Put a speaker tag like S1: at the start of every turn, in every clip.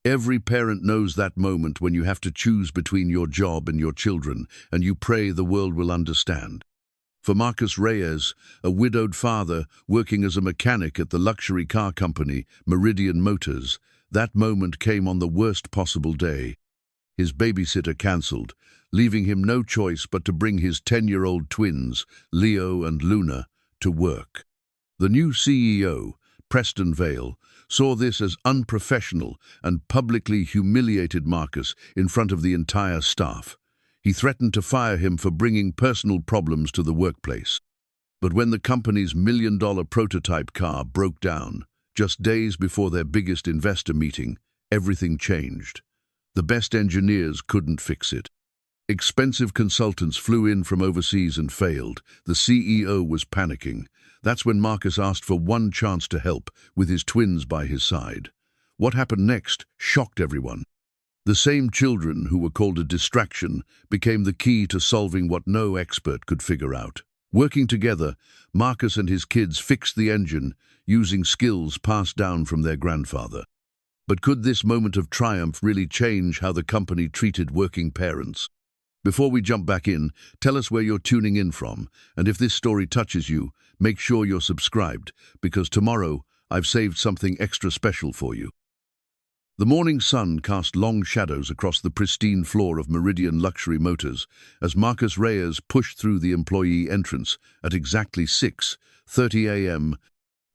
S1: Every parent knows that moment when you have to choose between your job and your children, and you pray the world will understand. For Marcus Reyes, a widowed father working as a mechanic at the luxury car company Meridian Motors, that moment came on the worst possible day. His babysitter cancelled, leaving him no choice but to bring his 10-year-old twins, Leo and Luna, to work. The new CEO, Preston Vale, saw this as unprofessional and publicly humiliated Marcus in front of the entire staff. He threatened to fire him for bringing personal problems to the workplace. But when the company's million-dollar prototype car broke down, just days before their biggest investor meeting, everything changed. The best engineers couldn't fix it. Expensive consultants flew in from overseas and failed. The CEO was panicking. That's when Marcus asked for one chance to help, with his twins by his side. What happened next shocked everyone. The same children who were called a distraction became the key to solving what no expert could figure out. Working together, Marcus and his kids fixed the engine using skills passed down from their grandfather. But could this moment of triumph really change how the company treated working parents? Before we jump back in, tell us where you're tuning in from, and if this story touches you, make sure you're subscribed, because tomorrow I've saved something extra special for you. The morning sun cast long shadows across the pristine floor of Meridian Luxury as Marcus Reyes pushed through the employee entrance at exactly 6:30 a.m.,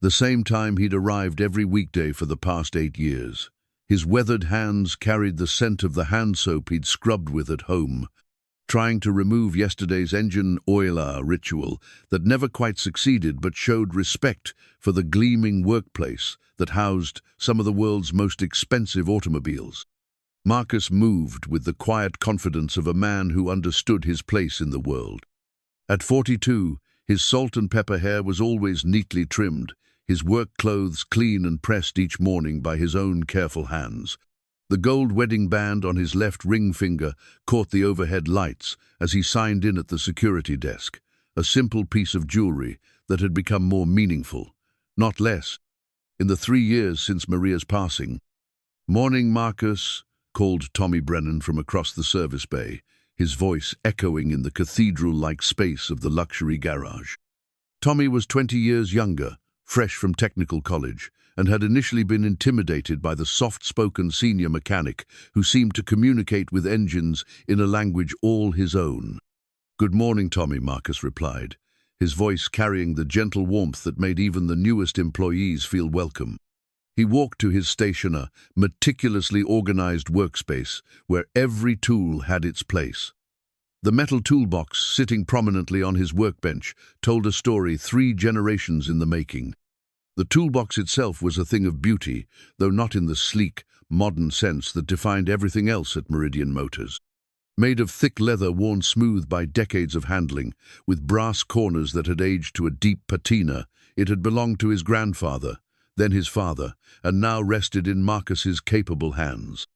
S1: the same time he'd arrived every weekday for the past 8 years. His weathered hands carried the scent of the hand soap he'd scrubbed with at home, trying to remove yesterday's engine oiler ritual that never quite succeeded but showed respect for the gleaming workplace that housed some of the world's most expensive automobiles. Marcus moved with the quiet confidence of a man who understood his place in the world. At 42, his salt and pepper hair was always neatly trimmed, his work clothes clean and pressed each morning by his own careful hands. The gold wedding band on his left ring finger caught the overhead lights as he signed in at the security desk, a simple piece of jewelry that had become more meaningful, not less, in the 3 years since Maria's passing. "Morning, Marcus," called Tommy Brennan from across the service bay, his voice echoing in the cathedral-like space of the luxury garage. Tommy was 20 years younger, fresh from technical college, and had initially been intimidated by the soft-spoken senior mechanic who seemed to communicate with engines in a language all his own. "Good morning, Tommy," Marcus replied, his voice carrying the gentle warmth that made even the newest employees feel welcome. He walked to his station, a meticulously organized workspace where every tool had its place. The metal toolbox sitting prominently on his workbench told a story 3 generations in the making. The toolbox itself was a thing of beauty, though not in the sleek, modern sense that defined everything else at Meridian Motors. Made of thick leather worn smooth by decades of handling, with brass corners that had aged to a deep patina, it had belonged to his grandfather, then his father, and now rested in Marcus's capable hands.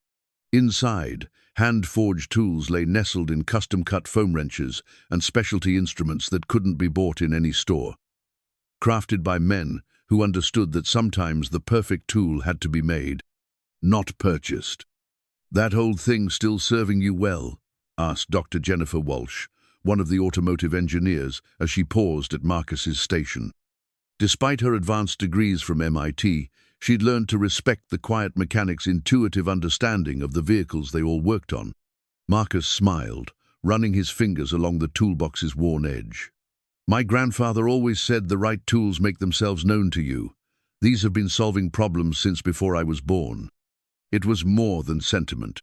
S1: Inside, hand-forged tools lay nestled in custom-cut foam wrenches and specialty instruments that couldn't be bought in any store. Crafted by men who understood that sometimes the perfect tool had to be made, not purchased. "That old thing still serving you well?" asked Dr. Jennifer Walsh, one of the automotive engineers, as she paused at Marcus's station. Despite her advanced degrees from MIT, she'd learned to respect the quiet mechanic's intuitive understanding of the vehicles they all worked on. Marcus smiled, running his fingers along the toolbox's worn edge. "My grandfather always said the right tools make themselves known to you. These have been solving problems since before I was born." It was more than sentiment.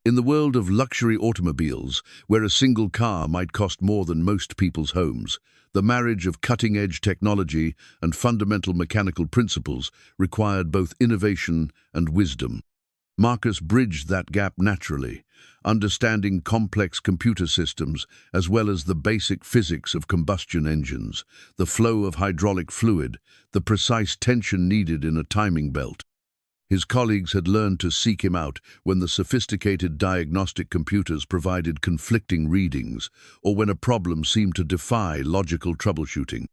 S1: In the world of luxury automobiles, where a single car might cost more than most people's homes, the marriage of cutting-edge technology and fundamental mechanical principles required both innovation and wisdom. Marcus bridged that gap naturally, understanding complex computer systems as well as the basic physics of combustion engines, the flow of hydraulic fluid, the precise tension needed in a timing belt. His colleagues had learned to seek him out when the sophisticated diagnostic computers provided conflicting readings, or when a problem seemed to defy logical troubleshooting.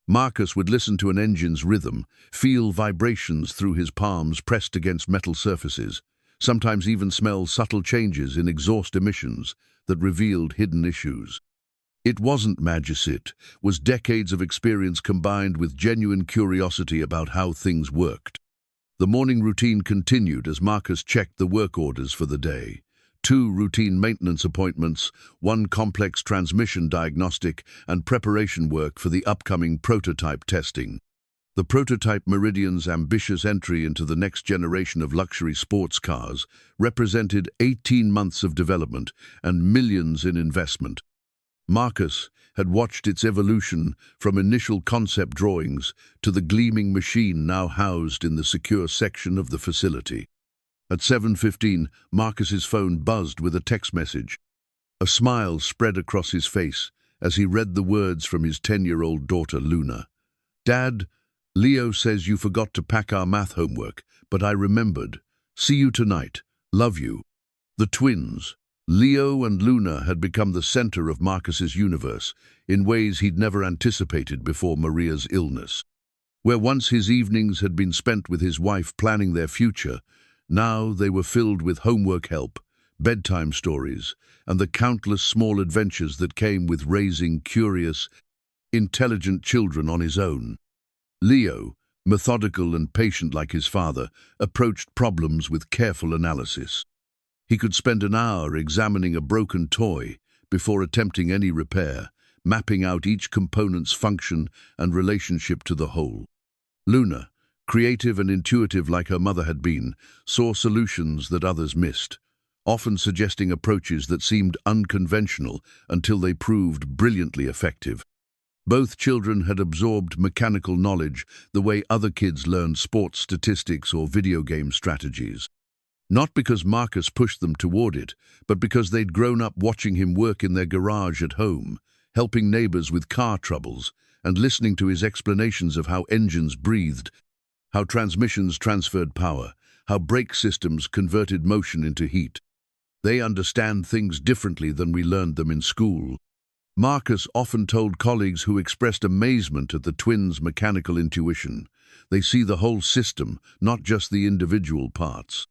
S1: Marcus would listen to an engine's rhythm, feel vibrations through his palms pressed against metal surfaces, sometimes even smell subtle changes in exhaust emissions that revealed hidden issues. It wasn't magic, it was decades of experience combined with genuine curiosity about how things worked. The morning routine continued as Marcus checked the work orders for the day. 2 routine maintenance appointments, 1 complex transmission diagnostic, and preparation work for the upcoming prototype testing. The prototype Meridian's ambitious entry into the next generation of luxury sports cars represented 18 months of development and millions in investment. Marcus had watched its evolution from initial concept drawings to the gleaming machine now housed in the secure section of the facility. At 7:15, Marcus's phone buzzed with a text message. A smile spread across his face as he read the words from his 10-year-old daughter, Luna. "Dad, Leo says you forgot to pack our math homework, but I remembered. See you tonight. Love you." The twins, Leo and Luna, had become the center of Marcus's universe in ways he'd never anticipated before Maria's illness. Where once his evenings had been spent with his wife planning their future, now they were filled with homework help, bedtime stories, and the countless small adventures that came with raising curious, intelligent children on his own. Leo, methodical and patient like his father, approached problems with careful analysis. He could spend an hour examining a broken toy before attempting any repair, mapping out each component's function and relationship to the whole. Luna, creative and intuitive like her mother had been, saw solutions that others missed, often suggesting approaches that seemed unconventional until they proved brilliantly effective. Both children had absorbed mechanical knowledge the way other kids learned sports statistics or video game strategies. Not because Marcus pushed them toward it, but because they'd grown up watching him work in their garage at home, helping neighbors with car troubles, and listening to his explanations of how engines breathed, how transmissions transferred power, how brake systems converted motion into heat. They understand things differently than we learned them in school. Marcus often told colleagues who expressed amazement at the twins' mechanical intuition. They see the whole system, not just the individual parts.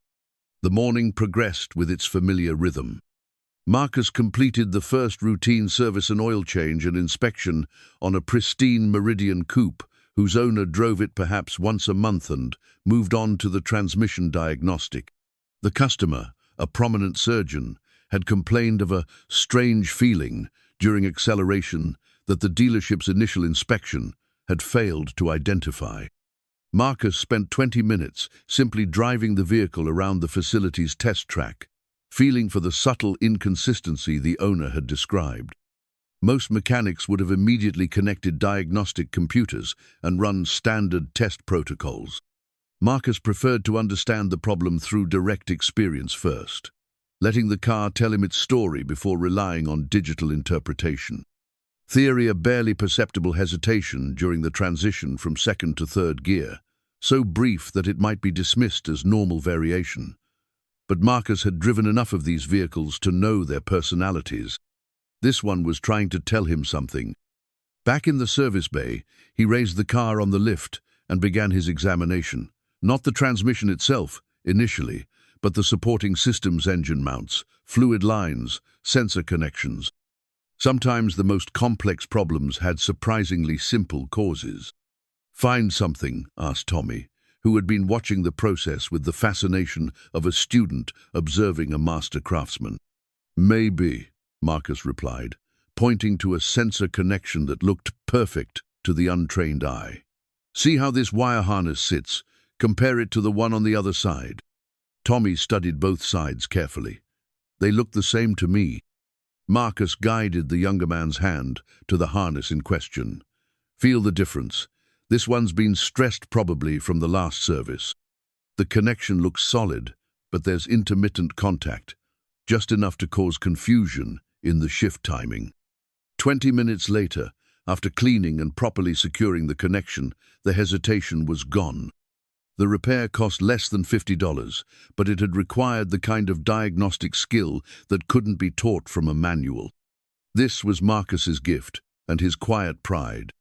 S1: The morning progressed with its familiar rhythm. Marcus completed the first routine service and oil change and inspection on a pristine Meridian coupe, whose owner drove it perhaps once a month and moved on to the transmission diagnostic. The customer, a prominent surgeon, had complained of a strange feeling during acceleration that the dealership's initial inspection had failed to identify. Marcus spent 20 minutes simply driving the vehicle around the facility's test track, feeling for the subtle inconsistency the owner had described. Most mechanics would have immediately connected diagnostic computers and run standard test protocols. Marcus preferred to understand the problem through direct experience first, letting the car tell him its story before relying on digital interpretation. Theory, a barely perceptible hesitation during the transition from second to third gear, so brief that it might be dismissed as normal variation. But Marcus had driven enough of these vehicles to know their personalities. This one was trying to tell him something. Back in the service bay, he raised the car on the lift and began his examination. Not the transmission itself, initially, but the supporting systems, engine mounts, fluid lines, sensor connections. Sometimes the most complex problems had surprisingly simple causes. "Find something?" asked Tommy, who had been watching the process with the fascination of a student observing a master craftsman. "Maybe," Marcus replied, pointing to a sensor connection that looked perfect to the untrained eye. "See how this wire harness sits? Compare it to the one on the other side." Tommy studied both sides carefully. "They look the same to me." Marcus guided the younger man's hand to the harness in question. "Feel the difference. This one's been stressed probably from the last service. The connection looks solid, but there's intermittent contact, just enough to cause confusion in the shift timing." 20 minutes later, after cleaning and properly securing the connection, the hesitation was gone. The repair cost less than $50, but it had required the kind of diagnostic skill that couldn't be taught from a manual. This was Marcus's gift and his quiet pride.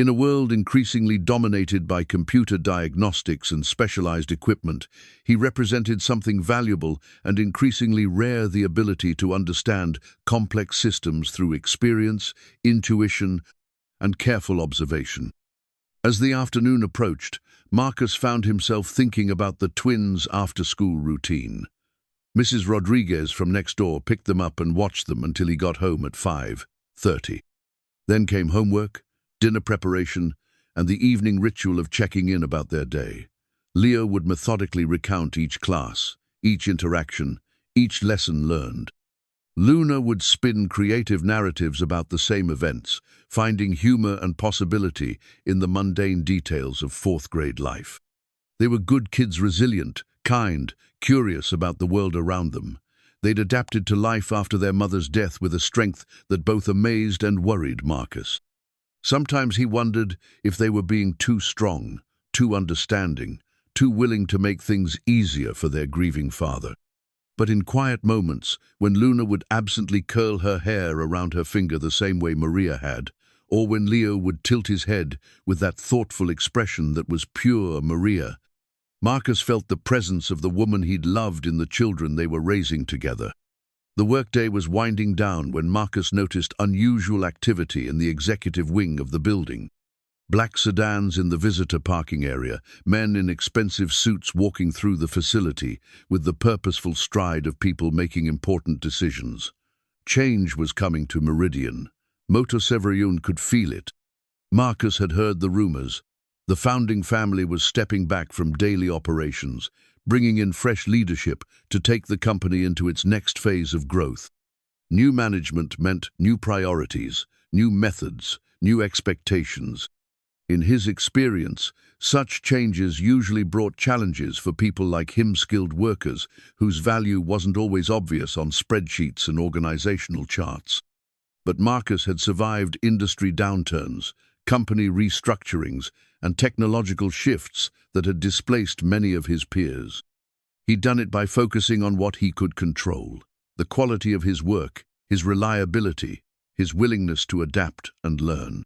S1: In a world increasingly dominated by computer diagnostics and specialized equipment, he represented something valuable and increasingly rare: the ability to understand complex systems through experience, intuition, and careful observation. As the afternoon approached, Marcus found himself thinking about the twins' after-school routine. Mrs. Rodriguez from next door picked them up and watched them until he got home at 5:30. Then came homework, dinner preparation, and the evening ritual of checking in about their day. Leo would methodically recount each class, each interaction, each lesson learned. Luna would spin creative narratives about the same events, finding humor and possibility in the mundane details of fourth-grade life. They were good kids, resilient, kind, curious about the world around them. They'd adapted to life after their mother's death with a strength that both amazed and worried Marcus. Sometimes he wondered if they were being too strong, too understanding, too willing to make things easier for their grieving father. But in quiet moments, when Luna would absently curl her hair around her finger the same way Maria had, or when Leo would tilt his head with that thoughtful expression that was pure Maria, Marcus felt the presence of the woman he'd loved in the children they were raising together. The workday was winding down when Marcus noticed unusual activity in the executive wing of the building. Black sedans in the visitor parking area, men in expensive suits walking through the facility with the purposeful stride of people making important decisions. Change was coming to Meridian. Motoseveriun could feel it. Marcus had heard the rumors. The founding family was stepping back from daily operations, bringing in fresh leadership to take the company into its next phase of growth. New management meant new priorities, new methods, new expectations. In his experience, such changes usually brought challenges for people like him, skilled workers whose value wasn't always obvious on spreadsheets and organizational charts. But Marcus had survived industry downturns, company restructurings, and technological shifts that had displaced many of his peers. He'd done it by focusing on what he could control: the quality of his work, his reliability, his willingness to adapt and learn.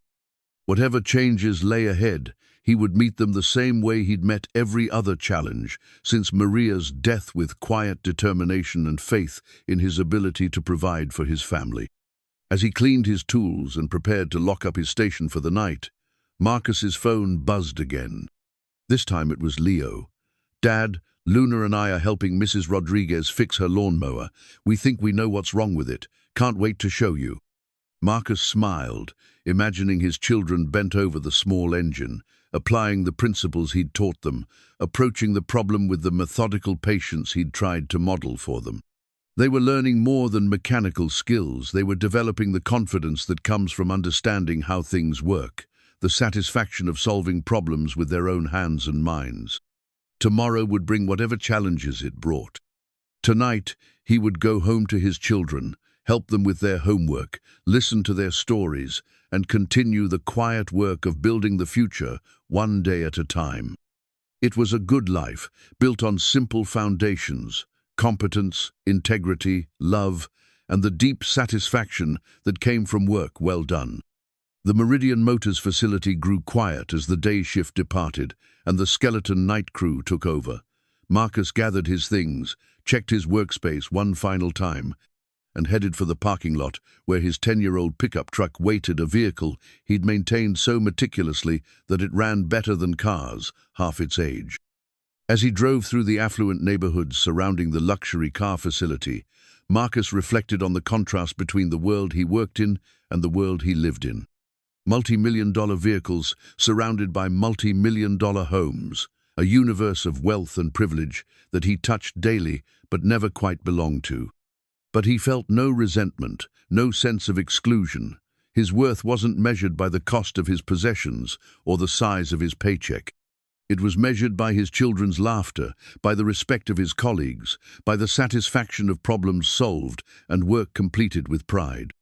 S1: Whatever changes lay ahead, he would meet them the same way he'd met every other challenge since Maria's death, with quiet determination and faith in his ability to provide for his family. As he cleaned his tools and prepared to lock up his station for the night, Marcus's phone buzzed again. This time it was Leo. "Dad, Luna and I are helping Mrs. Rodriguez fix her lawnmower. We think we know what's wrong with it. Can't wait to show you." Marcus smiled, imagining his children bent over the small engine, applying the principles he'd taught them, approaching the problem with the methodical patience he'd tried to model for them. They were learning more than mechanical skills. They were developing the confidence that comes from understanding how things work, the satisfaction of solving problems with their own hands and minds. Tomorrow would bring whatever challenges it brought. Tonight, he would go home to his children, help them with their homework, listen to their stories, and continue the quiet work of building the future one day at a time. It was a good life, built on simple foundations: competence, integrity, love, and the deep satisfaction that came from work well done. The Meridian Motors facility grew quiet as the day shift departed and the skeleton night crew took over. Marcus gathered his things, checked his workspace one final time, and headed for the parking lot where his 10-year-old pickup truck waited, a vehicle he'd maintained so meticulously that it ran better than cars half its age. As he drove through the affluent neighborhoods surrounding the luxury car facility, Marcus reflected on the contrast between the world he worked in and the world he lived in. Multi-million-dollar vehicles surrounded by multi-million-dollar homes, a universe of wealth and privilege that he touched daily but never quite belonged to. But he felt no resentment, no sense of exclusion. His worth wasn't measured by the cost of his possessions or the size of his paycheck. It was measured by his children's laughter, by the respect of his colleagues, by the satisfaction of problems solved and work completed with pride.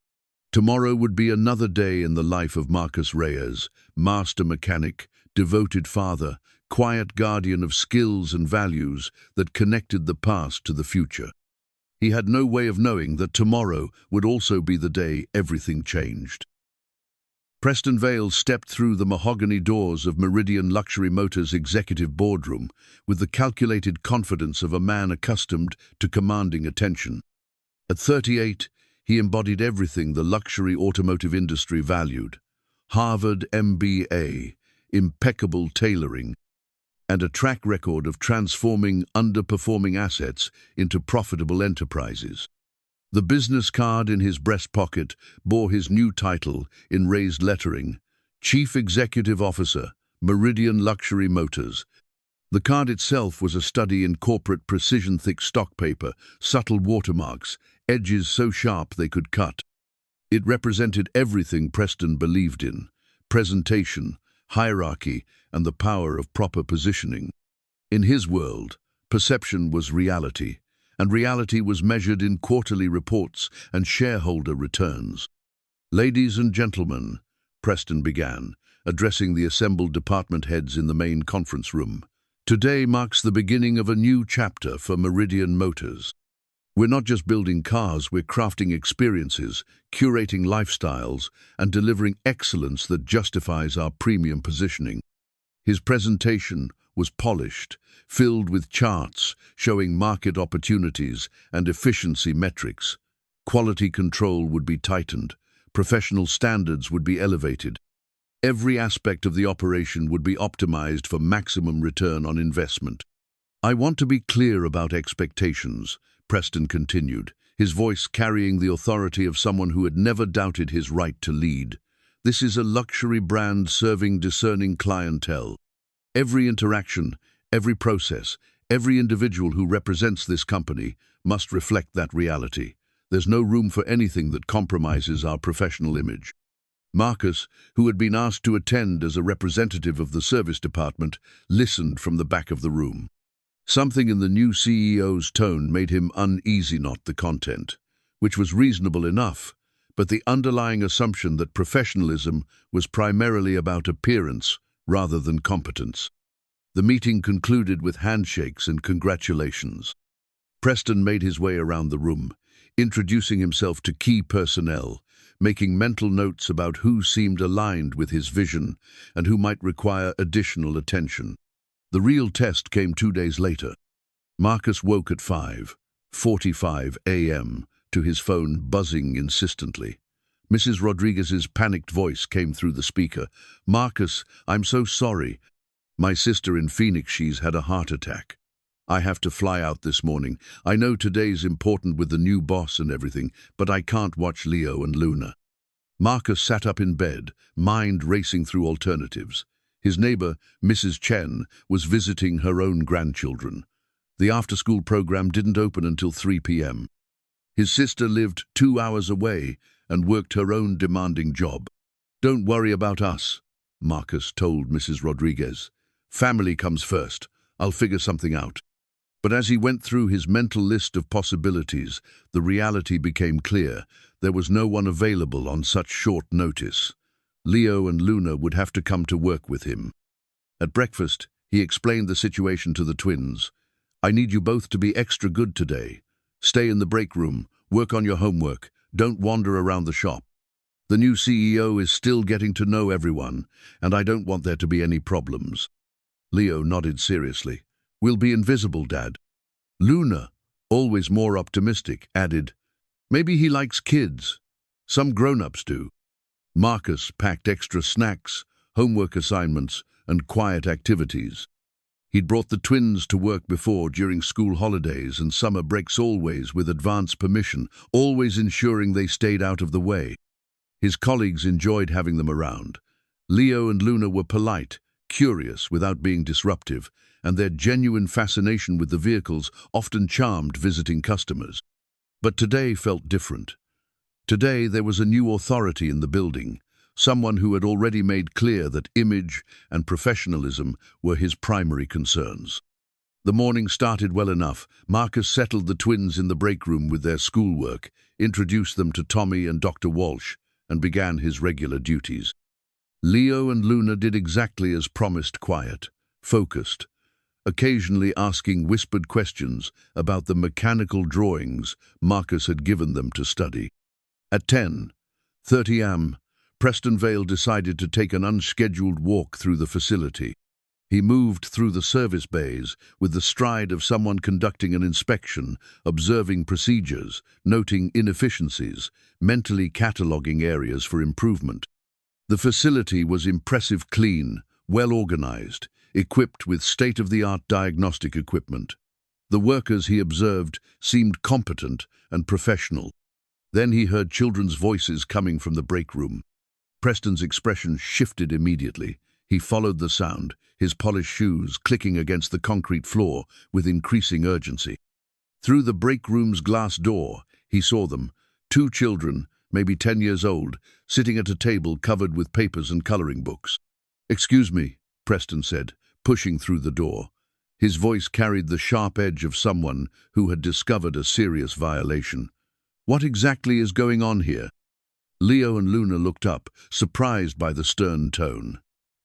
S1: Tomorrow would be another day in the life of Marcus Reyes, master mechanic, devoted father, quiet guardian of skills and values that connected the past to the future. He had no way of knowing that tomorrow would also be the day everything changed. Preston Vale stepped through the mahogany doors of Meridian Luxury Motors' executive boardroom with the calculated confidence of a man accustomed to commanding attention. At 38, he embodied everything the luxury automotive industry valued: Harvard MBA, impeccable tailoring, and a track record of transforming underperforming assets into profitable enterprises. The business card in his breast pocket bore his new title in raised lettering: Chief Executive Officer, Meridian Luxury Motors. The card itself was a study in corporate precision-thick stock paper, subtle watermarks, edges so sharp they could cut. It represented everything Preston believed in: presentation, hierarchy, and the power of proper positioning. In his world, perception was reality, and reality was measured in quarterly reports and shareholder returns. "Ladies and gentlemen," Preston began, addressing the assembled department heads in the main conference room, "today marks the beginning of a new chapter for Meridian Motors. We're not just building cars, we're crafting experiences, curating lifestyles, and delivering excellence that justifies our premium positioning." His presentation was polished, filled with charts showing market opportunities and efficiency metrics. Quality control would be tightened, professional standards would be elevated. Every aspect of the operation would be optimized for maximum return on investment. "I want to be clear about expectations," Preston continued, his voice carrying the authority of someone who had never doubted his right to lead. "This is a luxury brand serving discerning clientele. Every interaction, every process, every individual who represents this company must reflect that reality. There's no room for anything that compromises our professional image." Marcus, who had been asked to attend as a representative of the service department, listened from the back of the room. Something in the new CEO's tone made him uneasy, not the content, which was reasonable enough, but the underlying assumption that professionalism was primarily about appearance rather than competence. The meeting concluded with handshakes and congratulations. Preston made his way around the room, introducing himself to key personnel, making mental notes about who seemed aligned with his vision and who might require additional attention. The real test came 2 days later. Marcus woke at 5:45 a.m. to his phone buzzing insistently. Mrs. Rodriguez's panicked voice came through the speaker. "Marcus, I'm so sorry. My sister in Phoenix, she's had a heart attack. I have to fly out this morning. I know today's important with the new boss and everything, but I can't watch Leo and Luna." Marcus sat up in bed, mind racing through alternatives. His neighbor, Mrs. Chen, was visiting her own grandchildren. The after-school program didn't open until 3 p.m. His sister lived 2 hours away and worked her own demanding job. "Don't worry about us," Marcus told Mrs. Rodriguez. "Family comes first. I'll figure something out." But as he went through his mental list of possibilities, the reality became clear. There was no one available on such short notice. Leo and Luna would have to come to work with him. At breakfast, he explained the situation to the twins. "I need you both to be extra good today. Stay in the break room, work on your homework, don't wander around the shop. The new CEO is still getting to know everyone, and I don't want there to be any problems." Leo nodded seriously. "We'll be invisible, Dad." Luna, always more optimistic, added, "Maybe he likes kids. Some grown-ups do." Marcus packed extra snacks, homework assignments, and quiet activities. He'd brought the twins to work before during school holidays and summer breaks, always with advance permission, always ensuring they stayed out of the way. His colleagues enjoyed having them around. Leo and Luna were polite, curious without being disruptive, and their genuine fascination with the vehicles often charmed visiting customers. But today felt different. Today there was a new authority in the building, someone who had already made clear that image and professionalism were his primary concerns. The morning started well enough. Marcus settled the twins in the break room with their schoolwork, introduced them to Tommy and Dr. Walsh, and began his regular duties. Leo and Luna did exactly as promised: quiet, focused, occasionally asking whispered questions about the mechanical drawings Marcus had given them to study. At 10:30 am, Preston Vale decided to take an unscheduled walk through the facility. He moved through the service bays with the stride of someone conducting an inspection, observing procedures, noting inefficiencies, mentally cataloguing areas for improvement. The facility was impressive clean, well organized, equipped with state-of-the-art diagnostic equipment. The workers, he observed, seemed competent and professional. Then he heard children's voices coming from the break room. Preston's expression shifted immediately. He followed the sound, his polished shoes clicking against the concrete floor with increasing urgency. Through the break room's glass door, he saw them, 2 children, maybe 10 years old, sitting at a table covered with papers and coloring books. "Excuse me," Preston said, pushing through the door. His voice carried the sharp edge of someone who had discovered a serious violation. "What exactly is going on here?" Leo and Luna looked up, surprised by the stern tone.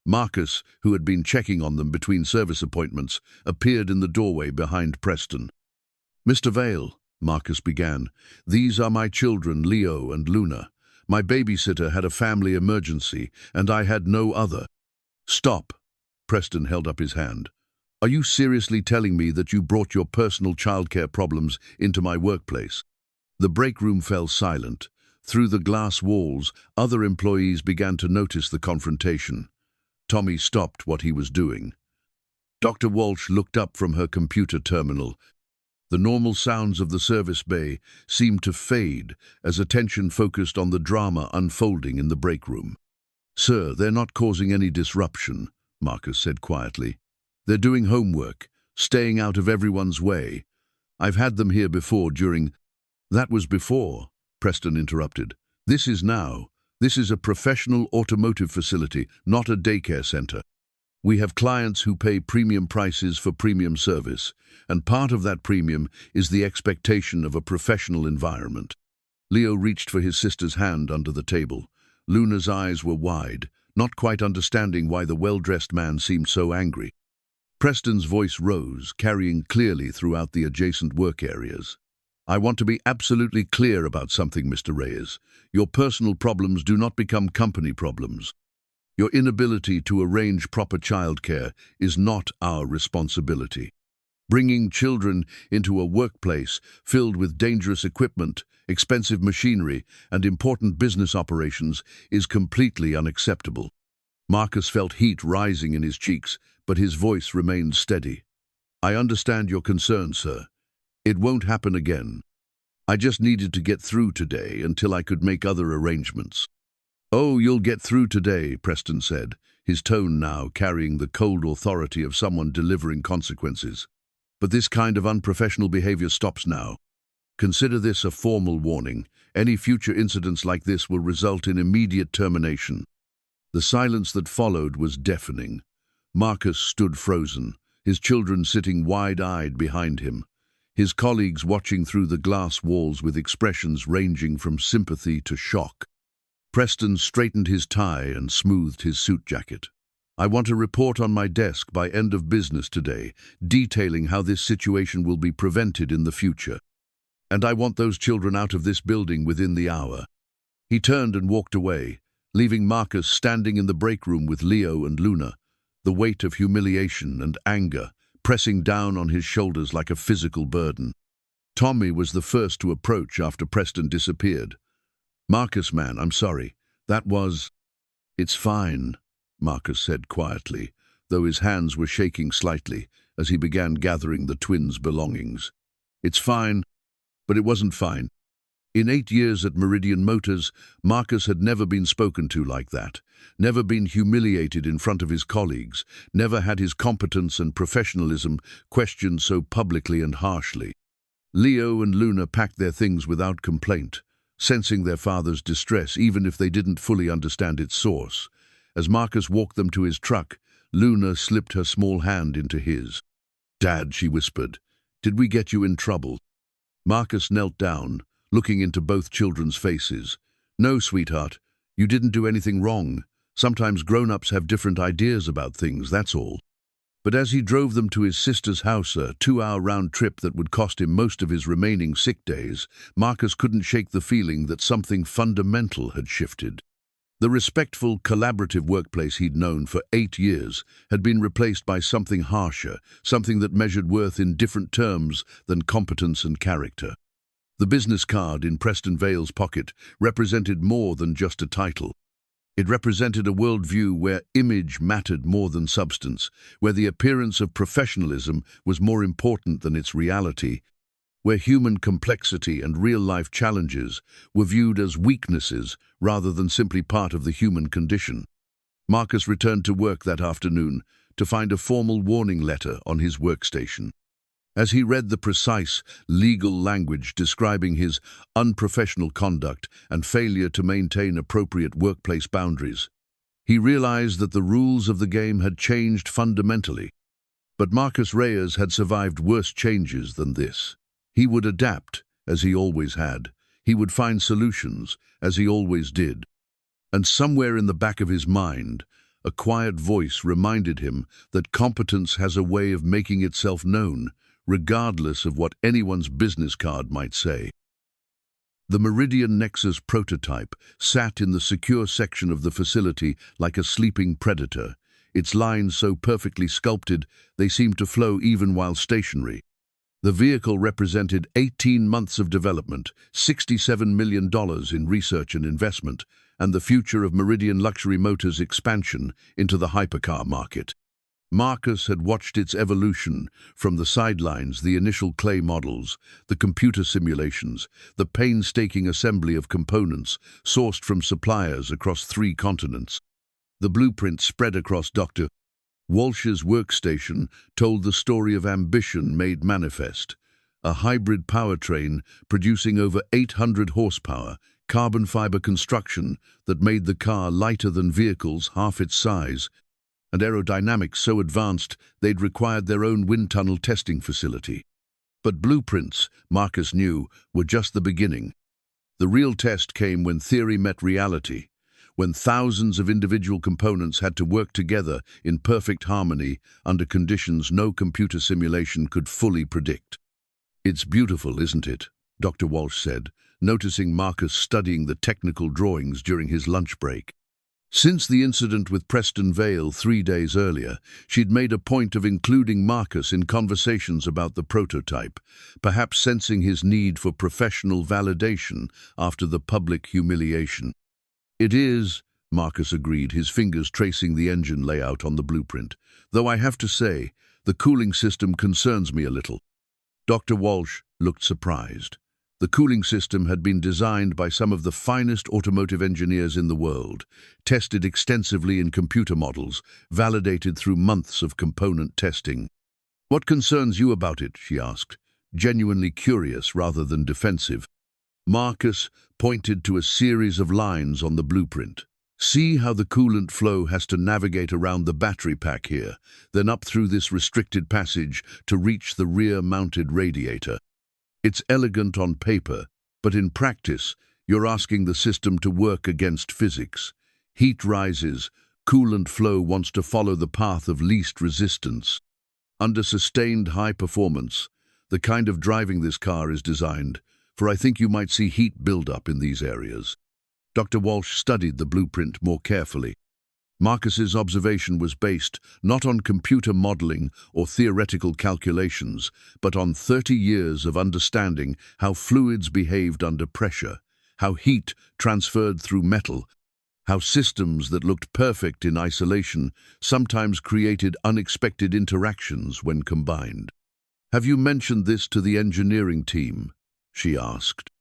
S1: Marcus, who had been checking on them between service appointments, appeared in the doorway behind Preston. "Mr. Vale," Marcus began, "these are my children, Leo and Luna. My babysitter had a family emergency, and I had no other." "Stop," Preston held up his hand. "Are you seriously telling me that you brought your personal childcare problems into my workplace?" The break room fell silent. Through the glass walls, other employees began to notice the confrontation. Tommy stopped what he was doing. Dr. Walsh looked up from her computer terminal. The normal sounds of the service bay seemed to fade as attention focused on the drama unfolding in the break room. "Sir, they're not causing any disruption," Marcus said quietly. "They're doing homework, staying out of everyone's way. I've had them here before during—" "That was before," Preston interrupted. "This is now. This is a professional automotive facility, not a daycare center. We have clients who pay premium prices for premium service, and part of that premium is the expectation of a professional environment." Leo reached for his sister's hand under the table. Luna's eyes were wide, not quite understanding why the well-dressed man seemed so angry. Preston's voice rose, carrying clearly throughout the adjacent work areas. "I want to be absolutely clear about something, Mr. Reyes. Your personal problems do not become company problems. Your inability to arrange proper childcare is not our responsibility. Bringing children into a workplace filled with dangerous equipment, expensive machinery, and important business operations is completely unacceptable." Marcus felt heat rising in his cheeks, but his voice remained steady. "I understand your concern, sir. It won't happen again. I just needed to get through today until I could make other arrangements." "Oh, you'll get through today," Preston said, his tone now carrying the cold authority of someone delivering consequences. "But this kind of unprofessional behavior stops now. Consider this a formal warning. Any future incidents like this will result in immediate termination." The silence that followed was deafening. Marcus stood frozen, his children sitting wide-eyed behind him, his colleagues watching through the glass walls with expressions ranging from sympathy to shock. Preston straightened his tie and smoothed his suit jacket. "I want a report on my desk by end of business today, detailing how this situation will be prevented in the future. And I want those children out of this building within the hour." He turned and walked away, leaving Marcus standing in the break room with Leo and Luna, the weight of humiliation and anger pressing down on his shoulders like a physical burden. Tommy was the first to approach after Preston disappeared. "Marcus, man, I'm sorry. That was—" "It's fine," Marcus said quietly, though his hands were shaking slightly as he began gathering the twins' belongings. "It's fine, but it wasn't fine." In 8 years at Meridian Motors, Marcus had never been spoken to like that, never been humiliated in front of his colleagues, never had his competence and professionalism questioned so publicly and harshly. Leo and Luna packed their things without complaint, sensing their father's distress even if they didn't fully understand its source. As Marcus walked them to his truck, Luna slipped her small hand into his. "Dad," she whispered, "did we get you in trouble?" Marcus knelt down, looking into both children's faces. "No, sweetheart, you didn't do anything wrong. Sometimes grown-ups have different ideas about things, that's all." But as he drove them to his sister's house, a 2-hour round trip that would cost him most of his remaining sick days, Marcus couldn't shake the feeling that something fundamental had shifted. The respectful, collaborative workplace he'd known for 8 years had been replaced by something harsher, something that measured worth in different terms than competence and character. The business card in Preston Vale's pocket represented more than just a title. It represented a worldview where image mattered more than substance, where the appearance of professionalism was more important than its reality, where human complexity and real-life challenges were viewed as weaknesses rather than simply part of the human condition. Marcus returned to work that afternoon to find a formal warning letter on his workstation. As he read the precise, legal language describing his unprofessional conduct and failure to maintain appropriate workplace boundaries, he realized that the rules of the game had changed fundamentally. But Marcus Reyes had survived worse changes than this. He would adapt, as he always had. He would find solutions, as he always did. And somewhere in the back of his mind, a quiet voice reminded him that competence has a way of making itself known, regardless of what anyone's business card might say. The Meridian Nexus prototype sat in the secure section of the facility like a sleeping predator, its lines so perfectly sculpted they seemed to flow even while stationary. The vehicle represented 18 months of development, $67 million in research and investment, and the future of Meridian Luxury Motors' expansion into the hypercar market. Marcus had watched its evolution from the sidelines, the initial clay models, the computer simulations, the painstaking assembly of components sourced from suppliers across 3 continents. The blueprint spread across Dr. Walsh's workstation told the story of ambition made manifest. A hybrid powertrain producing over 800 horsepower, carbon fiber construction that made the car lighter than vehicles half its size, and aerodynamics so advanced they'd required their own wind tunnel testing facility. But blueprints, Marcus knew, were just the beginning. The real test came when theory met reality, when thousands of individual components had to work together in perfect harmony under conditions no computer simulation could fully predict. "It's beautiful, isn't it?" Dr. Walsh said, noticing Marcus studying the technical drawings during his lunch break. Since the incident with Preston Vale 3 days earlier, she'd made a point of including Marcus in conversations about the prototype, perhaps sensing his need for professional validation after the public humiliation. "It is," Marcus agreed, his fingers tracing the engine layout on the blueprint, "though I have to say, the cooling system concerns me a little." Dr. Walsh looked surprised. The cooling system had been designed by some of the finest automotive engineers in the world, tested extensively in computer models, validated through months of component testing. "What concerns you about it?" she asked, genuinely curious rather than defensive. Marcus pointed to a series of lines on the blueprint. "See how the coolant flow has to navigate around the battery pack here, then up through this restricted passage to reach the rear-mounted radiator. It's elegant on paper, but in practice, you're asking the system to work against physics. Heat rises, coolant flow wants to follow the path of least resistance. Under sustained high performance, the kind of driving this car is designed, for I think you might see heat build up in these areas." Dr. Walsh studied the blueprint more carefully. Marcus's observation was based not on computer modeling or theoretical calculations, but on 30 years of understanding how fluids behaved under pressure, how heat transferred through metal, how systems that looked perfect in isolation sometimes created unexpected interactions when combined. "Have you mentioned this to the engineering team?" she asked.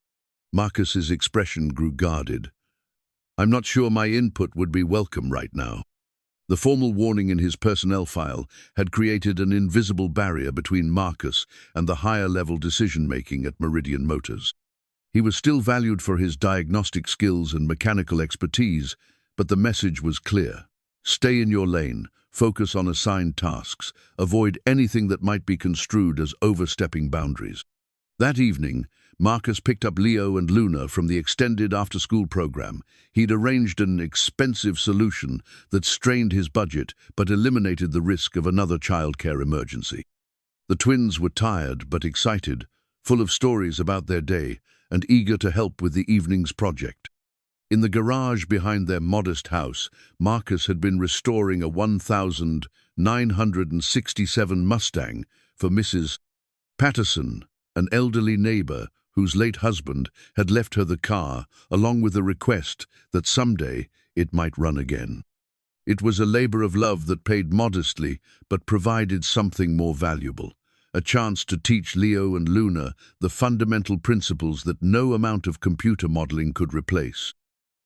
S1: Marcus's expression grew guarded. "I'm not sure my input would be welcome right now." The formal warning in his personnel file had created an invisible barrier between Marcus and the higher-level decision-making at Meridian Motors. He was still valued for his diagnostic skills and mechanical expertise, but the message was clear. Stay in your lane, focus on assigned tasks, avoid anything that might be construed as overstepping boundaries. That evening, Marcus picked up Leo and Luna from the extended after-school program. He'd arranged an expensive solution that strained his budget but eliminated the risk of another childcare emergency. The twins were tired but excited, full of stories about their day and eager to help with the evening's project. In the garage behind their modest house, Marcus had been restoring a 1967 Mustang for Mrs. Patterson, an elderly neighbor whose late husband had left her the car, along with a request that someday it might run again. It was a labor of love that paid modestly but provided something more valuable, a chance to teach Leo and Luna the fundamental principles that no amount of computer modeling could replace.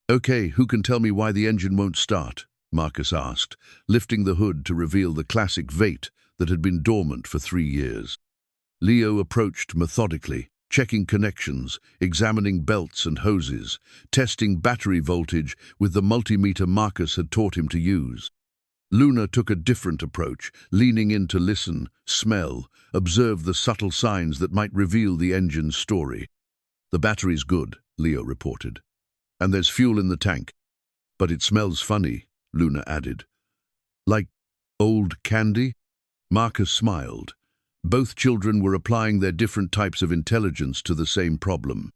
S1: "Okay, who can tell me why the engine won't start?" Marcus asked, lifting the hood to reveal the classic V8 that had been dormant for 3 years. Leo approached methodically, checking connections, examining belts and hoses, testing battery voltage with the multimeter Marcus had taught him to use. Luna took a different approach, leaning in to listen, smell, observe the subtle signs that might reveal the engine's story. "The battery's good," Leo reported. "And there's fuel in the tank. But it smells funny," Luna added. "Like old candy?" Marcus smiled. Both children were applying their different types of intelligence to the same problem.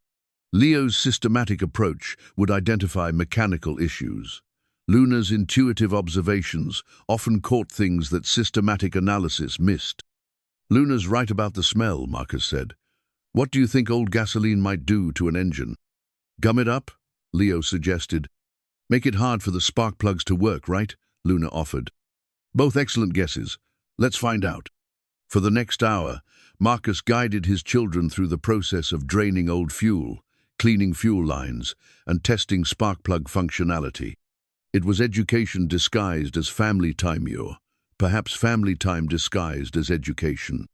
S1: Leo's systematic approach would identify mechanical issues. Luna's intuitive observations often caught things that systematic analysis missed. "Luna's right about the smell," Marcus said. "What do you think old gasoline might do to an engine?" "Gum it up," Leo suggested. "Make it hard for the spark plugs to work, right?" Luna offered. "Both excellent guesses. Let's find out." For the next hour, Marcus guided his children through the process of draining old fuel, cleaning fuel lines, and testing spark plug functionality. It was education disguised as family time, perhaps family time disguised as education.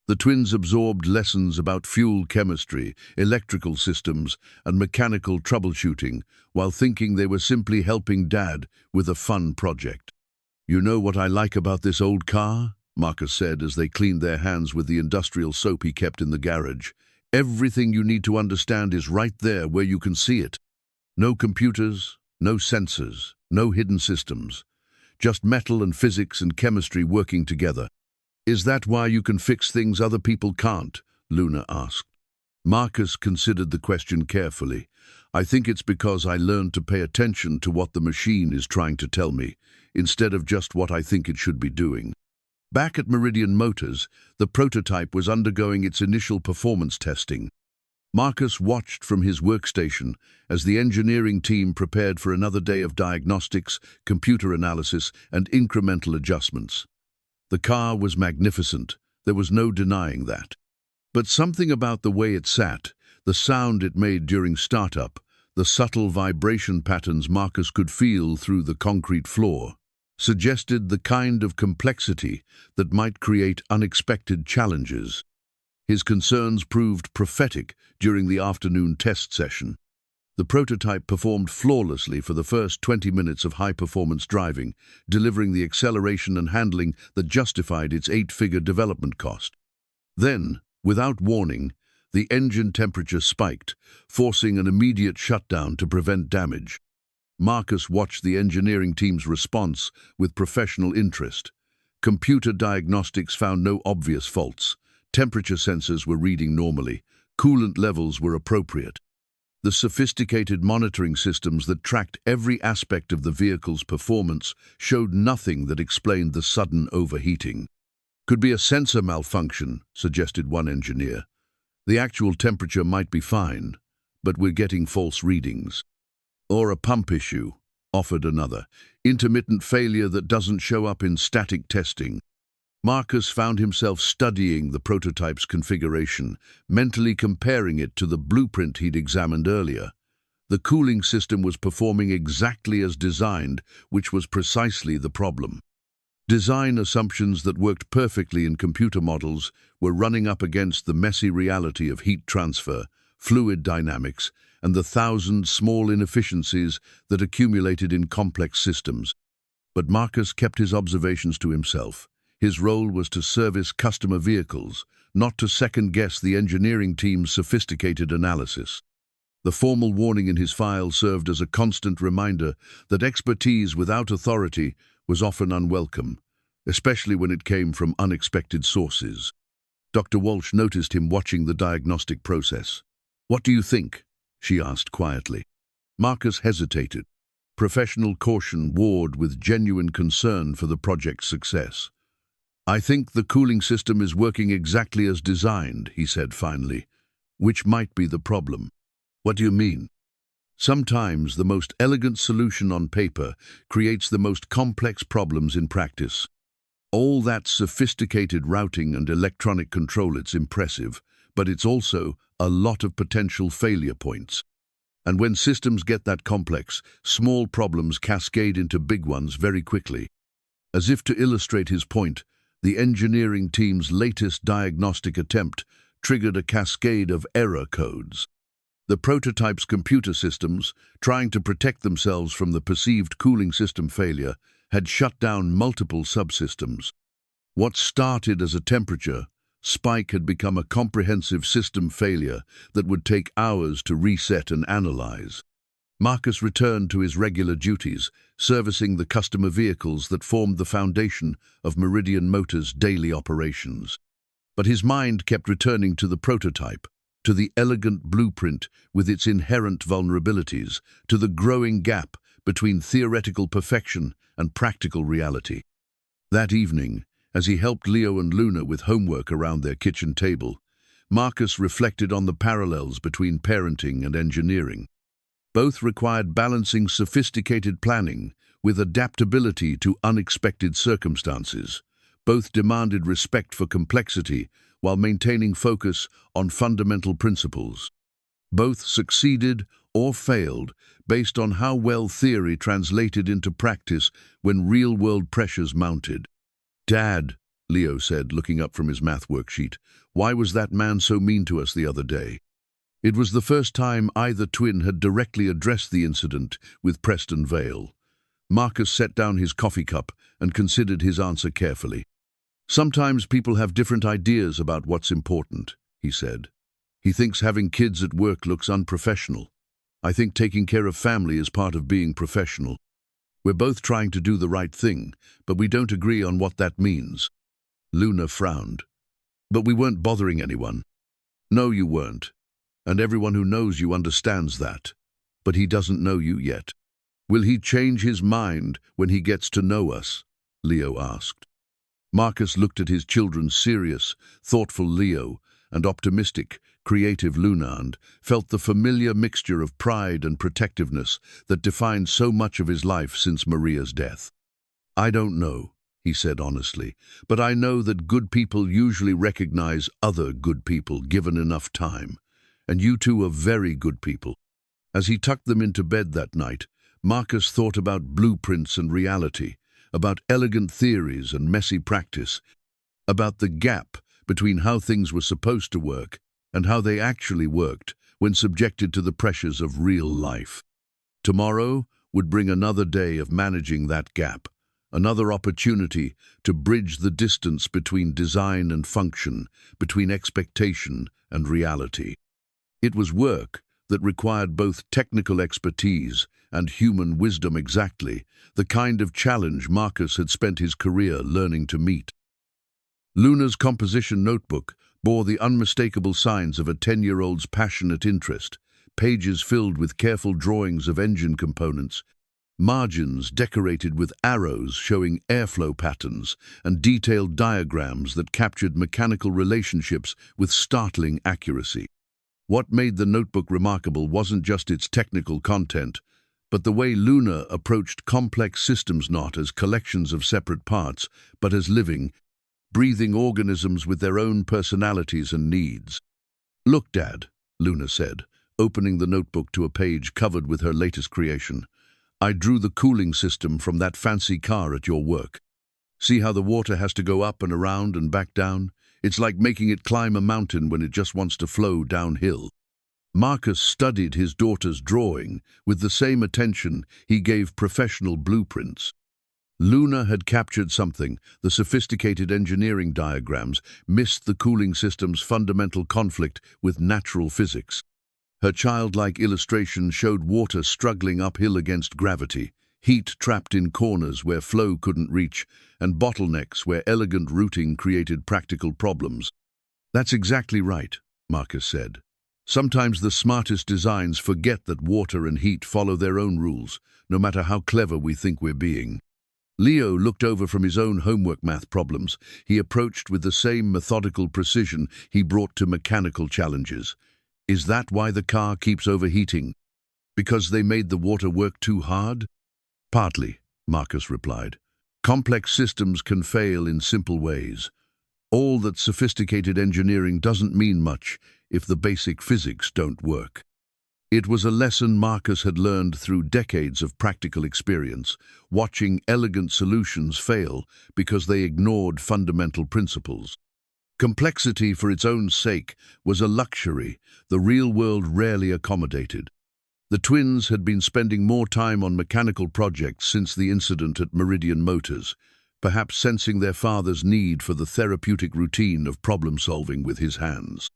S1: The twins absorbed lessons about fuel chemistry, electrical systems, and mechanical troubleshooting, while thinking they were simply helping Dad with a fun project. "You know what I like about this old car?" Marcus said as they cleaned their hands with the industrial soap he kept in the garage. "Everything you need to understand is right there where you can see it. No computers, no sensors, no hidden systems. Just metal and physics and chemistry working together." "Is that why you can fix things other people can't?" Luna asked. Marcus considered the question carefully. "I think it's because I learned to pay attention to what the machine is trying to tell me, instead of just what I think it should be doing." Back at Meridian Motors, the prototype was undergoing its initial performance testing. Marcus watched from his workstation as the engineering team prepared for another day of diagnostics, computer analysis, and incremental adjustments. The car was magnificent, there was no denying that. But something about the way it sat, the sound it made during startup, the subtle vibration patterns Marcus could feel through the concrete floor, suggested the kind of complexity that might create unexpected challenges. His concerns proved prophetic during the afternoon test session. The prototype performed flawlessly for the first 20 minutes of high-performance driving, delivering the acceleration and handling that justified its 8-figure development cost. Then, without warning, the engine temperature spiked, forcing an immediate shutdown to prevent damage. Marcus watched the engineering team's response with professional interest. Computer diagnostics found no obvious faults. Temperature sensors were reading normally. Coolant levels were appropriate. The sophisticated monitoring systems that tracked every aspect of the vehicle's performance showed nothing that explained the sudden overheating. "Could be a sensor malfunction," suggested one engineer. "The actual temperature might be fine, but we're getting false readings." "Or a pump issue," offered another. "Intermittent failure that doesn't show up in static testing." Marcus found himself studying the prototype's configuration, mentally comparing it to the blueprint he'd examined earlier. The cooling system was performing exactly as designed, which was precisely the problem. Design assumptions that worked perfectly in computer models were running up against the messy reality of heat transfer, fluid dynamics, and the thousand small inefficiencies that accumulated in complex systems. But Marcus kept his observations to himself. His role was to service customer vehicles, not to second-guess the engineering team's sophisticated analysis. The formal warning in his file served as a constant reminder that expertise without authority was often unwelcome, especially when it came from unexpected sources. Dr. Walsh noticed him watching the diagnostic process. "What do you think?" she asked quietly. Marcus hesitated. Professional caution warred with genuine concern for the project's success. "I think the cooling system is working exactly as designed," he said finally, "which might be the problem." "What do you mean?" "Sometimes the most elegant solution on paper creates the most complex problems in practice. All that sophisticated routing and electronic control, it's impressive, but it's also a lot of potential failure points. And when systems get that complex, small problems cascade into big ones very quickly." As if to illustrate his point, the engineering team's latest diagnostic attempt triggered a cascade of error codes. The prototype's computer systems, trying to protect themselves from the perceived cooling system failure, had shut down multiple subsystems. What started as a temperature spike had become a comprehensive system failure that would take hours to reset and analyze. Marcus returned to his regular duties, servicing the customer vehicles that formed the foundation of Meridian Motors' daily operations. But his mind kept returning to the prototype, to the elegant blueprint with its inherent vulnerabilities, to the growing gap between theoretical perfection and practical reality. That evening, as he helped Leo and Luna with homework around their kitchen table, Marcus reflected on the parallels between parenting and engineering. Both required balancing sophisticated planning with adaptability to unexpected circumstances. Both demanded respect for complexity while maintaining focus on fundamental principles. Both succeeded or failed based on how well theory translated into practice when real-world pressures mounted. "Dad," Leo said, looking up from his math worksheet, "why was that man so mean to us the other day?" It was the first time either twin had directly addressed the incident with Preston Vale. Marcus set down his coffee cup and considered his answer carefully. "Sometimes people have different ideas about what's important," he said. "He thinks having kids at work looks unprofessional. I think taking care of family is part of being professional. We're both trying to do the right thing, but we don't agree on what that means." Luna frowned. "But we weren't bothering anyone." "No, you weren't. And everyone who knows you understands that. But he doesn't know you yet." "Will he change his mind when he gets to know us?" Leo asked. Marcus looked at his children's serious, thoughtful Leo and optimistic, creative Luna and felt the familiar mixture of pride and protectiveness that defined so much of his life since Maria's death. "I don't know," he said honestly, "but I know that good people usually recognize other good people given enough time. And you two are very good people." As he tucked them into bed that night, Marcus thought about blueprints and reality, about elegant theories and messy practice, about the gap between how things were supposed to work and how they actually worked when subjected to the pressures of real life. Tomorrow would bring another day of managing that gap, another opportunity to bridge the distance between design and function, between expectation and reality. It was work that required both technical expertise and human wisdom, exactly the kind of challenge Marcus had spent his career learning to meet. Luna's composition notebook bore the unmistakable signs of a 10-year-old's passionate interest, pages filled with careful drawings of engine components, margins decorated with arrows showing airflow patterns, and detailed diagrams that captured mechanical relationships with startling accuracy. What made the notebook remarkable wasn't just its technical content, but the way Luna approached complex systems not as collections of separate parts, but as living, breathing organisms with their own personalities and needs. "Look, Dad," Luna said, opening the notebook to a page covered with her latest creation. "I drew the cooling system from that fancy car at your work. See how the water has to go up and around and back down? It's like making it climb a mountain when it just wants to flow downhill." Marcus studied his daughter's drawing with the same attention he gave professional blueprints. Luna had captured something. The sophisticated engineering diagrams missed the cooling system's fundamental conflict with natural physics. Her childlike illustration showed water struggling uphill against gravity, heat trapped in corners where flow couldn't reach, and bottlenecks where elegant routing created practical problems. "That's exactly right," Marcus said. Sometimes the smartest designs forget that water and heat follow their own rules, no matter how clever we think we're being. Leo looked over from his own homework math problems. He approached with the same methodical precision he brought to mechanical challenges. Is that why the car keeps overheating? Because they made the water work too hard? Partly, Marcus replied. Complex systems can fail in simple ways. All that sophisticated engineering doesn't mean much if the basic physics don't work. It was a lesson Marcus had learned through decades of practical experience, watching elegant solutions fail because they ignored fundamental principles. Complexity for its own sake was a luxury the real world rarely accommodated. The twins had been spending more time on mechanical projects since the incident at Meridian Motors, perhaps sensing their father's need for the therapeutic routine of problem-solving with his hands.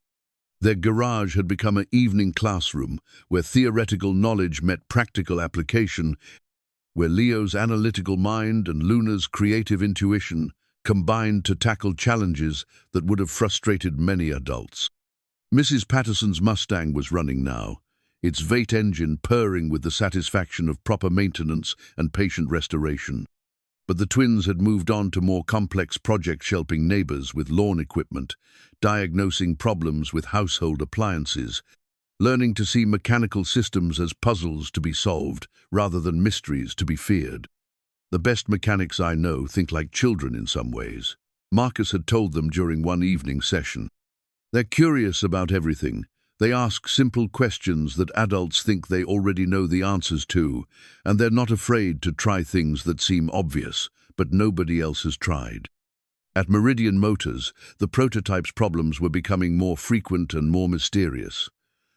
S1: Their garage had become an evening classroom where theoretical knowledge met practical application, where Leo's analytical mind and Luna's creative intuition combined to tackle challenges that would have frustrated many adults. Mrs. Patterson's Mustang was running now, its V8 engine purring with the satisfaction of proper maintenance and patient restoration. But the twins had moved on to more complex projects, helping neighbors with lawn equipment, diagnosing problems with household appliances, learning to see mechanical systems as puzzles to be solved rather than mysteries to be feared. The best mechanics I know think like children in some ways, Marcus had told them during one evening session. They're curious about everything. They ask simple questions that adults think they already know the answers to, and they're not afraid to try things that seem obvious, but nobody else has tried. At Meridian Motors, the prototype's problems were becoming more frequent and more mysterious.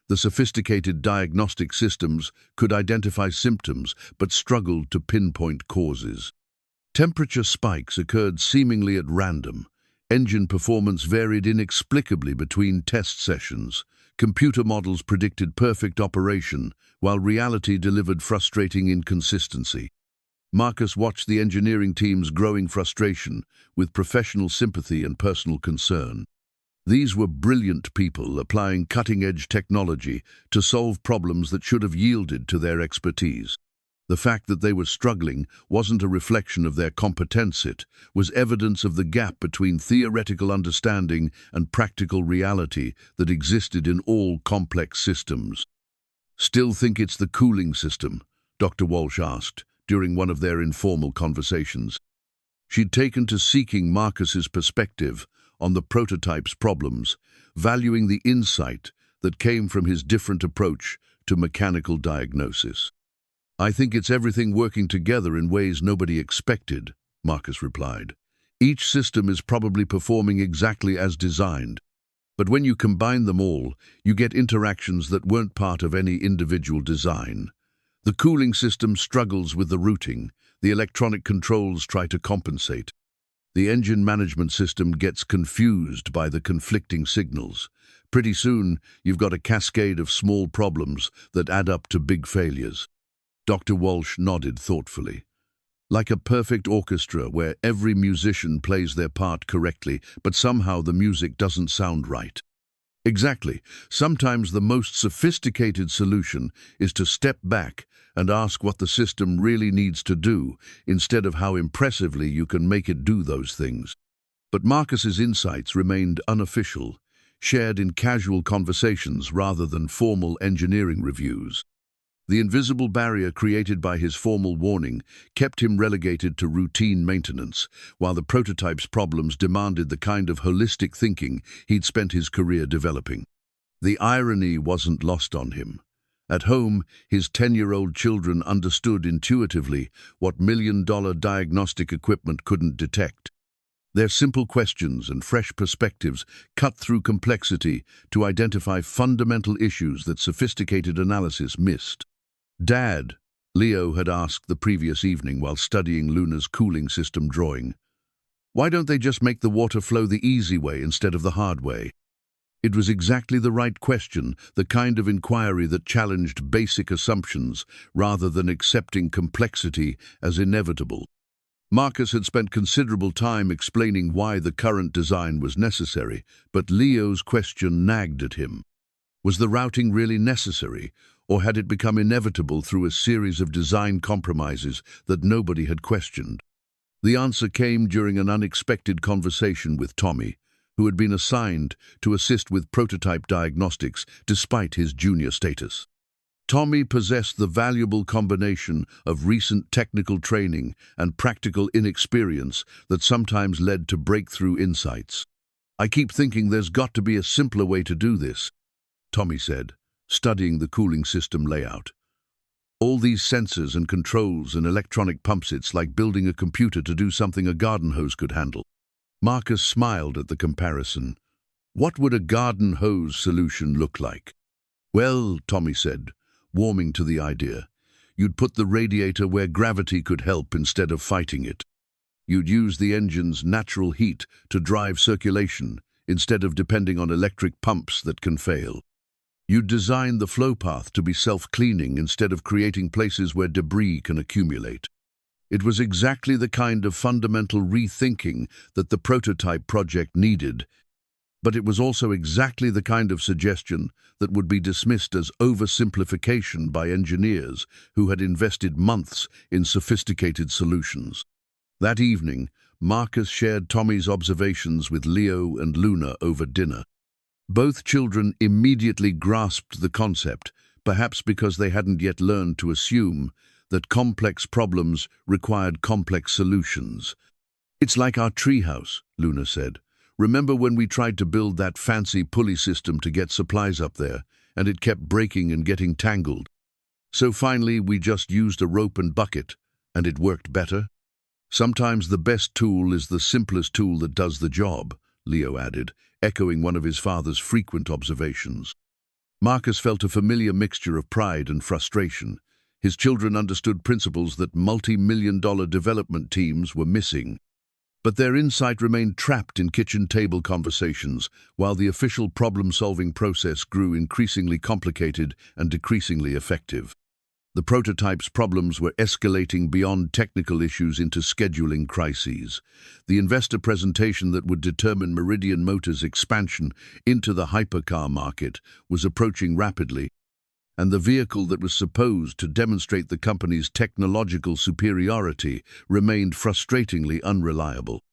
S1: The sophisticated diagnostic systems could identify symptoms, but struggled to pinpoint causes. Temperature spikes occurred seemingly at random. Engine performance varied inexplicably between test sessions. Computer models predicted perfect operation, while reality delivered frustrating inconsistency. Marcus watched the engineering team's growing frustration with professional sympathy and personal concern. These were brilliant people applying cutting-edge technology to solve problems that should have yielded to their expertise. The fact that they were struggling wasn't a reflection of their competence, it was evidence of the gap between theoretical understanding and practical reality that existed in all complex systems. Still think it's the cooling system? Dr. Walsh asked during one of their informal conversations. She'd taken to seeking Marcus's perspective on the prototype's problems, valuing the insight that came from his different approach to mechanical diagnosis. I think it's everything working together in ways nobody expected, Marcus replied. Each system is probably performing exactly as designed, but when you combine them all, you get interactions that weren't part of any individual design. The cooling system struggles with the routing, the electronic controls try to compensate. The engine management system gets confused by the conflicting signals. Pretty soon, you've got a cascade of small problems that add up to big failures. Dr. Walsh nodded thoughtfully. Like a perfect orchestra where every musician plays their part correctly, but somehow the music doesn't sound right. Exactly. Sometimes the most sophisticated solution is to step back and ask what the system really needs to do, instead of how impressively you can make it do those things. But Marcus's insights remained unofficial, shared in casual conversations rather than formal engineering reviews. The invisible barrier created by his formal warning kept him relegated to routine maintenance, while the prototype's problems demanded the kind of holistic thinking he'd spent his career developing. The irony wasn't lost on him. At home, his 10-year-old children understood intuitively what million-dollar diagnostic equipment couldn't detect. Their simple questions and fresh perspectives cut through complexity to identify fundamental issues that sophisticated analysis missed. "Dad," Leo had asked the previous evening while studying Luna's cooling system drawing, "why don't they just make the water flow the easy way instead of the hard way?" It was exactly the right question, the kind of inquiry that challenged basic assumptions rather than accepting complexity as inevitable. Marcus had spent considerable time explaining why the current design was necessary, but Leo's question nagged at him. Was the routing really necessary, or had it become inevitable through a series of design compromises that nobody had questioned? The answer came during an unexpected conversation with Tommy, who had been assigned to assist with prototype diagnostics despite his junior status. Tommy possessed the valuable combination of recent technical training and practical inexperience that sometimes led to breakthrough insights. "I keep thinking there's got to be a simpler way to do this," Tommy said, studying the cooling system layout. "All these sensors and controls and electronic pumps, it's like building a computer to do something a garden hose could handle." Marcus smiled at the comparison. "What would a garden hose solution look like?" "Well," Tommy said, warming to the idea, "you'd put the radiator where gravity could help instead of fighting it. You'd use the engine's natural heat to drive circulation instead of depending on electric pumps that can fail. You'd design the flow path to be self-cleaning instead of creating places where debris can accumulate." It was exactly the kind of fundamental rethinking that the prototype project needed, but it was also exactly the kind of suggestion that would be dismissed as oversimplification by engineers who had invested months in sophisticated solutions. That evening, Marcus shared Tommy's observations with Leo and Luna over dinner. Both children immediately grasped the concept, perhaps because they hadn't yet learned to assume that complex problems required complex solutions. "It's like our treehouse," Luna said. "Remember when we tried to build that fancy pulley system to get supplies up there, and it kept breaking and getting tangled? So finally we just used a rope and bucket, and it worked better." "Sometimes the best tool is the simplest tool that does the job," Leo added, echoing one of his father's frequent observations. Marcus felt a familiar mixture of pride and frustration. His children understood principles that multi-million-dollar development teams were missing. But their insight remained trapped in kitchen table conversations, while the official problem-solving process grew increasingly complicated and decreasingly effective. The prototype's problems were escalating beyond technical issues into scheduling crises. The investor presentation that would determine Meridian Motors' expansion into the hypercar market was approaching rapidly, and the vehicle that was supposed to demonstrate the company's technological superiority remained frustratingly unreliable.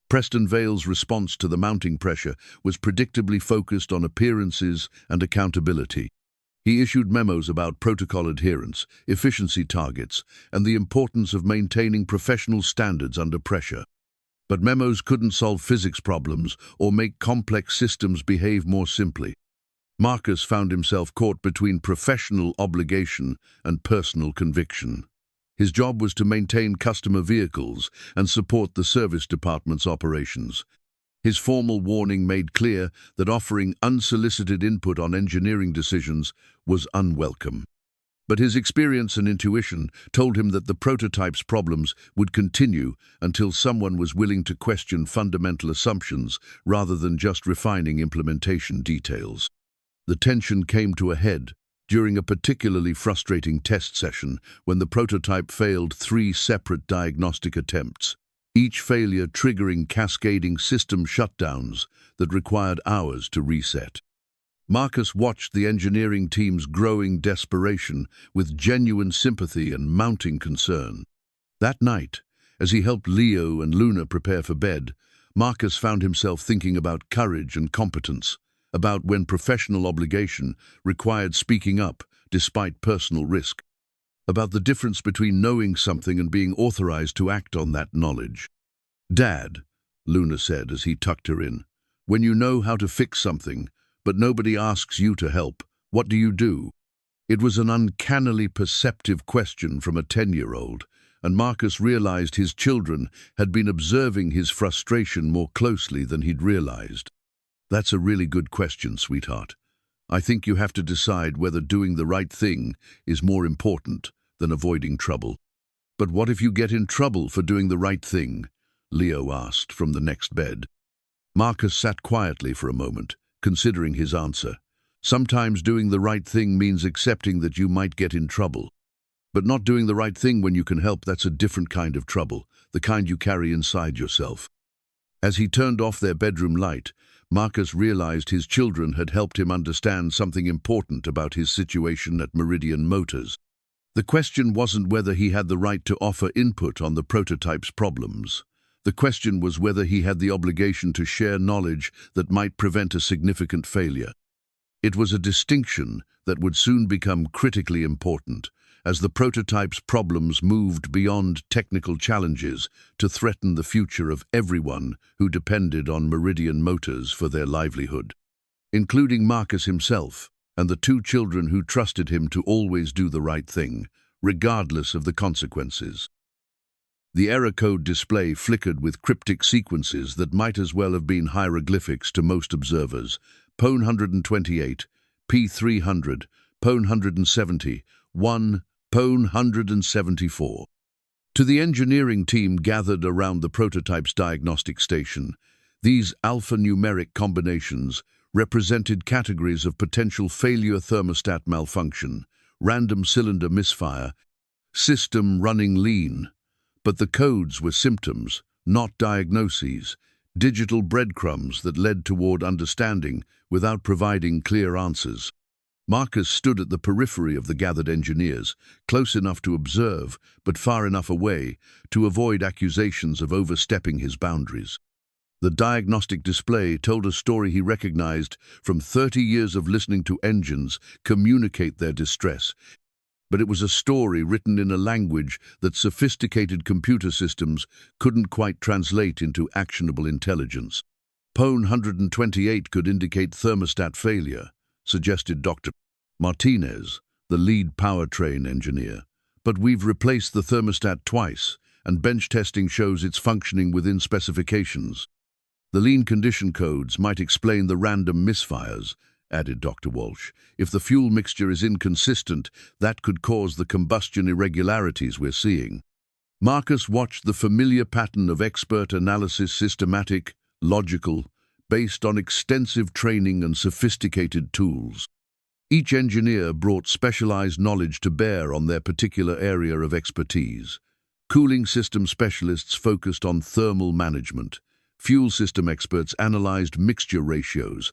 S1: Preston Vale's response to the mounting pressure was predictably focused on appearances and accountability. He issued memos about protocol adherence, efficiency targets, and the importance of maintaining professional standards under pressure. But memos couldn't solve physics problems or make complex systems behave more simply. Marcus found himself caught between professional obligation and personal conviction. His job was to maintain customer vehicles and support the service department's operations. His formal warning made clear that offering unsolicited input on engineering decisions was unwelcome. But his experience and intuition told him that the prototype's problems would continue until someone was willing to question fundamental assumptions rather than just refining implementation details. The tension came to a head during a particularly frustrating test session when the prototype failed 3 separate diagnostic attempts, each failure triggering cascading system shutdowns that required hours to reset. Marcus watched the engineering team's growing desperation with genuine sympathy and mounting concern. That night, as he helped Leo and Luna prepare for bed, Marcus found himself thinking about courage and competence, about when professional obligation required speaking up despite personal risk, about the difference between knowing something and being authorized to act on that knowledge. "Dad," Luna said as he tucked her in, "when you know how to fix something, but nobody asks you to help, what do you do?" It was an uncannily perceptive question from a 10-year-old, and Marcus realized his children had been observing his frustration more closely than he'd realized. "That's a really good question, sweetheart. I think you have to decide whether doing the right thing is more important than avoiding trouble." "But what if you get in trouble for doing the right thing?" Leo asked from the next bed. Marcus sat quietly for a moment, considering his answer. Sometimes doing the right thing means accepting that you might get in trouble. But not doing the right thing when you can help, that's a different kind of trouble, the kind you carry inside yourself. As he turned off their bedroom light, Marcus realized his children had helped him understand something important about his situation at Meridian Motors. The question wasn't whether he had the right to offer input on the prototype's problems. The question was whether he had the obligation to share knowledge that might prevent a significant failure. It was a distinction that would soon become critically important, as the prototype's problems moved beyond technical challenges to threaten the future of everyone who depended on Meridian Motors for their livelihood, including Marcus himself and the two children who trusted him to always do the right thing, regardless of the consequences. The error code display flickered with cryptic sequences that might as well have been hieroglyphics to most observers. Pone 128, P300, Pone 170, 1, Pone 174. To the engineering team gathered around the prototype's diagnostic station, these alphanumeric combinations represented categories of potential failure: thermostat malfunction, random cylinder misfire, system running lean. But the codes were symptoms, not diagnoses, digital breadcrumbs that led toward understanding without providing clear answers. Marcus stood at the periphery of the gathered engineers, close enough to observe, but far enough away to avoid accusations of overstepping his boundaries. The diagnostic display told a story he recognized from 30 years of listening to engines communicate their distress. But it was a story written in a language that sophisticated computer systems couldn't quite translate into actionable intelligence. Pone 128 could indicate thermostat failure, suggested Dr. Martinez, the lead powertrain engineer. But we've replaced the thermostat twice, and bench testing shows it's functioning within specifications. The lean condition codes might explain the random misfires, added Dr. Walsh. If the fuel mixture is inconsistent, that could cause the combustion irregularities we're seeing. Marcus watched the familiar pattern of expert analysis: systematic, logical, based on extensive training and sophisticated tools. Each engineer brought specialized knowledge to bear on their particular area of expertise. Cooling system specialists focused on thermal management. Fuel system experts analyzed mixture ratios.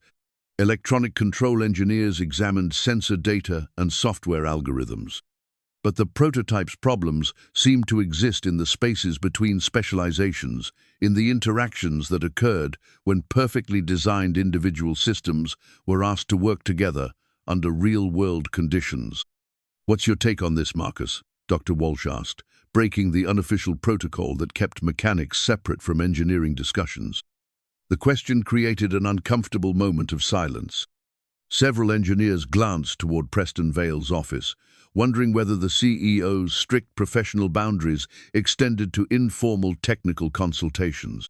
S1: Electronic control engineers examined sensor data and software algorithms. But the prototype's problems seemed to exist in the spaces between specializations, in the interactions that occurred when perfectly designed individual systems were asked to work together under real-world conditions. "What's your take on this, Marcus?" Dr. Walsh asked, breaking the unofficial protocol that kept mechanics separate from engineering discussions. The question created an uncomfortable moment of silence. Several engineers glanced toward Preston Vale's office, wondering whether the CEO's strict professional boundaries extended to informal technical consultations.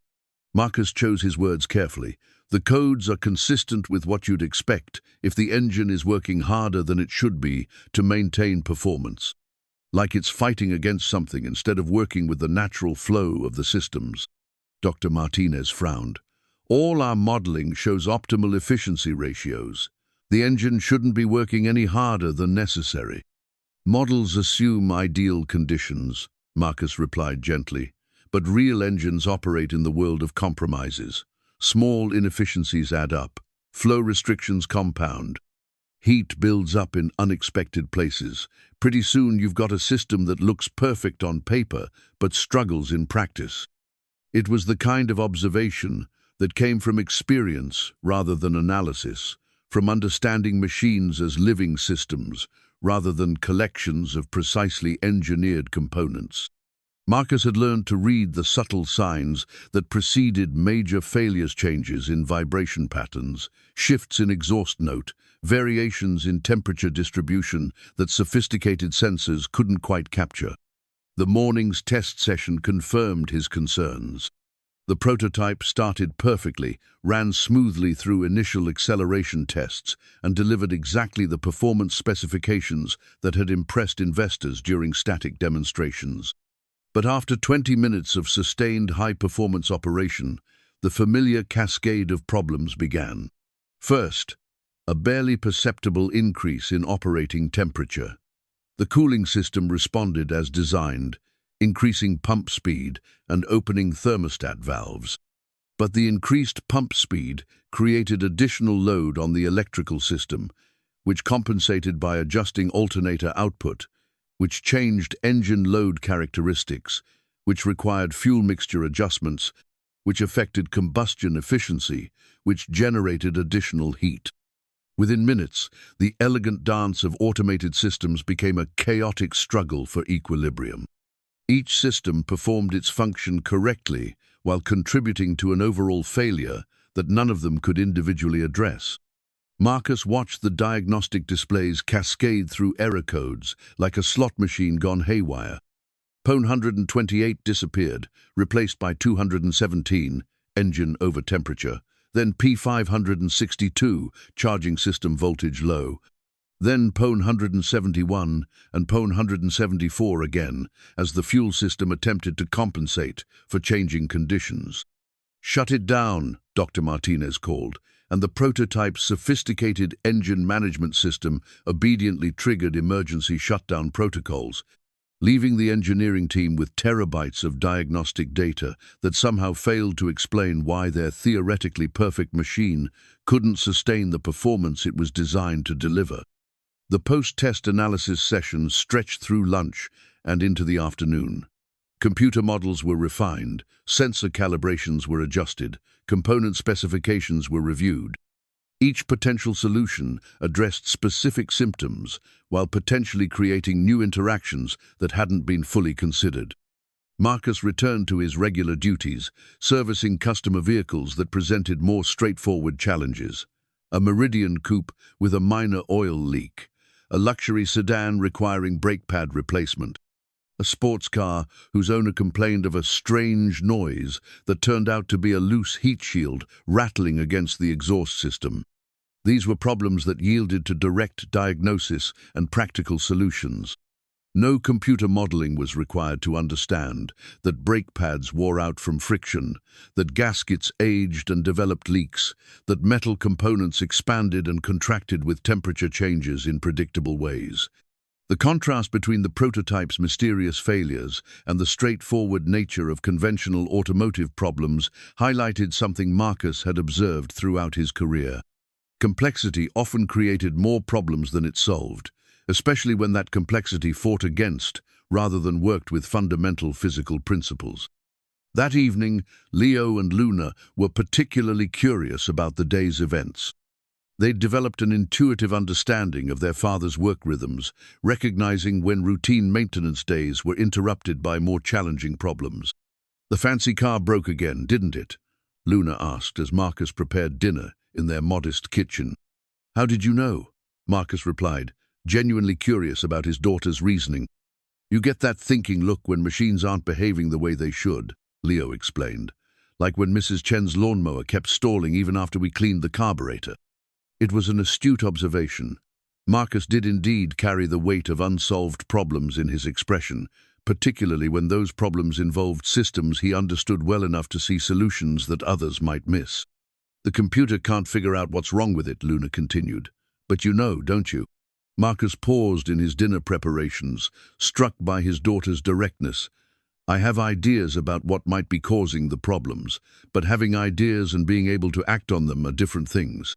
S1: Marcus chose his words carefully. "The codes are consistent with what you'd expect if the engine is working harder than it should be to maintain performance. Like it's fighting against something instead of working with the natural flow of the systems." Dr. Martinez frowned. "All our modeling shows optimal efficiency ratios. The engine shouldn't be working any harder than necessary." "Models assume ideal conditions," Marcus replied gently, "but real engines operate in the world of compromises. Small inefficiencies add up. Flow restrictions compound. Heat builds up in unexpected places. Pretty soon you've got a system that looks perfect on paper but struggles in practice." It was the kind of observation that came from experience rather than analysis, from understanding machines as living systems rather than collections of precisely engineered components. Marcus had learned to read the subtle signs that preceded major failures: changes in vibration patterns, shifts in exhaust note, variations in temperature distribution that sophisticated sensors couldn't quite capture. The morning's test session confirmed his concerns. The prototype started perfectly, ran smoothly through initial acceleration tests, and delivered exactly the performance specifications that had impressed investors during static demonstrations. But after 20 minutes of sustained high-performance operation, the familiar cascade of problems began. First, a barely perceptible increase in operating temperature. The cooling system responded as designed, increasing pump speed and opening thermostat valves. But the increased pump speed created additional load on the electrical system, which compensated by adjusting alternator output, which changed engine load characteristics, which required fuel mixture adjustments, which affected combustion efficiency, which generated additional heat. Within minutes, the elegant dance of automated systems became a chaotic struggle for equilibrium. Each system performed its function correctly while contributing to an overall failure that none of them could individually address. Marcus watched the diagnostic displays cascade through error codes like a slot machine gone haywire. Pone 128 disappeared, replaced by 217, engine over temperature. Then P562, charging system voltage low. Then Pone 171 and Pone 174 again, as the fuel system attempted to compensate for changing conditions. "Shut it down," Dr. Martinez called, and the prototype's sophisticated engine management system obediently triggered emergency shutdown protocols, leaving the engineering team with terabytes of diagnostic data that somehow failed to explain why their theoretically perfect machine couldn't sustain the performance it was designed to deliver. The post-test analysis sessions stretched through lunch and into the afternoon. Computer models were refined, sensor calibrations were adjusted, component specifications were reviewed. Each potential solution addressed specific symptoms while potentially creating new interactions that hadn't been fully considered. Marcus returned to his regular duties, servicing customer vehicles that presented more straightforward challenges. A Meridian coupe with a minor oil leak, a luxury sedan requiring brake pad replacement, a sports car whose owner complained of a strange noise that turned out to be a loose heat shield rattling against the exhaust system. These were problems that yielded to direct diagnosis and practical solutions. No computer modeling was required to understand that brake pads wore out from friction, that gaskets aged and developed leaks, that metal components expanded and contracted with temperature changes in predictable ways. The contrast between the prototype's mysterious failures and the straightforward nature of conventional automotive problems highlighted something Marcus had observed throughout his career. Complexity often created more problems than it solved, especially when that complexity fought against rather than worked with fundamental physical principles. That evening, Leo and Luna were particularly curious about the day's events. They'd developed an intuitive understanding of their father's work rhythms, recognizing when routine maintenance days were interrupted by more challenging problems. "The fancy car broke again, didn't it?" Luna asked as Marcus prepared dinner in their modest kitchen. "How did you know?" Marcus replied, genuinely curious about his daughter's reasoning. "You get that thinking look when machines aren't behaving the way they should," Leo explained, "like when Mrs. Chen's lawnmower kept stalling even after we cleaned the carburetor." It was an astute observation. Marcus did indeed carry the weight of unsolved problems in his expression, particularly when those problems involved systems he understood well enough to see solutions that others might miss. "The computer can't figure out what's wrong with it," Luna continued. "But you know, don't you?" Marcus paused in his dinner preparations, struck by his daughter's directness. "I have ideas about what might be causing the problems, but having ideas and being able to act on them are different things."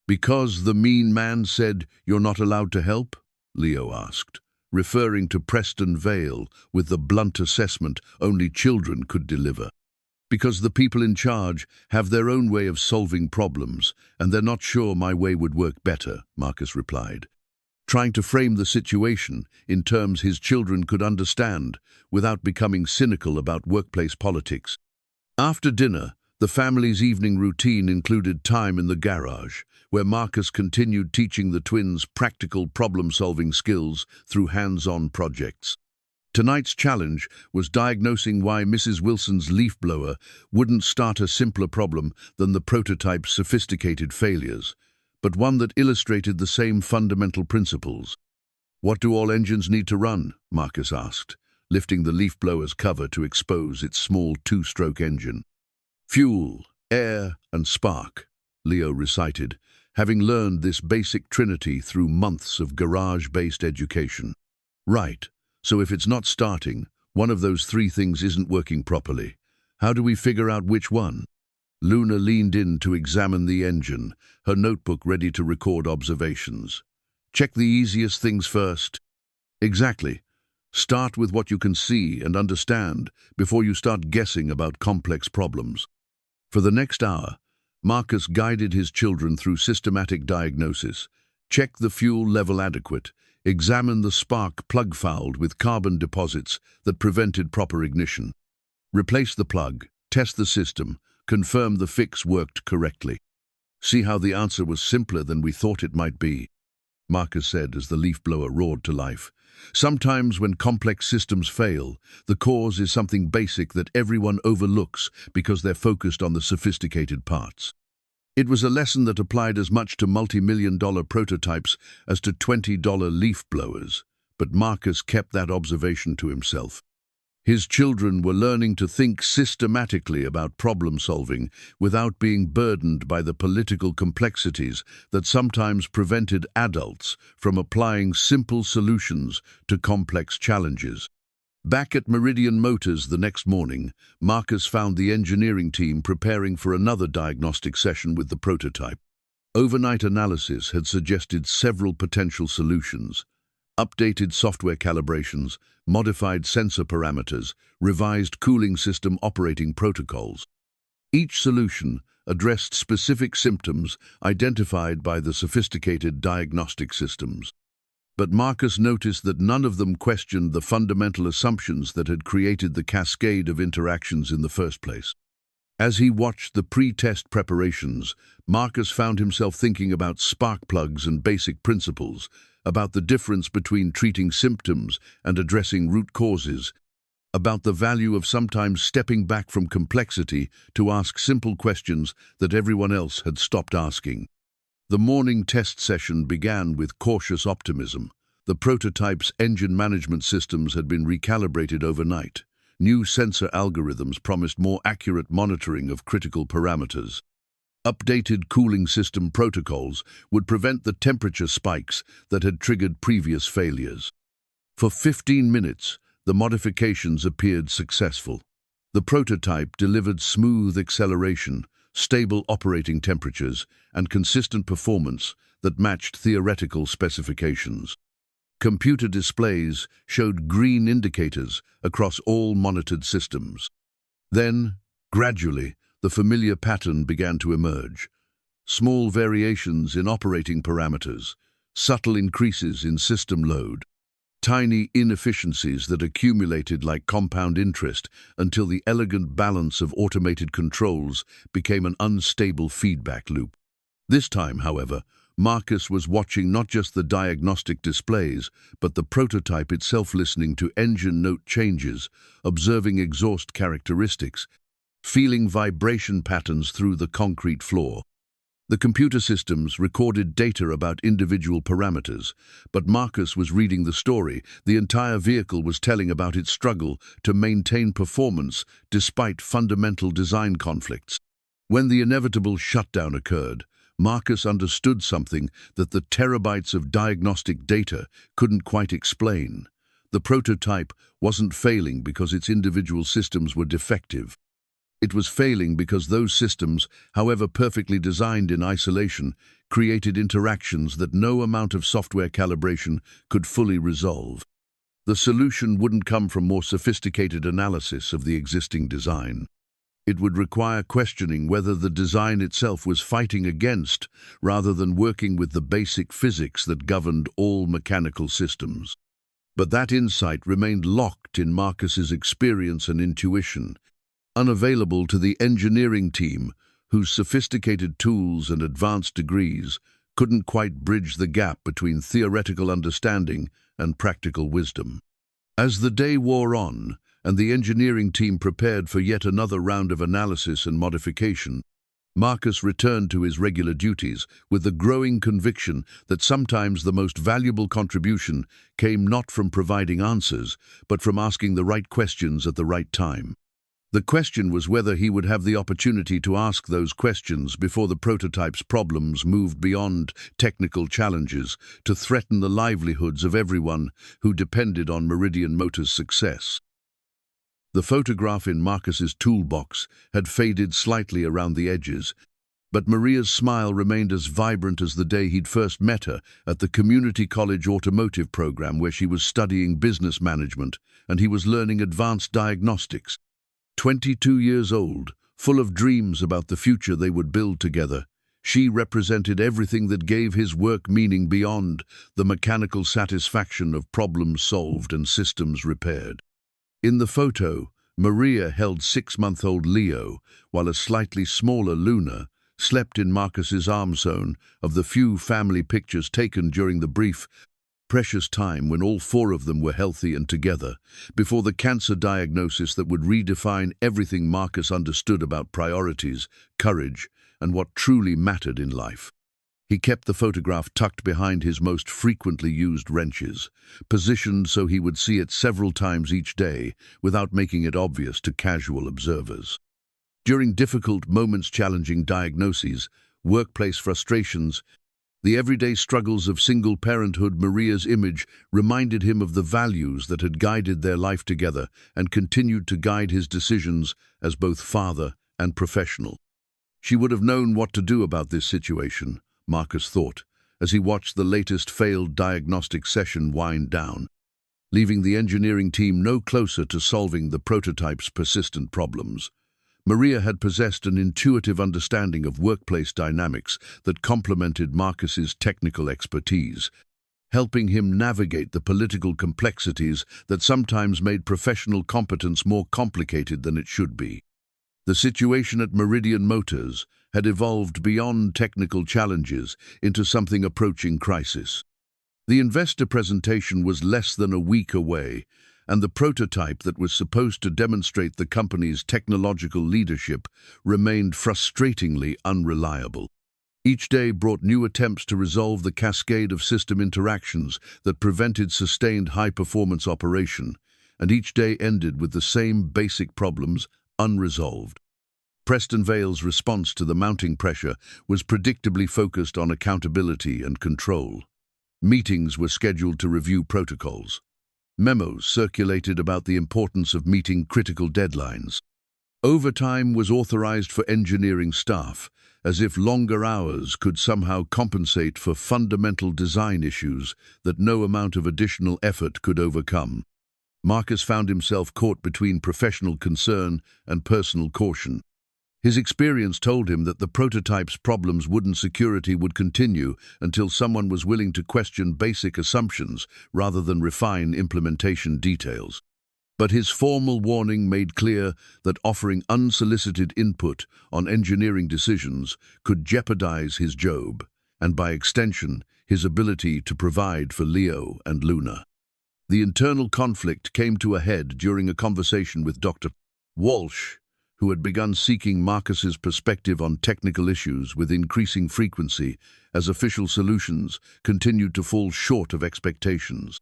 S1: "Because the mean man said you're not allowed to help?" Leo asked, referring to Preston Vale with the blunt assessment only children could deliver. "Because the people in charge have their own way of solving problems, and they're not sure my way would work better," Marcus replied, trying to frame the situation in terms his children could understand without becoming cynical about workplace politics. After dinner, the family's evening routine included time in the garage, where Marcus continued teaching the twins practical problem-solving skills through hands-on projects. Tonight's challenge was diagnosing why Mrs. Wilson's leaf blower wouldn't start a simpler problem than the prototype's sophisticated failures, but one that illustrated the same fundamental principles. "What do all engines need to run?" Marcus asked, lifting the leaf blower's cover to expose its small two-stroke engine. "Fuel, air, and spark," Leo recited, having learned this basic trinity through months of garage-based education. "Right. So if it's not starting, one of those three things isn't working properly. How do we figure out which one?" Luna leaned in to examine the engine, her notebook ready to record observations. Check the easiest things first. Exactly. Start with what you can see and understand before you start guessing about complex problems. For the next hour, Marcus guided his children through systematic diagnosis. Check the fuel level adequate. Examine the spark plug fouled with carbon deposits that prevented proper ignition. Replace the plug, test the system, confirm the fix worked correctly. See how the answer was simpler than we thought it might be, Marcus said as the leaf blower roared to life. Sometimes when complex systems fail, the cause is something basic that everyone overlooks because they're focused on the sophisticated parts. It was a lesson that applied as much to multi-million-dollar prototypes as to $20 leaf blowers, but Marcus kept that observation to himself. His children were learning to think systematically about problem-solving without being burdened by the political complexities that sometimes prevented adults from applying simple solutions to complex challenges. Back at Meridian Motors the next morning, Marcus found the engineering team preparing for another diagnostic session with the prototype. Overnight analysis had suggested several potential solutions: updated software calibrations, modified sensor parameters, revised cooling system operating protocols. Each solution addressed specific symptoms identified by the sophisticated diagnostic systems. But Marcus noticed that none of them questioned the fundamental assumptions that had created the cascade of interactions in the first place. As he watched the pre-test preparations, Marcus found himself thinking about spark plugs and basic principles, about the difference between treating symptoms and addressing root causes, about the value of sometimes stepping back from complexity to ask simple questions that everyone else had stopped asking. The morning test session began with cautious optimism. The prototype's engine management systems had been recalibrated overnight. New sensor algorithms promised more accurate monitoring of critical parameters. Updated cooling system protocols would prevent the temperature spikes that had triggered previous failures. For 15 minutes, the modifications appeared successful. The prototype delivered smooth acceleration, stable operating temperatures, and consistent performance that matched theoretical specifications. Computer displays showed green indicators across all monitored systems. Then, gradually, the familiar pattern began to emerge. Small variations in operating parameters, subtle increases in system load, tiny inefficiencies that accumulated like compound interest until the elegant balance of automated controls became an unstable feedback loop. This time, however, Marcus was watching not just the diagnostic displays, but the prototype itself, listening to engine note changes, observing exhaust characteristics, feeling vibration patterns through the concrete floor. The computer systems recorded data about individual parameters, but Marcus was reading the story. The entire vehicle was telling about its struggle to maintain performance despite fundamental design conflicts. When the inevitable shutdown occurred, Marcus understood something that the terabytes of diagnostic data couldn't quite explain. The prototype wasn't failing because its individual systems were defective. It was failing because those systems, however perfectly designed in isolation, created interactions that no amount of software calibration could fully resolve. The solution wouldn't come from more sophisticated analysis of the existing design. It would require questioning whether the design itself was fighting against, rather than working with, the basic physics that governed all mechanical systems. But that insight remained locked in Marcus's experience and intuition, unavailable to the engineering team, whose sophisticated tools and advanced degrees couldn't quite bridge the gap between theoretical understanding and practical wisdom. As the day wore on, and the engineering team prepared for yet another round of analysis and modification, Marcus returned to his regular duties with the growing conviction that sometimes the most valuable contribution came not from providing answers, but from asking the right questions at the right time. The question was whether he would have the opportunity to ask those questions before the prototype's problems moved beyond technical challenges to threaten the livelihoods of everyone who depended on Meridian Motors' success. The photograph in Marcus's toolbox had faded slightly around the edges, but Maria's smile remained as vibrant as the day he'd first met her at the community college automotive program where she was studying business management and he was learning advanced diagnostics. 22 years old, full of dreams about the future they would build together, she represented everything that gave his work meaning beyond the mechanical satisfaction of problems solved and systems repaired. In the photo, Maria held 6-month-old Leo, while a slightly smaller Luna slept in Marcus's arm zone of the few family pictures taken during the brief, precious time when all 4 of them were healthy and together, before the cancer diagnosis that would redefine everything Marcus understood about priorities, courage, and what truly mattered in life. He kept the photograph tucked behind his most frequently used wrenches, positioned so he would see it several times each day without making it obvious to casual observers. During difficult moments, challenging diagnoses, workplace frustrations, the everyday struggles of single parenthood, Maria's image reminded him of the values that had guided their life together and continued to guide his decisions as both father and professional. She would have known what to do about this situation, Marcus thought, as he watched the latest failed diagnostic session wind down, leaving the engineering team no closer to solving the prototype's persistent problems. Maria had possessed an intuitive understanding of workplace dynamics that complemented Marcus's technical expertise, helping him navigate the political complexities that sometimes made professional competence more complicated than it should be. The situation at Meridian Motors had evolved beyond technical challenges into something approaching crisis. The investor presentation was less than a week away, and the prototype that was supposed to demonstrate the company's technological leadership remained frustratingly unreliable. Each day brought new attempts to resolve the cascade of system interactions that prevented sustained high-performance operation, and each day ended with the same basic problems unresolved. Preston Vale's response to the mounting pressure was predictably focused on accountability and control. Meetings were scheduled to review protocols. Memos circulated about the importance of meeting critical deadlines. Overtime was authorized for engineering staff, as if longer hours could somehow compensate for fundamental design issues that no amount of additional effort could overcome. Marcus found himself caught between professional concern and personal caution. His experience told him that the prototype's problems security would continue until someone was willing to question basic assumptions rather than refine implementation details. But his formal warning made clear that offering unsolicited input on engineering decisions could jeopardize his job, and by extension, his ability to provide for Leo and Luna. The internal conflict came to a head during a conversation with Dr. Walsh, who had begun seeking Marcus's perspective on technical issues with increasing frequency as official solutions continued to fall short of expectations.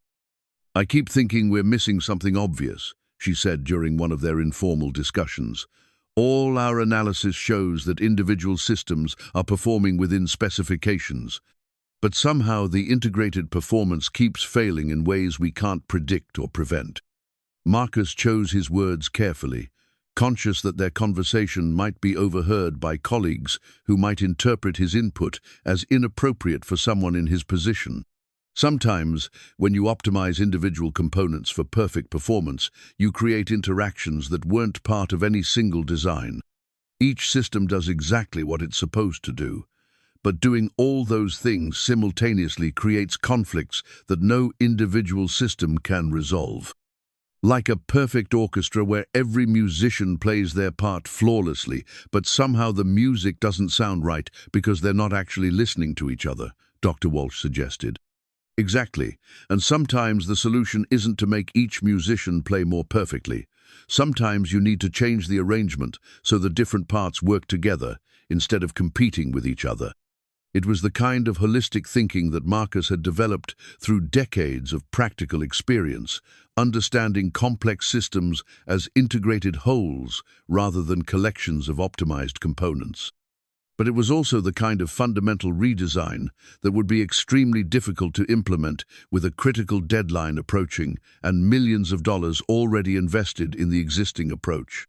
S1: "I keep thinking we're missing something obvious," she said during one of their informal discussions. "All our analysis shows that individual systems are performing within specifications, but somehow the integrated performance keeps failing in ways we can't predict or prevent." Marcus chose his words carefully, conscious that their conversation might be overheard by colleagues who might interpret his input as inappropriate for someone in his position. Sometimes, when you optimize individual components for perfect performance, you create interactions that weren't part of any single design. Each system does exactly what it's supposed to do, but doing all those things simultaneously creates conflicts that no individual system can resolve. Like a perfect orchestra where every musician plays their part flawlessly, but somehow the music doesn't sound right because they're not actually listening to each other, Dr. Walsh suggested. Exactly, and sometimes the solution isn't to make each musician play more perfectly. Sometimes you need to change the arrangement so the different parts work together instead of competing with each other. It was the kind of holistic thinking that Marcus had developed through decades of practical experience, understanding complex systems as integrated wholes rather than collections of optimized components. But it was also the kind of fundamental redesign that would be extremely difficult to implement with a critical deadline approaching and millions of dollars already invested in the existing approach.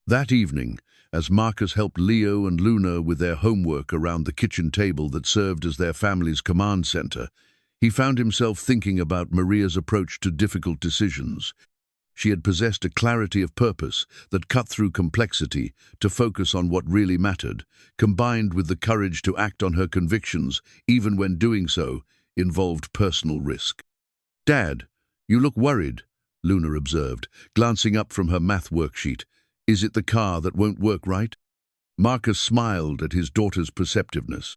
S1: That evening, as Marcus helped Leo and Luna with their homework around the kitchen table that served as their family's command center, he found himself thinking about Maria's approach to difficult decisions. She had possessed a clarity of purpose that cut through complexity to focus on what really mattered, combined with the courage to act on her convictions, even when doing so involved personal risk. "Dad, you look worried," Luna observed, glancing up from her math worksheet. "Is it the car that won't work right?" Marcus smiled at his daughter's perceptiveness.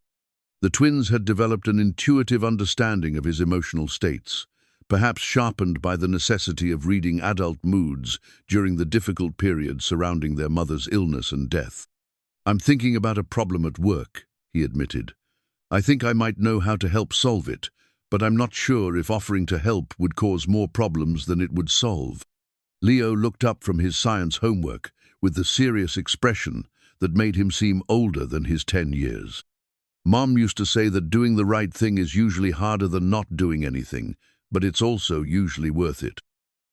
S1: The twins had developed an intuitive understanding of his emotional states, perhaps sharpened by the necessity of reading adult moods during the difficult period surrounding their mother's illness and death. "I'm thinking about a problem at work," he admitted. "I think I might know how to help solve it, but I'm not sure if offering to help would cause more problems than it would solve." Leo looked up from his science homework with the serious expression that made him seem older than his 10 years. "Mom used to say that doing the right thing is usually harder than not doing anything, but it's also usually worth it."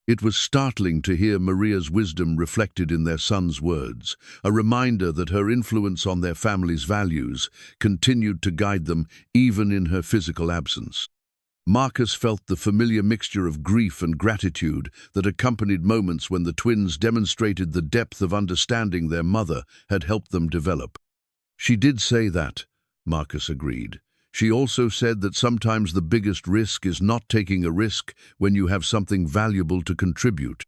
S1: It was startling to hear Maria's wisdom reflected in their son's words, a reminder that her influence on their family's values continued to guide them even in her physical absence. Marcus felt the familiar mixture of grief and gratitude that accompanied moments when the twins demonstrated the depth of understanding their mother had helped them develop. "She did say that," Marcus agreed. "She also said that sometimes the biggest risk is not taking a risk when you have something valuable to contribute."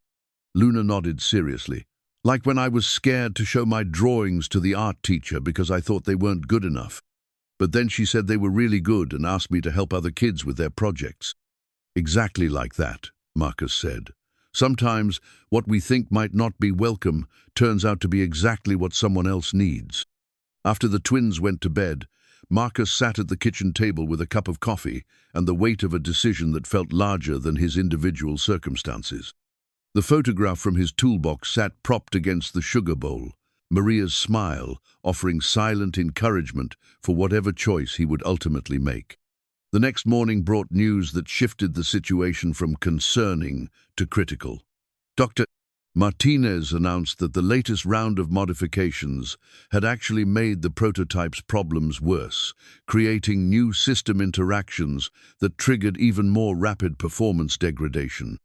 S1: Luna nodded seriously. "Like when I was scared to show my drawings to the art teacher because I thought they weren't good enough. But then she said they were really good and asked me to help other kids with their projects." "Exactly like that," Marcus said. "Sometimes what we think might not be welcome turns out to be exactly what someone else needs." After the twins went to bed, Marcus sat at the kitchen table with a cup of coffee and the weight of a decision that felt larger than his individual circumstances. The photograph from his toolbox sat propped against the sugar bowl, Maria's smile offering silent encouragement for whatever choice he would ultimately make. The next morning brought news that shifted the situation from concerning to critical. Dr. Martinez announced that the latest round of modifications had actually made the prototype's problems worse, creating new system interactions that triggered even more rapid performance degradation.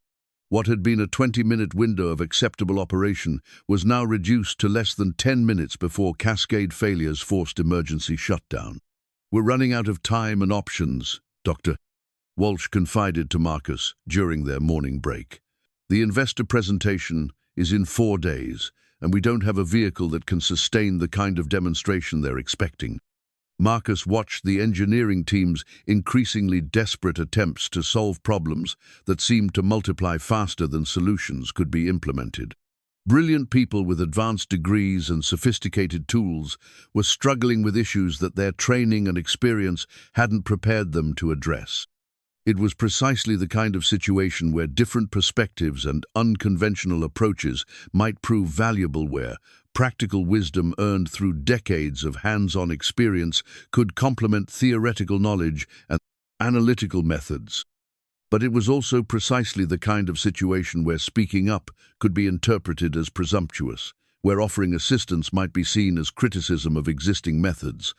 S1: What had been a 20-minute window of acceptable operation was now reduced to less than 10 minutes before cascade failures forced emergency shutdown. "We're running out of time and options," Dr. Walsh confided to Marcus during their morning break. "The investor presentation is in 4 days, and we don't have a vehicle that can sustain the kind of demonstration they're expecting." Marcus watched the engineering team's increasingly desperate attempts to solve problems that seemed to multiply faster than solutions could be implemented. Brilliant people with advanced degrees and sophisticated tools were struggling with issues that their training and experience hadn't prepared them to address. It was precisely the kind of situation where different perspectives and unconventional approaches might prove valuable, where practical wisdom earned through decades of hands-on experience could complement theoretical knowledge and analytical methods. But it was also precisely the kind of situation where speaking up could be interpreted as presumptuous, where offering assistance might be seen as criticism of existing methods,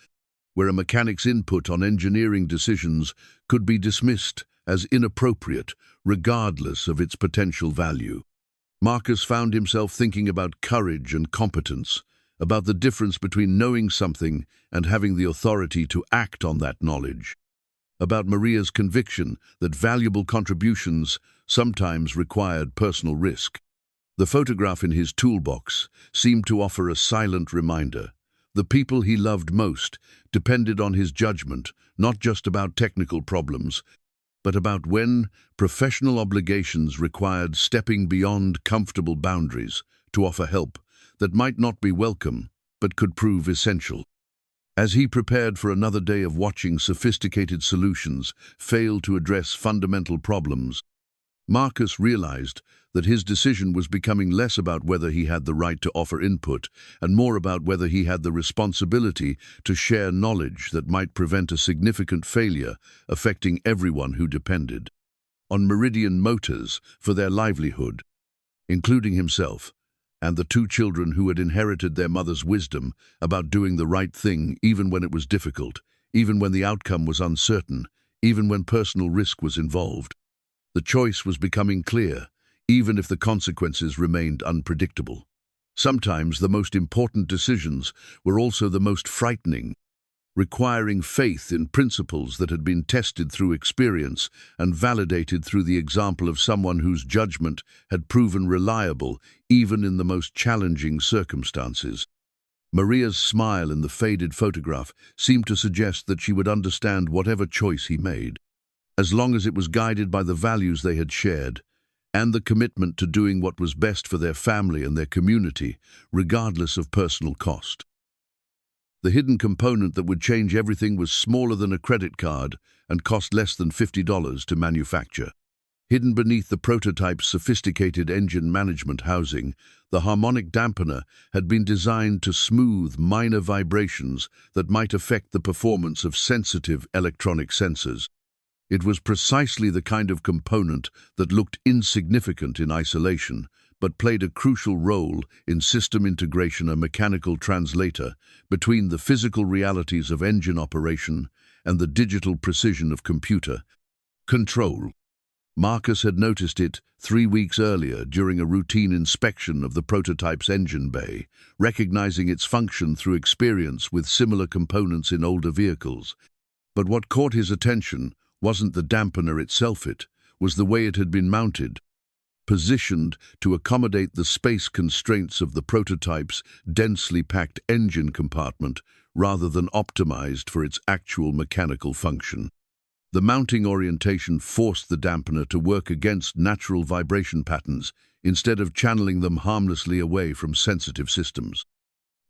S1: where a mechanic's input on engineering decisions could be dismissed as inappropriate, regardless of its potential value. Marcus found himself thinking about courage and competence, about the difference between knowing something and having the authority to act on that knowledge, about Maria's conviction that valuable contributions sometimes required personal risk. The photograph in his toolbox seemed to offer a silent reminder. The people he loved most depended on his judgment, not just about technical problems, but about when professional obligations required stepping beyond comfortable boundaries to offer help that might not be welcome, but could prove essential. As he prepared for another day of watching sophisticated solutions fail to address fundamental problems, Marcus realized that his decision was becoming less about whether he had the right to offer input and more about whether he had the responsibility to share knowledge that might prevent a significant failure affecting everyone who depended on Meridian Motors for their livelihood, including himself and the two children who had inherited their mother's wisdom about doing the right thing even when it was difficult, even when the outcome was uncertain, even when personal risk was involved. The choice was becoming clear, even if the consequences remained unpredictable. Sometimes the most important decisions were also the most frightening, requiring faith in principles that had been tested through experience and validated through the example of someone whose judgment had proven reliable even in the most challenging circumstances. Maria's smile in the faded photograph seemed to suggest that she would understand whatever choice he made, as long as it was guided by the values they had shared and the commitment to doing what was best for their family and their community, regardless of personal cost. The hidden component that would change everything was smaller than a credit card and cost less than $50 to manufacture. Hidden beneath the prototype's sophisticated engine management housing, the harmonic dampener had been designed to smooth minor vibrations that might affect the performance of sensitive electronic sensors. It was precisely the kind of component that looked insignificant in isolation, but played a crucial role in system integration, a mechanical translator between the physical realities of engine operation and the digital precision of computer control. Marcus had noticed it 3 weeks earlier during a routine inspection of the prototype's engine bay, recognizing its function through experience with similar components in older vehicles. But what caught his attention wasn't the dampener itself, it was the way it had been mounted, positioned to accommodate the space constraints of the prototype's densely packed engine compartment rather than optimized for its actual mechanical function. The mounting orientation forced the dampener to work against natural vibration patterns instead of channeling them harmlessly away from sensitive systems.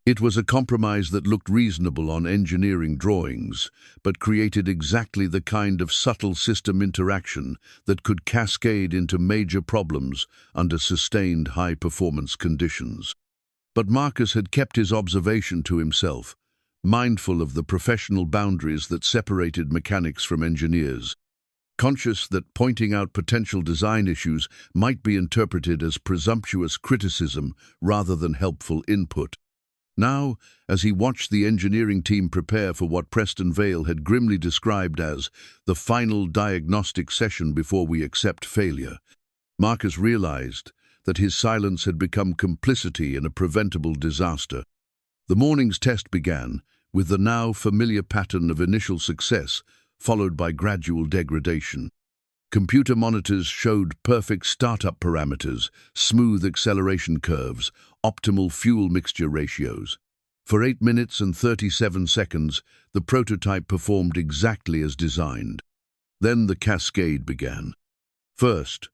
S1: It was a compromise that looked reasonable on engineering drawings, but created exactly the kind of subtle system interaction that could cascade into major problems under sustained high-performance conditions. But Marcus had kept his observation to himself, mindful of the professional boundaries that separated mechanics from engineers, conscious that pointing out potential design issues might be interpreted as presumptuous criticism rather than helpful input. Now, as he watched the engineering team prepare for what Preston Vale had grimly described as the final diagnostic session before we accept failure, Marcus realized that his silence had become complicity in a preventable disaster. The morning's test began with the now familiar pattern of initial success, followed by gradual degradation. Computer monitors showed perfect startup parameters, smooth acceleration curves, optimal fuel mixture ratios. For 8 minutes and 37 seconds, the prototype performed exactly as designed. Then the cascade began. First,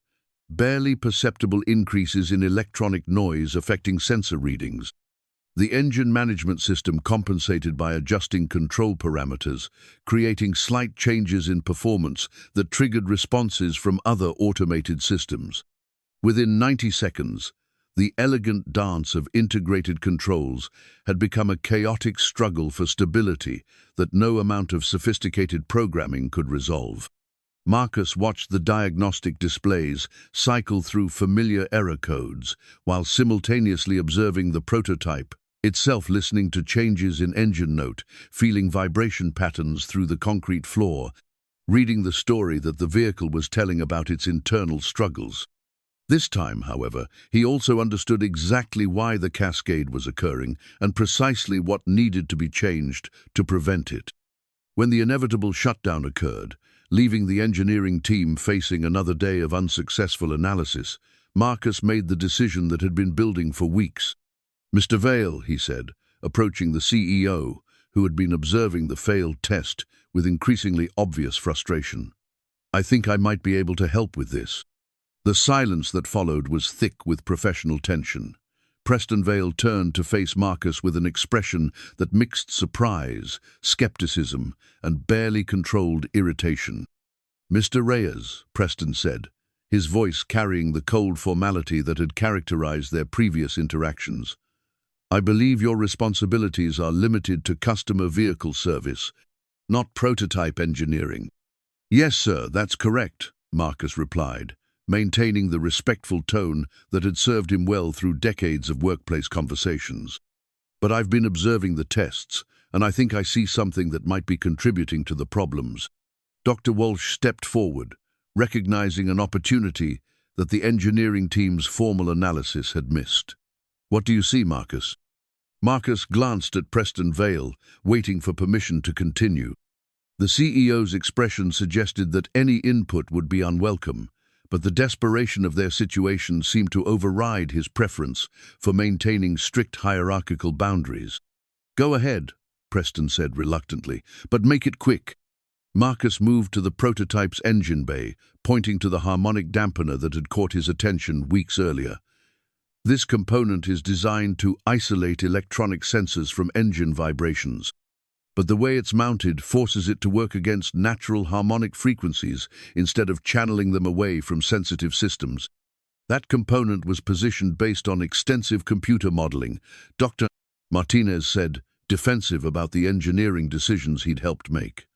S1: barely perceptible increases in electronic noise affecting sensor readings. The engine management system compensated by adjusting control parameters, creating slight changes in performance that triggered responses from other automated systems. Within 90 seconds, the elegant dance of integrated controls had become a chaotic struggle for stability that no amount of sophisticated programming could resolve. Marcus watched the diagnostic displays cycle through familiar error codes while simultaneously observing the prototype itself, listening to changes in engine note, feeling vibration patterns through the concrete floor, reading the story that the vehicle was telling about its internal struggles. This time, however, he also understood exactly why the cascade was occurring and precisely what needed to be changed to prevent it. When the inevitable shutdown occurred, leaving the engineering team facing another day of unsuccessful analysis, Marcus made the decision that had been building for weeks. "Mr. Vale," he said, approaching the CEO, who had been observing the failed test with increasingly obvious frustration, "I think I might be able to help with this." The silence that followed was thick with professional tension. Preston Vale turned to face Marcus with an expression that mixed surprise, skepticism, and barely controlled irritation. "Mr. Reyes," Preston said, his voice carrying the cold formality that had characterized their previous interactions. "I believe your responsibilities are limited to customer vehicle service, not prototype engineering." "Yes, sir, that's correct," Marcus replied, maintaining the respectful tone that had served him well through decades of workplace conversations. "But I've been observing the tests, and I think I see something that might be contributing to the problems." Dr. Walsh stepped forward, recognizing an opportunity that the engineering team's formal analysis had missed. "What do you see, Marcus?" Marcus glanced at Preston Vale, waiting for permission to continue. The CEO's expression suggested that any input would be unwelcome, but the desperation of their situation seemed to override his preference for maintaining strict hierarchical boundaries. "Go ahead," Preston said reluctantly, "but make it quick." Marcus moved to the prototype's engine bay, pointing to the harmonic dampener that had caught his attention weeks earlier. This component is designed to isolate electronic sensors from engine vibrations, but the way it's mounted forces it to work against natural harmonic frequencies instead of channeling them away from sensitive systems. That component was positioned based on extensive computer modeling, Dr. Martinez said, defensive about the engineering decisions he'd helped make.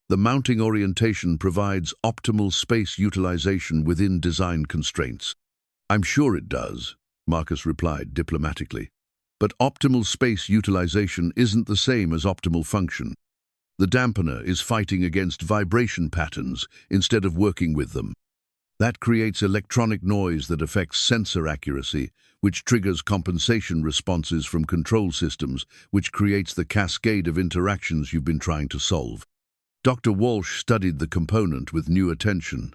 S1: "The mounting orientation provides optimal space utilization within design constraints." "I'm sure it does," Marcus replied diplomatically. "But optimal space utilization isn't the same as optimal function. The dampener is fighting against vibration patterns instead of working with them. That creates electronic noise that affects sensor accuracy, which triggers compensation responses from control systems, which creates the cascade of interactions you've been trying to solve." Dr. Walsh studied the component with new attention.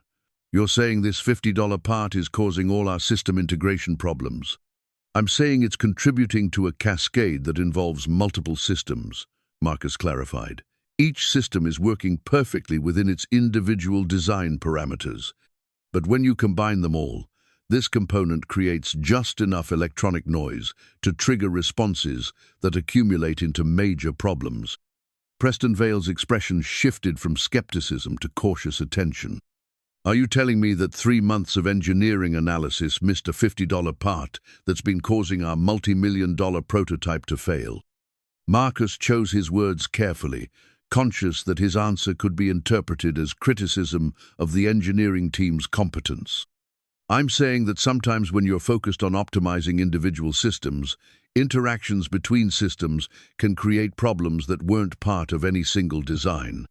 S1: "You're saying this $50 part is causing all our system integration problems?" "I'm saying it's contributing to a cascade that involves multiple systems," Marcus clarified. "Each system is working perfectly within its individual design parameters. But when you combine them all, this component creates just enough electronic noise to trigger responses that accumulate into major problems." Preston Vale's expression shifted from skepticism to cautious attention. "Are you telling me that 3 months of engineering analysis missed a $50 part that's been causing our multi-million-dollar prototype to fail?" Marcus chose his words carefully, conscious that his answer could be interpreted as criticism of the engineering team's competence. "I'm saying that sometimes when you're focused on optimizing individual systems, interactions between systems can create problems that weren't part of any single design.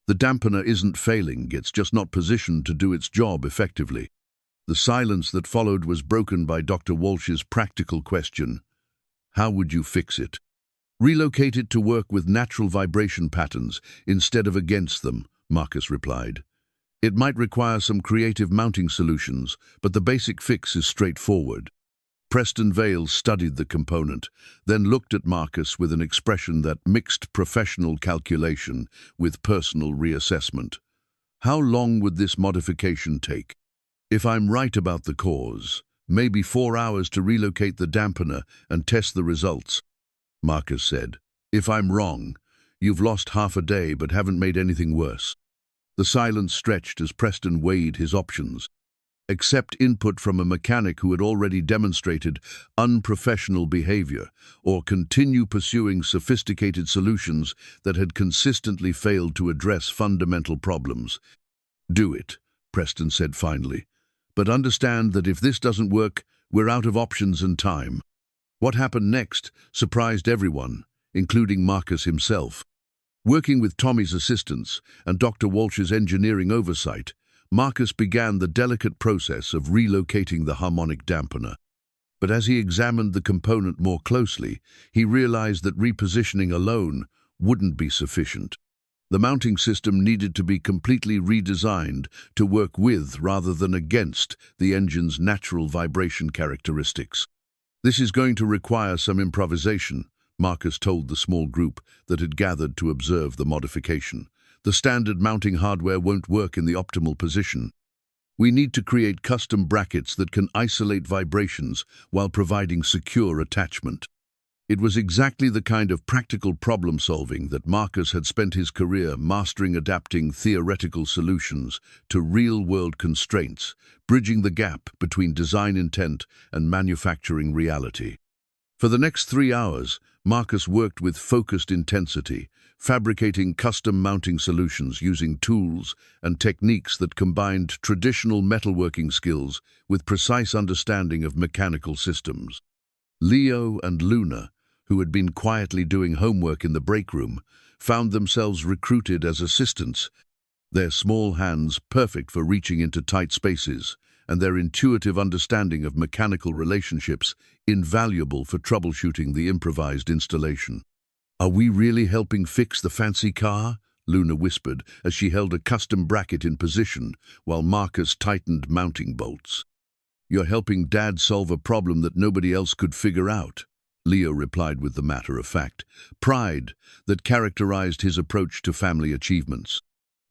S1: The dampener isn't failing, it's just not positioned to do its job effectively." The silence that followed was broken by Dr. Walsh's practical question: "How would you fix it?" "Relocate it to work with natural vibration patterns instead of against them," Marcus replied. "It might require some creative mounting solutions, but the basic fix is straightforward." Preston Vale studied the component, then looked at Marcus with an expression that mixed professional calculation with personal reassessment. "How long would this modification take?" "If I'm right about the cause, maybe 4 hours to relocate the dampener and test the results," Marcus said. "If I'm wrong, you've lost half a day but haven't made anything worse." The silence stretched as Preston weighed his options. Accept input from a mechanic who had already demonstrated unprofessional behavior, or continue pursuing sophisticated solutions that had consistently failed to address fundamental problems. "Do it," Preston said finally. "But understand that if this doesn't work, we're out of options and time." What happened next surprised everyone, including Marcus himself. Working with Tommy's assistance and Dr. Walsh's engineering oversight, Marcus began the delicate process of relocating the harmonic dampener. But as he examined the component more closely, he realized that repositioning alone wouldn't be sufficient. The mounting system needed to be completely redesigned to work with rather than against the engine's natural vibration characteristics. "This is going to require some improvisation," Marcus told the small group that had gathered to observe the modification. "The standard mounting hardware won't work in the optimal position. We need to create custom brackets that can isolate vibrations while providing secure attachment." It was exactly the kind of practical problem-solving that Marcus had spent his career mastering, adapting theoretical solutions to real-world constraints, bridging the gap between design intent and manufacturing reality. For the next 3 hours, Marcus worked with focused intensity, fabricating custom mounting solutions using tools and techniques that combined traditional metalworking skills with precise understanding of mechanical systems. Leo and Luna, who had been quietly doing homework in the break room, found themselves recruited as assistants, their small hands perfect for reaching into tight spaces, and their intuitive understanding of mechanical relationships invaluable for troubleshooting the improvised installation. "Are we really helping fix the fancy car?" Luna whispered as she held a custom bracket in position while Marcus tightened mounting bolts. "You're helping Dad solve a problem that nobody else could figure out," Leo replied with the matter-of-fact pride that characterized his approach to family achievements.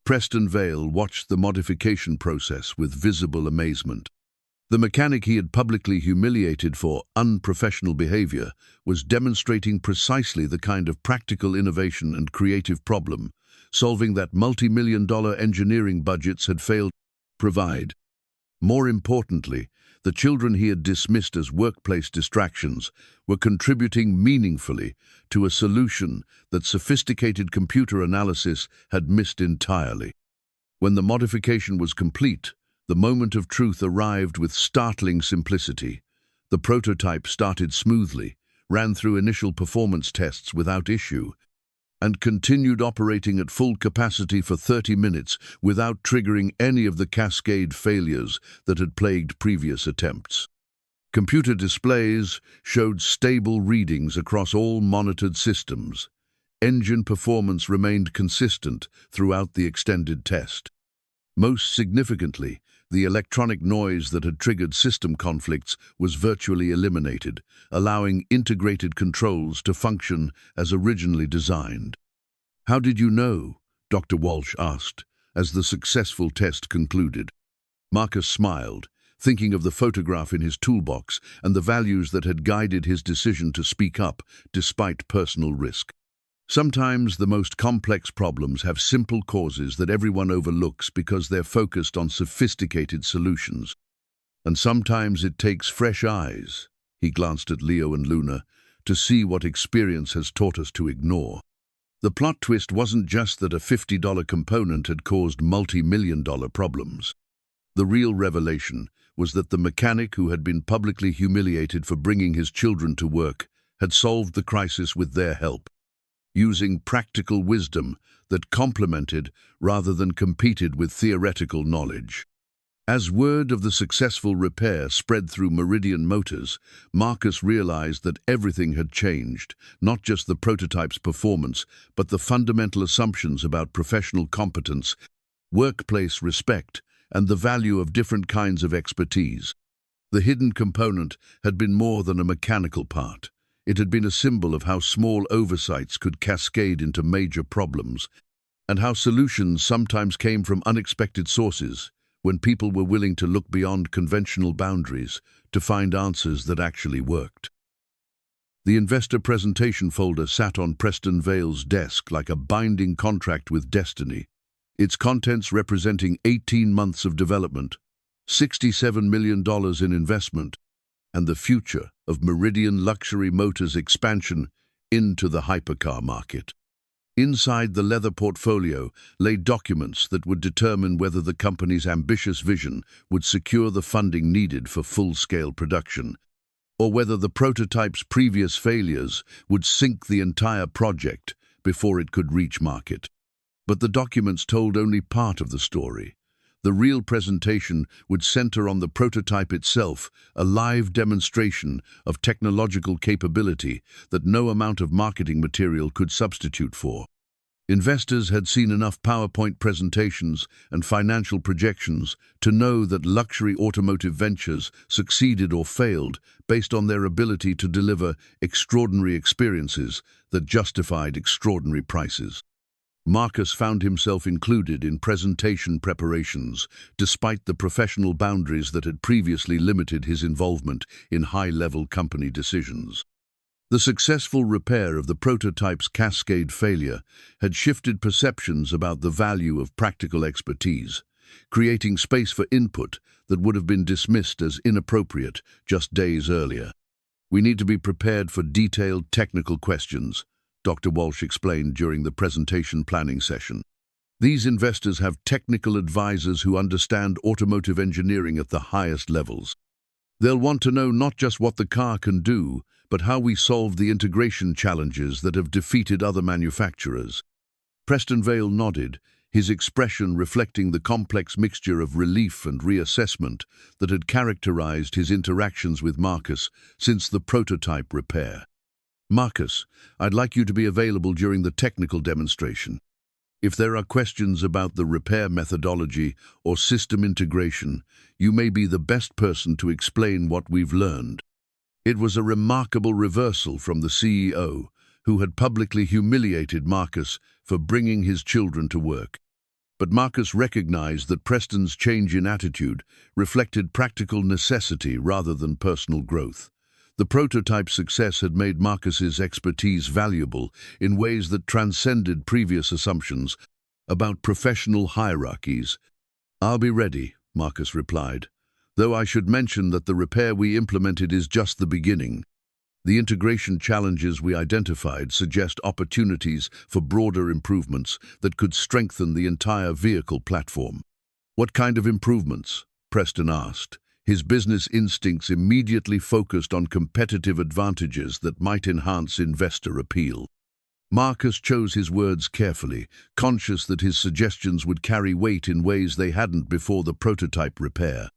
S1: Preston Vale watched the modification process with visible amazement. The mechanic he had publicly humiliated for unprofessional behavior was demonstrating precisely the kind of practical innovation and creative problem-solving that multi-million-dollar engineering budgets had failed to provide. More importantly, the children he had dismissed as workplace distractions were contributing meaningfully to a solution that sophisticated computer analysis had missed entirely. When the modification was complete, the moment of truth arrived with startling simplicity. The prototype started smoothly, ran through initial performance tests without issue, and continued operating at full capacity for 30 minutes without triggering any of the cascade failures that had plagued previous attempts. Computer displays showed stable readings across all monitored systems. Engine performance remained consistent throughout the extended test. Most significantly, the electronic noise that had triggered system conflicts was virtually eliminated, allowing integrated controls to function as originally designed. "How did you know?" Dr. Walsh asked, as the successful test concluded. Marcus smiled, thinking of the photograph in his toolbox and the values that had guided his decision to speak up despite personal risk. Sometimes the most complex problems have simple causes that everyone overlooks because they're focused on sophisticated solutions. And sometimes it takes fresh eyes, he glanced at Leo and Luna, to see what experience has taught us to ignore. The plot twist wasn't just that a $50 component had caused multi-million-dollar problems. The real revelation was that the mechanic who had been publicly humiliated for bringing his children to work had solved the crisis with their help, using practical wisdom that complemented rather than competed with theoretical knowledge. As word of the successful repair spread through Meridian Motors, Marcus realized that everything had changed, not just the prototype's performance, but the fundamental assumptions about professional competence, workplace respect, and the value of different kinds of expertise. The hidden component had been more than a mechanical part. It had been a symbol of how small oversights could cascade into major problems, and how solutions sometimes came from unexpected sources when people were willing to look beyond conventional boundaries to find answers that actually worked. The investor presentation folder sat on Preston Vale's desk like a binding contract with destiny, its contents representing 18 months of development, $67 million in investment, and the future of Meridian Luxury Motors' expansion into the hypercar market. Inside the leather portfolio lay documents that would determine whether the company's ambitious vision would secure the funding needed for full-scale production, or whether the prototype's previous failures would sink the entire project before it could reach market. But the documents told only part of the story. The real presentation would center on the prototype itself, a live demonstration of technological capability that no amount of marketing material could substitute for. Investors had seen enough PowerPoint presentations and financial projections to know that luxury automotive ventures succeeded or failed based on their ability to deliver extraordinary experiences that justified extraordinary prices. Marcus found himself included in presentation preparations, despite the professional boundaries that had previously limited his involvement in high-level company decisions. The successful repair of the prototype's cascade failure had shifted perceptions about the value of practical expertise, creating space for input that would have been dismissed as inappropriate just days earlier. "We need to be prepared for detailed technical questions," Dr. Walsh explained during the presentation planning session. "These investors have technical advisors who understand automotive engineering at the highest levels. They'll want to know not just what the car can do, but how we solve the integration challenges that have defeated other manufacturers." Preston Vale nodded, his expression reflecting the complex mixture of relief and reassessment that had characterized his interactions with Marcus since the prototype repair. "Marcus, I'd like you to be available during the technical demonstration. If there are questions about the repair methodology or system integration, you may be the best person to explain what we've learned." It was a remarkable reversal from the CEO, who had publicly humiliated Marcus for bringing his children to work. But Marcus recognized that Preston's change in attitude reflected practical necessity rather than personal growth. The prototype's success had made Marcus's expertise valuable in ways that transcended previous assumptions about professional hierarchies. "I'll be ready," Marcus replied, "though I should mention that the repair we implemented is just the beginning. The integration challenges we identified suggest opportunities for broader improvements that could strengthen the entire vehicle platform." "What kind of improvements?" Preston asked, his business instincts immediately focused on competitive advantages that might enhance investor appeal. Marcus chose his words carefully, conscious that his suggestions would carry weight in ways they hadn't before the prototype repair.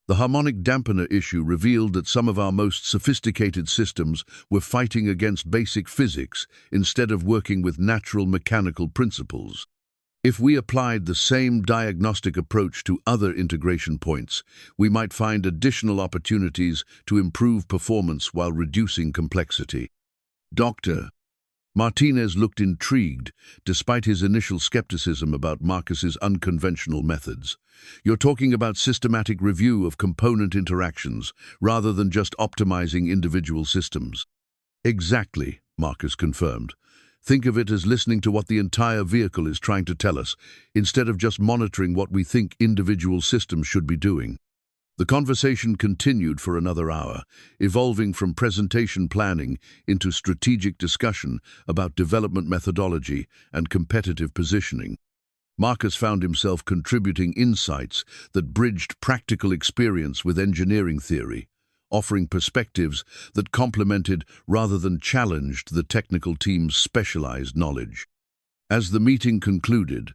S1: "The harmonic dampener issue revealed that some of our most sophisticated systems were fighting against basic physics instead of working with natural mechanical principles. If we applied the same diagnostic approach to other integration points, we might find additional opportunities to improve performance while reducing complexity." "Doctor." Martinez looked intrigued, despite his initial skepticism about Marcus's unconventional methods. "You're talking about systematic review of component interactions, rather than just optimizing individual systems." "Exactly," Marcus confirmed. "Think of it as listening to what the entire vehicle is trying to tell us, instead of just monitoring what we think individual systems should be doing." The conversation continued for another hour, evolving from presentation planning into strategic discussion about development methodology and competitive positioning. Marcus found himself contributing insights that bridged practical experience with engineering theory, offering perspectives that complemented rather than challenged the technical team's specialized knowledge. As the meeting concluded,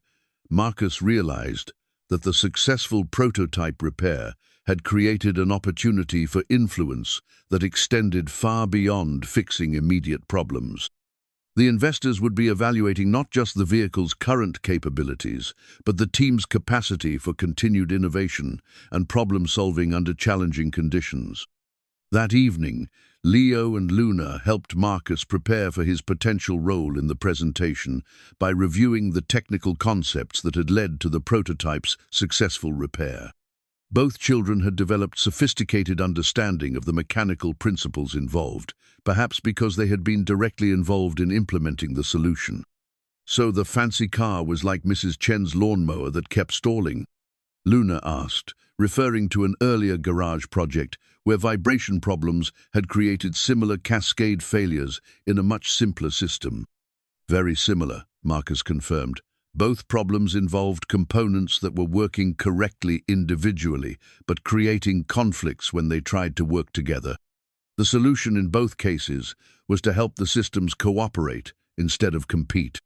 S1: Marcus realized that the successful prototype repair had created an opportunity for influence that extended far beyond fixing immediate problems. The investors would be evaluating not just the vehicle's current capabilities, but the team's capacity for continued innovation and problem-solving under challenging conditions. That evening, Leo and Luna helped Marcus prepare for his potential role in the presentation by reviewing the technical concepts that had led to the prototype's successful repair. Both children had developed sophisticated understanding of the mechanical principles involved, perhaps because they had been directly involved in implementing the solution. "So the fancy car was like Mrs. Chen's lawnmower that kept stalling?" Luna asked, referring to an earlier garage project where vibration problems had created similar cascade failures in a much simpler system. "Very similar," Marcus confirmed. "Both problems involved components that were working correctly individually, but creating conflicts when they tried to work together. The solution in both cases was to help the systems cooperate instead of compete."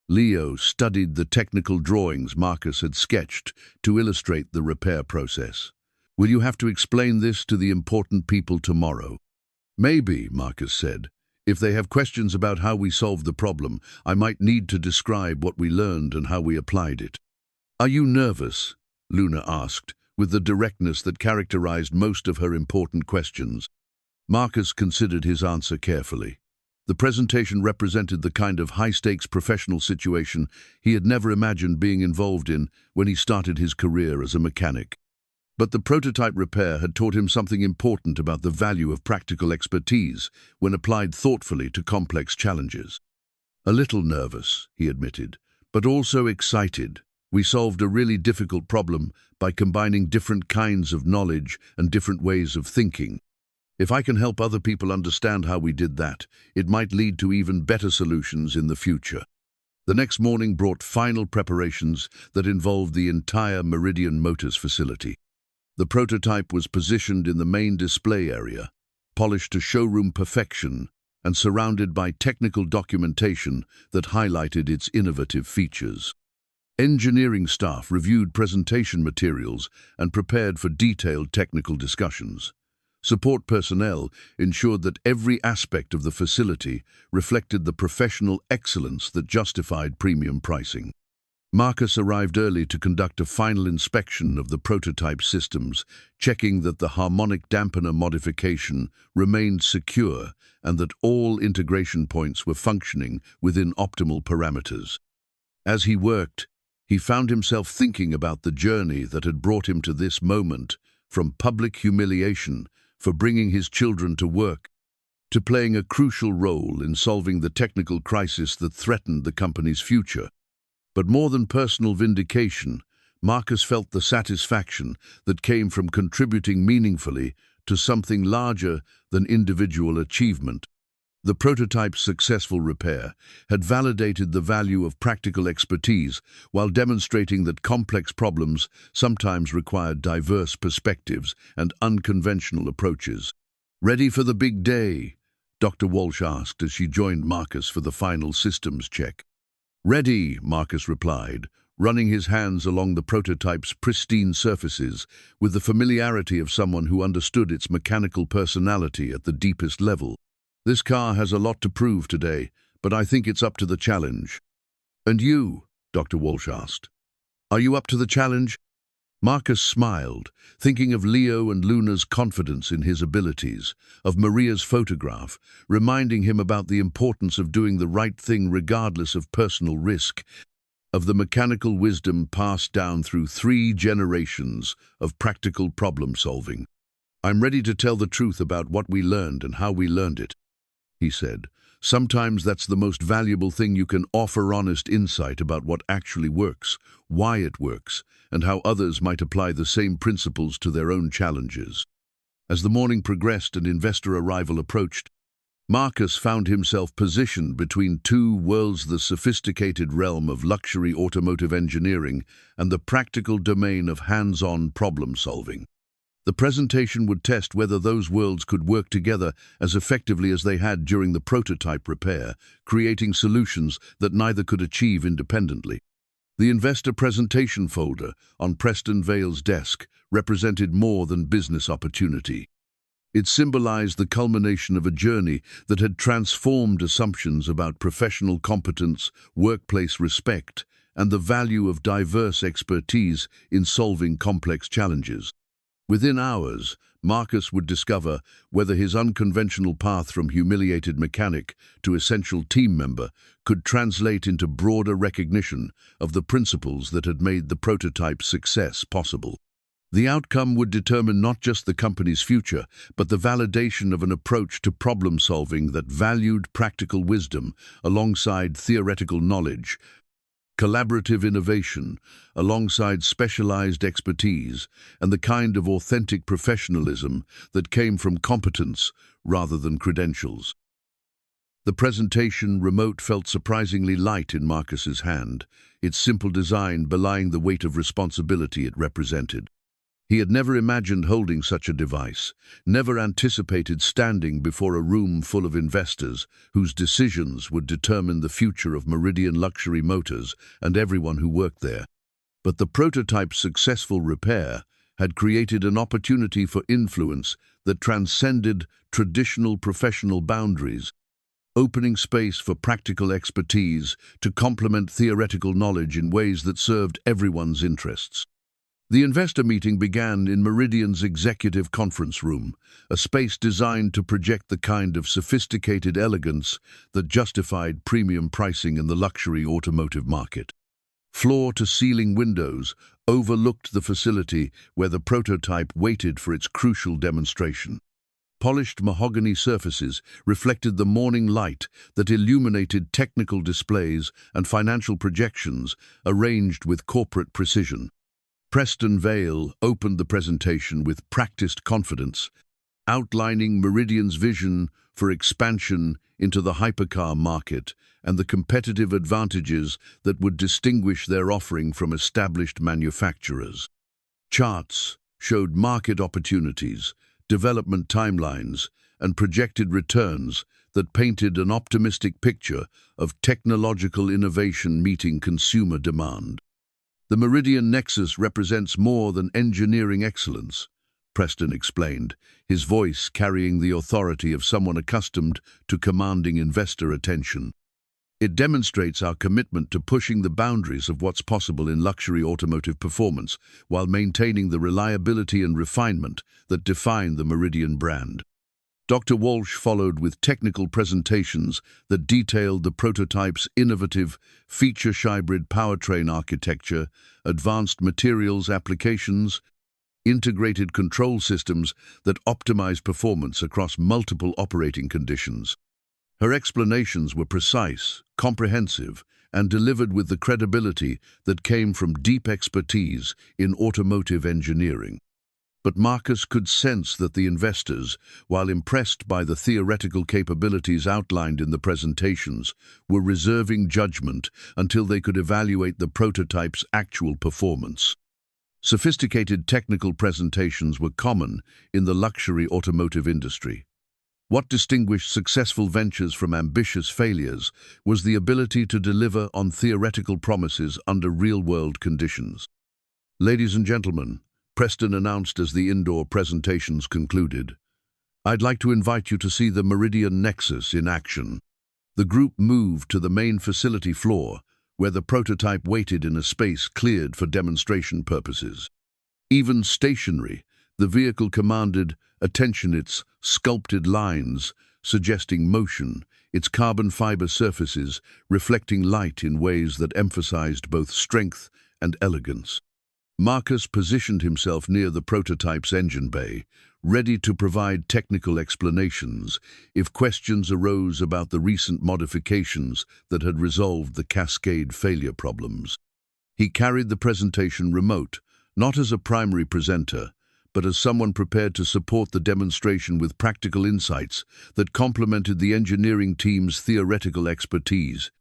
S1: Leo studied the technical drawings Marcus had sketched to illustrate the repair process. "Will you have to explain this to the important people tomorrow?" "Maybe," Marcus said. "If they have questions about how we solved the problem, I might need to describe what we learned and how we applied it." "Are you nervous?" Luna asked, with the directness that characterized most of her important questions. Marcus considered his answer carefully. The presentation represented the kind of high-stakes professional situation he had never imagined being involved in when he started his career as a mechanic. But the prototype repair had taught him something important about the value of practical expertise when applied thoughtfully to complex challenges. A little nervous, he admitted, but also excited. We solved a really difficult problem by combining different kinds of knowledge and different ways of thinking. If I can help other people understand how we did that, it might lead to even better solutions in the future. The next morning brought final preparations that involved the entire Meridian Motors facility. The prototype was positioned in the main display area, polished to showroom perfection, and surrounded by technical documentation that highlighted its innovative features. Engineering staff reviewed presentation materials and prepared for detailed technical discussions. Support personnel ensured that every aspect of the facility reflected the professional excellence that justified premium pricing. Marcus arrived early to conduct a final inspection of the prototype systems, checking that the harmonic dampener modification remained secure and that all integration points were functioning within optimal parameters. As he worked, he found himself thinking about the journey that had brought him to this moment, from public humiliation for bringing his children to work, to playing a crucial role in solving the technical crisis that threatened the company's future. But more than personal vindication, Marcus felt the satisfaction that came from contributing meaningfully to something larger than individual achievement. The prototype's successful repair had validated the value of practical expertise while demonstrating that complex problems sometimes required diverse perspectives and unconventional approaches. "Ready for the big day?" Dr. Walsh asked as she joined Marcus for the final systems check. "Ready," Marcus replied, running his hands along the prototype's pristine surfaces with the familiarity of someone who understood its mechanical personality at the deepest level. "This car has a lot to prove today, but I think it's up to the challenge." "And you?" Dr. Walsh asked. "Are you up to the challenge?" Marcus smiled, thinking of Leo and Luna's confidence in his abilities, of Maria's photograph, reminding him about the importance of doing the right thing regardless of personal risk, of the mechanical wisdom passed down through 3 generations of practical problem-solving. "I'm ready to tell the truth about what we learned and how we learned it," he said. "Sometimes that's the most valuable thing you can offer, honest insight about what actually works, why it works, and how others might apply the same principles to their own challenges." As the morning progressed and investor arrival approached, Marcus found himself positioned between 2 worlds: the sophisticated realm of luxury automotive engineering and the practical domain of hands-on problem-solving. The presentation would test whether those worlds could work together as effectively as they had during the prototype repair, creating solutions that neither could achieve independently. The investor presentation folder on Preston Vale's desk represented more than business opportunity. It symbolized the culmination of a journey that had transformed assumptions about professional competence, workplace respect, and the value of diverse expertise in solving complex challenges. Within hours, Marcus would discover whether his unconventional path from humiliated mechanic to essential team member could translate into broader recognition of the principles that had made the prototype's success possible. The outcome would determine not just the company's future, but the validation of an approach to problem-solving that valued practical wisdom alongside theoretical knowledge, collaborative innovation alongside specialized expertise, and the kind of authentic professionalism that came from competence rather than credentials. The presentation remote felt surprisingly light in Marcus's hand, its simple design belying the weight of responsibility it represented. He had never imagined holding such a device, never anticipated standing before a room full of investors whose decisions would determine the future of Meridian Luxury Motors and everyone who worked there. But the prototype's successful repair had created an opportunity for influence that transcended traditional professional boundaries, opening space for practical expertise to complement theoretical knowledge in ways that served everyone's interests. The investor meeting began in Meridian's executive conference room, a space designed to project the kind of sophisticated elegance that justified premium pricing in the luxury automotive market. Floor-to-ceiling windows overlooked the facility where the prototype waited for its crucial demonstration. Polished mahogany surfaces reflected the morning light that illuminated technical displays and financial projections arranged with corporate precision. Preston Vale opened the presentation with practiced confidence, outlining Meridian's vision for expansion into the hypercar market and the competitive advantages that would distinguish their offering from established manufacturers. Charts showed market opportunities, development timelines, and projected returns that painted an optimistic picture of technological innovation meeting consumer demand. The Meridian Nexus represents more than engineering excellence, Preston explained, his voice carrying the authority of someone accustomed to commanding investor attention. It demonstrates our commitment to pushing the boundaries of what's possible in luxury automotive performance while maintaining the reliability and refinement that define the Meridian brand. Dr. Walsh followed with technical presentations that detailed the prototype's innovative, feature-hybrid powertrain architecture, advanced materials applications, integrated control systems that optimize performance across multiple operating conditions. Her explanations were precise, comprehensive, and delivered with the credibility that came from deep expertise in automotive engineering. But Marcus could sense that the investors, while impressed by the theoretical capabilities outlined in the presentations, were reserving judgment until they could evaluate the prototype's actual performance. Sophisticated technical presentations were common in the luxury automotive industry. What distinguished successful ventures from ambitious failures was the ability to deliver on theoretical promises under real-world conditions. Ladies and gentlemen, Preston announced as the indoor presentations concluded, "I'd like to invite you to see the Meridian Nexus in action." The group moved to the main facility floor, where the prototype waited in a space cleared for demonstration purposes. Even stationary, the vehicle commanded attention, its sculpted lines suggesting motion, its carbon fiber surfaces reflecting light in ways that emphasized both strength and elegance. Marcus positioned himself near the prototype's engine bay, ready to provide technical explanations if questions arose about the recent modifications that had resolved the cascade failure problems. He carried the presentation remote, not as a primary presenter, but as someone prepared to support the demonstration with practical insights that complemented the engineering team's theoretical expertise.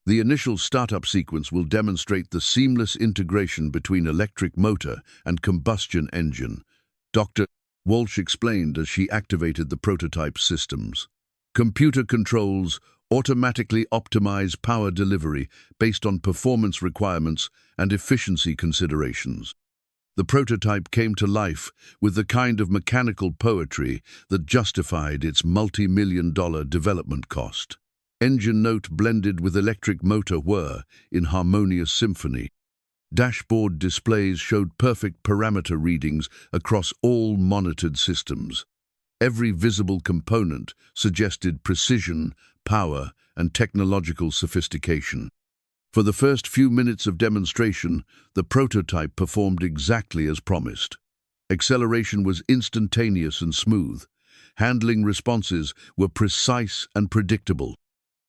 S1: The initial startup sequence will demonstrate the seamless integration between electric motor and combustion engine, Dr. Walsh explained as she activated the prototype systems. Computer controls automatically optimize power delivery based on performance requirements and efficiency considerations. The prototype came to life with the kind of mechanical poetry that justified its multi-million-dollar development cost. Engine note blended with electric motor were in harmonious symphony. Dashboard displays showed perfect parameter readings across all monitored systems. Every visible component suggested precision, power, and technological sophistication. For the first few minutes of demonstration, the prototype performed exactly as promised. Acceleration was instantaneous and smooth. Handling responses were precise and predictable.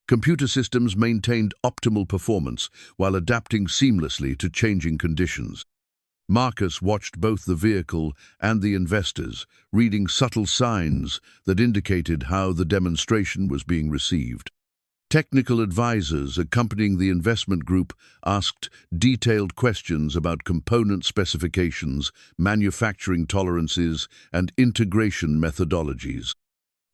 S1: Computer systems maintained optimal performance while adapting seamlessly to changing conditions. Marcus watched both the vehicle and the investors, reading subtle signs that indicated how the demonstration was being received. Technical advisors accompanying the investment group asked detailed questions about component specifications, manufacturing tolerances, and integration methodologies.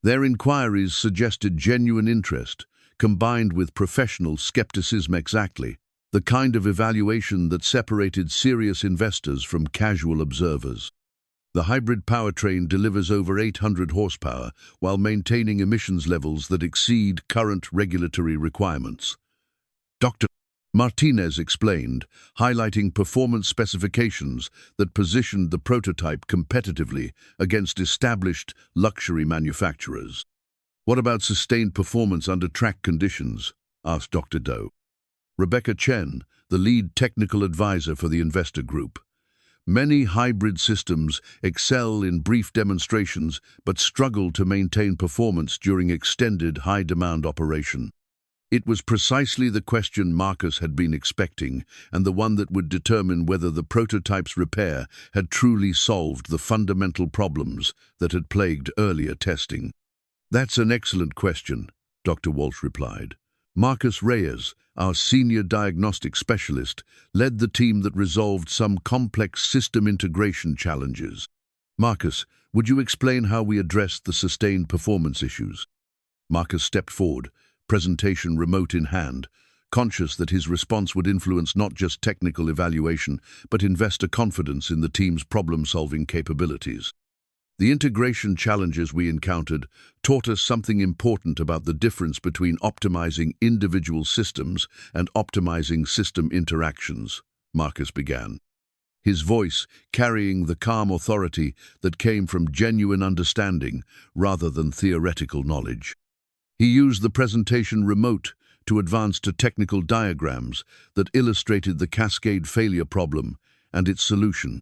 S1: Their inquiries suggested genuine interest, combined with professional skepticism, exactly the kind of evaluation that separated serious investors from casual observers. The hybrid powertrain delivers over 800 horsepower while maintaining emissions levels that exceed current regulatory requirements. Dr. Martinez explained, highlighting performance specifications that positioned the prototype competitively against established luxury manufacturers. "What about sustained performance under track conditions?" asked Dr. Doe. Rebecca Chen, the lead technical advisor for the investor group. Many hybrid systems excel in brief demonstrations but struggle to maintain performance during extended high-demand operation. It was precisely the question Marcus had been expecting, and the one that would determine whether the prototype's repair had truly solved the fundamental problems that had plagued earlier testing. "That's an excellent question," Dr. Walsh replied. Marcus Reyes, our senior diagnostic specialist, led the team that resolved some complex system integration challenges. "Marcus, would you explain how we addressed the sustained performance issues?" Marcus stepped forward, presentation remote in hand, conscious that his response would influence not just technical evaluation, but investor confidence in the team's problem-solving capabilities. "The integration challenges we encountered taught us something important about the difference between optimizing individual systems and optimizing system interactions," Marcus began, his voice carrying the calm authority that came from genuine understanding rather than theoretical knowledge. He used the presentation remote to advance to technical diagrams that illustrated the cascade failure problem and its solution.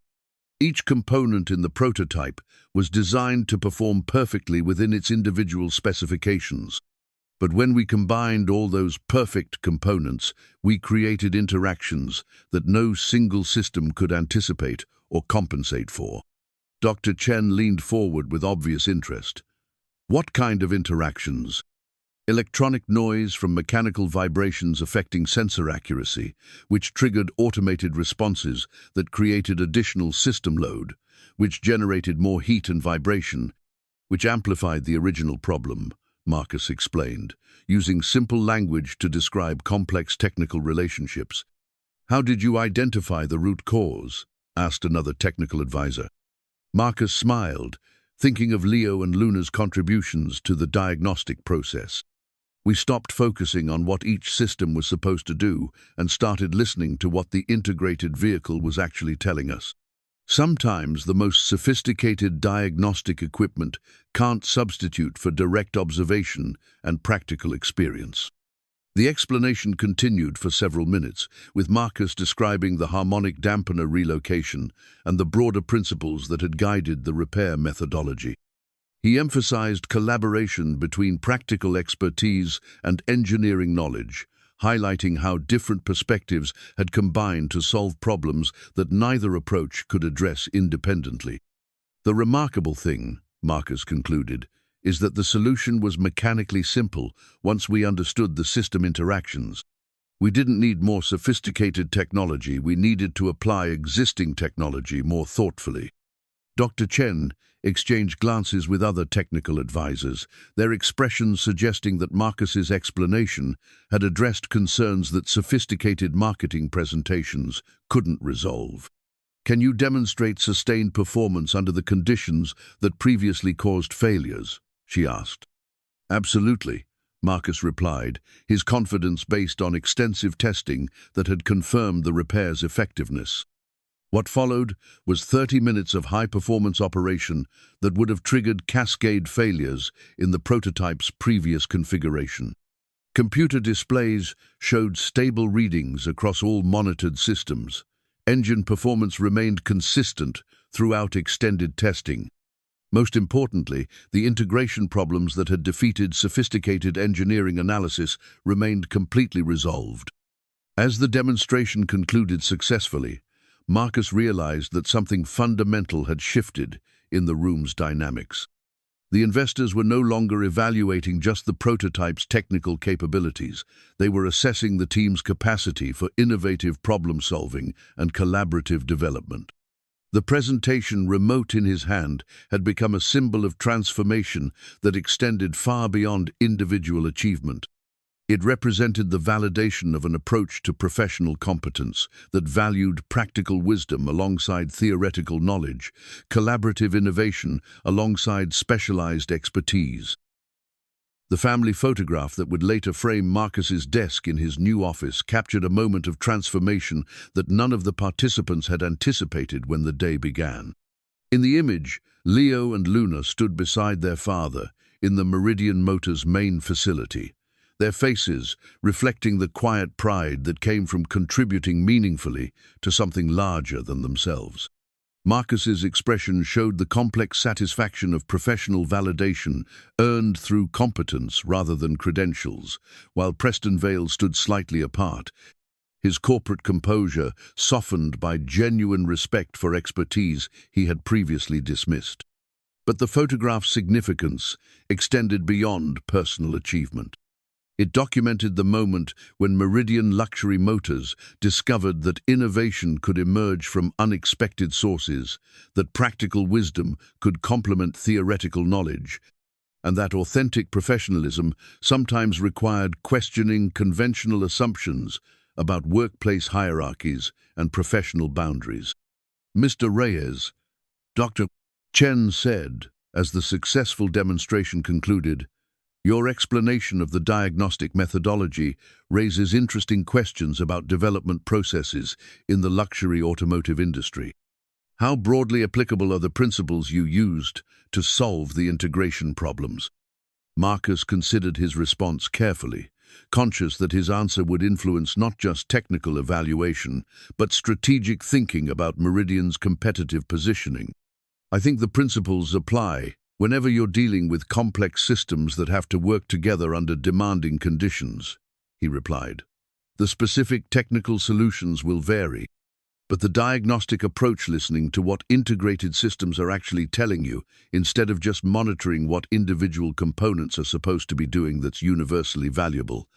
S1: Each component in the prototype was designed to perform perfectly within its individual specifications. But when we combined all those perfect components, we created interactions that no single system could anticipate or compensate for. Dr. Chen leaned forward with obvious interest. "What kind of interactions?" "Electronic noise from mechanical vibrations affecting sensor accuracy, which triggered automated responses that created additional system load, which generated more heat and vibration, which amplified the original problem," Marcus explained, using simple language to describe complex technical relationships. "How did you identify the root cause?" asked another technical advisor. Marcus smiled, thinking of Leo and Luna's contributions to the diagnostic process. "We stopped focusing on what each system was supposed to do and started listening to what the integrated vehicle was actually telling us. Sometimes the most sophisticated diagnostic equipment can't substitute for direct observation and practical experience." The explanation continued for several minutes, with Marcus describing the harmonic dampener relocation and the broader principles that had guided the repair methodology. He emphasized collaboration between practical expertise and engineering knowledge, highlighting how different perspectives had combined to solve problems that neither approach could address independently. "The remarkable thing," Marcus concluded, "is that the solution was mechanically simple once we understood the system interactions. We didn't need more sophisticated technology, we needed to apply existing technology more thoughtfully." Dr. Chen exchanged glances with other technical advisors, their expressions suggesting that Marcus's explanation had addressed concerns that sophisticated marketing presentations couldn't resolve. "Can you demonstrate sustained performance under the conditions that previously caused failures?" she asked. "Absolutely," Marcus replied, his confidence based on extensive testing that had confirmed the repair's effectiveness. What followed was 30 minutes of high-performance operation that would have triggered cascade failures in the prototype's previous configuration. Computer displays showed stable readings across all monitored systems. Engine performance remained consistent throughout extended testing. Most importantly, the integration problems that had defeated sophisticated engineering analysis remained completely resolved. As the demonstration concluded successfully, Marcus realized that something fundamental had shifted in the room's dynamics. The investors were no longer evaluating just the prototype's technical capabilities. They were assessing the team's capacity for innovative problem-solving and collaborative development. The presentation remote in his hand had become a symbol of transformation that extended far beyond individual achievement. It represented the validation of an approach to professional competence that valued practical wisdom alongside theoretical knowledge, collaborative innovation alongside specialized expertise. The family photograph that would later frame Marcus's desk in his new office captured a moment of transformation that none of the participants had anticipated when the day began. In the image, Leo and Luna stood beside their father in the Meridian Motors main facility, their faces reflecting the quiet pride that came from contributing meaningfully to something larger than themselves. Marcus's expression showed the complex satisfaction of professional validation earned through competence rather than credentials, while Preston Vale stood slightly apart, his corporate composure softened by genuine respect for expertise he had previously dismissed. But the photograph's significance extended beyond personal achievement. It documented the moment when Meridian Luxury Motors discovered that innovation could emerge from unexpected sources, that practical wisdom could complement theoretical knowledge, and that authentic professionalism sometimes required questioning conventional assumptions about workplace hierarchies and professional boundaries. Mr. Reyes, Dr. Chen said, as the successful demonstration concluded, "Your explanation of the diagnostic methodology raises interesting questions about development processes in the luxury automotive industry. How broadly applicable are the principles you used to solve the integration problems?" Marcus considered his response carefully, conscious that his answer would influence not just technical evaluation, but strategic thinking about Meridian's competitive positioning. "I think the principles apply whenever you're dealing with complex systems that have to work together under demanding conditions," he replied. "The specific technical solutions will vary, but the diagnostic approach, listening to what integrated systems are actually telling you, instead of just monitoring what individual components are supposed to be doing, that's universally valuable.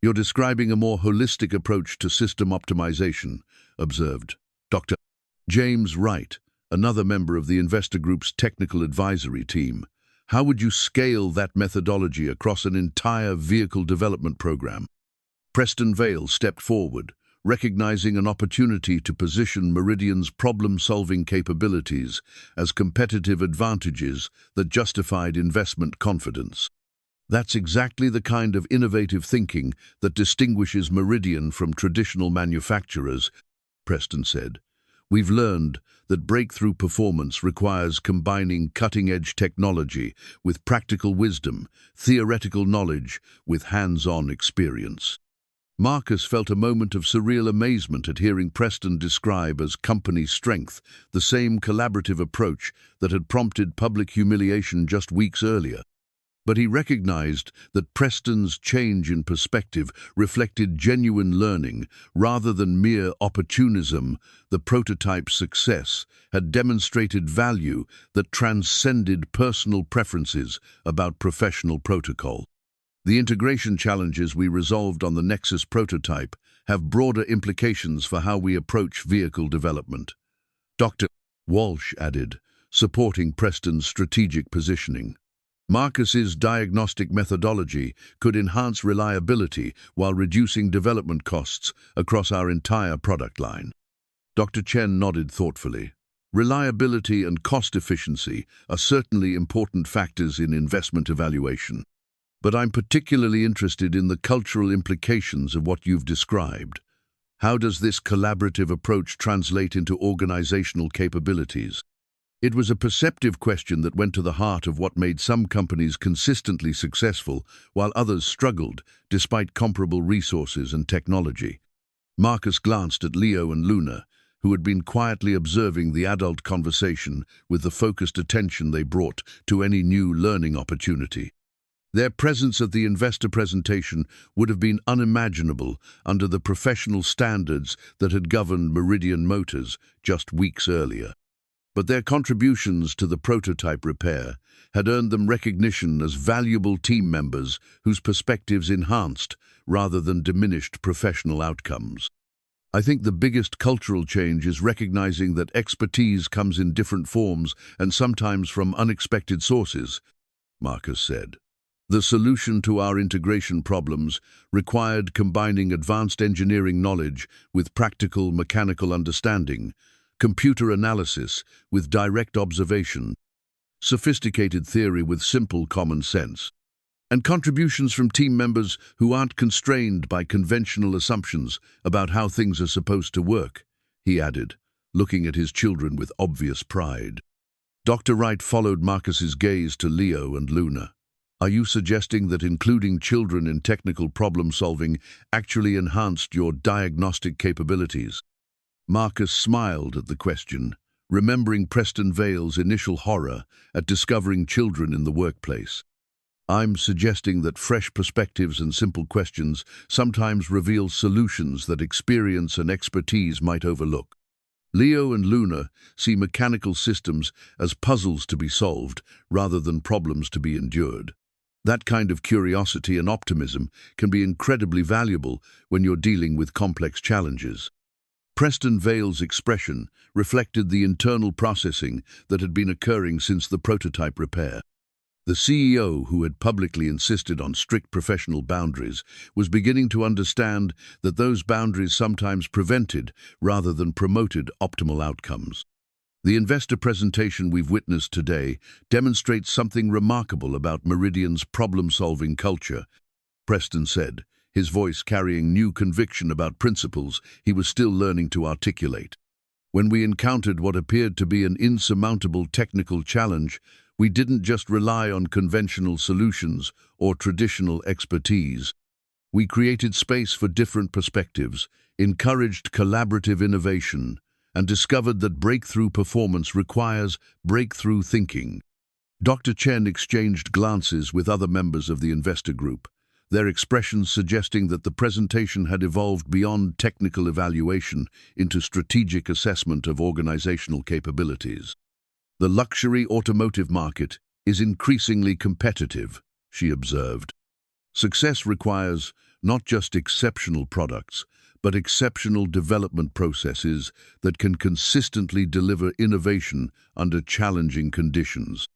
S1: You're describing a more holistic approach to system optimization," observed Dr. James Wright, another member of the investor group's technical advisory team. "How would you scale that methodology across an entire vehicle development program?" Preston Vale stepped forward, recognizing an opportunity to position Meridian's problem-solving capabilities as competitive advantages that justified investment confidence. "That's exactly the kind of innovative thinking that distinguishes Meridian from traditional manufacturers," Preston said. "We've learned that breakthrough performance requires combining cutting-edge technology with practical wisdom, theoretical knowledge with hands-on experience." Marcus felt a moment of surreal amazement at hearing Preston describe as company strength the same collaborative approach that had prompted public humiliation just weeks earlier. But he recognized that Preston's change in perspective reflected genuine learning rather than mere opportunism. The prototype's success had demonstrated value that transcended personal preferences about professional protocol. "The integration challenges we resolved on the Nexus prototype have broader implications for how we approach vehicle development," Dr. Walsh added, supporting Preston's strategic positioning. Marcus's diagnostic methodology could enhance reliability while reducing development costs across our entire product line. Dr. Chen nodded thoughtfully. "Reliability and cost efficiency are certainly important factors in investment evaluation. But I'm particularly interested in the cultural implications of what you've described. How does this collaborative approach translate into organizational capabilities?" It was a perceptive question that went to the heart of what made some companies consistently successful while others struggled, despite comparable resources and technology. Marcus glanced at Leo and Luna, who had been quietly observing the adult conversation with the focused attention they brought to any new learning opportunity. Their presence at the investor presentation would have been unimaginable under the professional standards that had governed Meridian Motors just weeks earlier. But their contributions to the prototype repair had earned them recognition as valuable team members whose perspectives enhanced rather than diminished professional outcomes. "I think the biggest cultural change is recognizing that expertise comes in different forms and sometimes from unexpected sources," Marcus said. "The solution to our integration problems required combining advanced engineering knowledge with practical mechanical understanding, computer analysis with direct observation, sophisticated theory with simple common sense, and contributions from team members who aren't constrained by conventional assumptions about how things are supposed to work," he added, looking at his children with obvious pride. Dr. Wright followed Marcus's gaze to Leo and Luna. Are you suggesting that including children in technical problem-solving actually enhanced your diagnostic capabilities? Marcus smiled at the question, remembering Preston Vale's initial horror at discovering children in the workplace. I'm suggesting that fresh perspectives and simple questions sometimes reveal solutions that experience and expertise might overlook. Leo and Luna see mechanical systems as puzzles to be solved rather than problems to be endured. That kind of curiosity and optimism can be incredibly valuable when you're dealing with complex challenges. Preston Vale's expression reflected the internal processing that had been occurring since the prototype repair. The CEO, who had publicly insisted on strict professional boundaries, was beginning to understand that those boundaries sometimes prevented rather than promoted optimal outcomes. The investor presentation we've witnessed today demonstrates something remarkable about Meridian's problem-solving culture, Preston said, his voice carrying new conviction about principles he was still learning to articulate. When we encountered what appeared to be an insurmountable technical challenge, we didn't just rely on conventional solutions or traditional expertise. We created space for different perspectives, encouraged collaborative innovation, and discovered that breakthrough performance requires breakthrough thinking. Dr. Chen exchanged glances with other members of the investor group, their expressions suggesting that the presentation had evolved beyond technical evaluation into strategic assessment of organizational capabilities. The luxury automotive market is increasingly competitive, she observed. Success requires not just exceptional products, but exceptional development processes that can consistently deliver innovation under challenging conditions.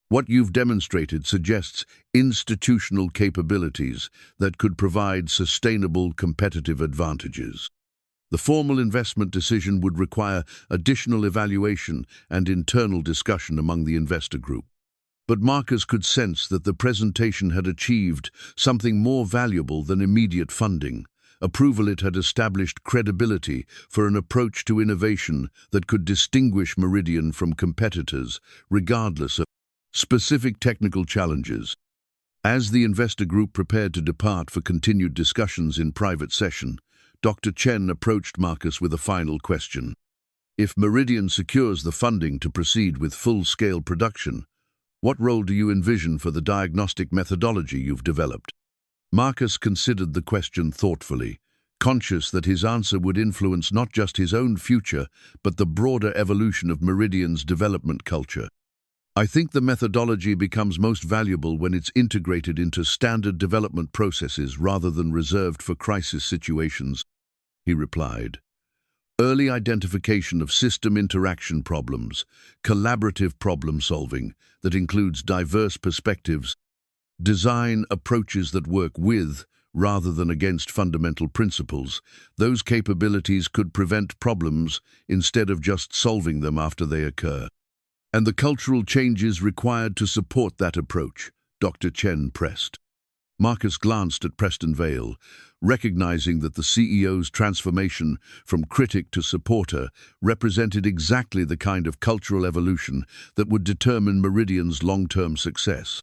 S1: What you've demonstrated suggests institutional capabilities that could provide sustainable competitive advantages. The formal investment decision would require additional evaluation and internal discussion among the investor group. But Marcus could sense that the presentation had achieved something more valuable than immediate funding. Approval. It had established credibility for an approach to innovation that could distinguish Meridian from competitors, regardless of specific technical challenges. As the investor group prepared to depart for continued discussions in private session, Dr. Chen approached Marcus with a final question. If Meridian secures the funding to proceed with full-scale production, what role do you envision for the diagnostic methodology you've developed? Marcus considered the question thoughtfully, conscious that his answer would influence not just his own future, but the broader evolution of Meridian's development culture. I think the methodology becomes most valuable when it's integrated into standard development processes rather than reserved for crisis situations, he replied. Early identification of system interaction problems, collaborative problem solving that includes diverse perspectives, design approaches that work with rather than against fundamental principles, those capabilities could prevent problems instead of just solving them after they occur. And the cultural changes required to support that approach, Dr. Chen pressed. Marcus glanced at Preston Vale, recognizing that the CEO's transformation from critic to supporter represented exactly the kind of cultural evolution that would determine Meridian's long-term success.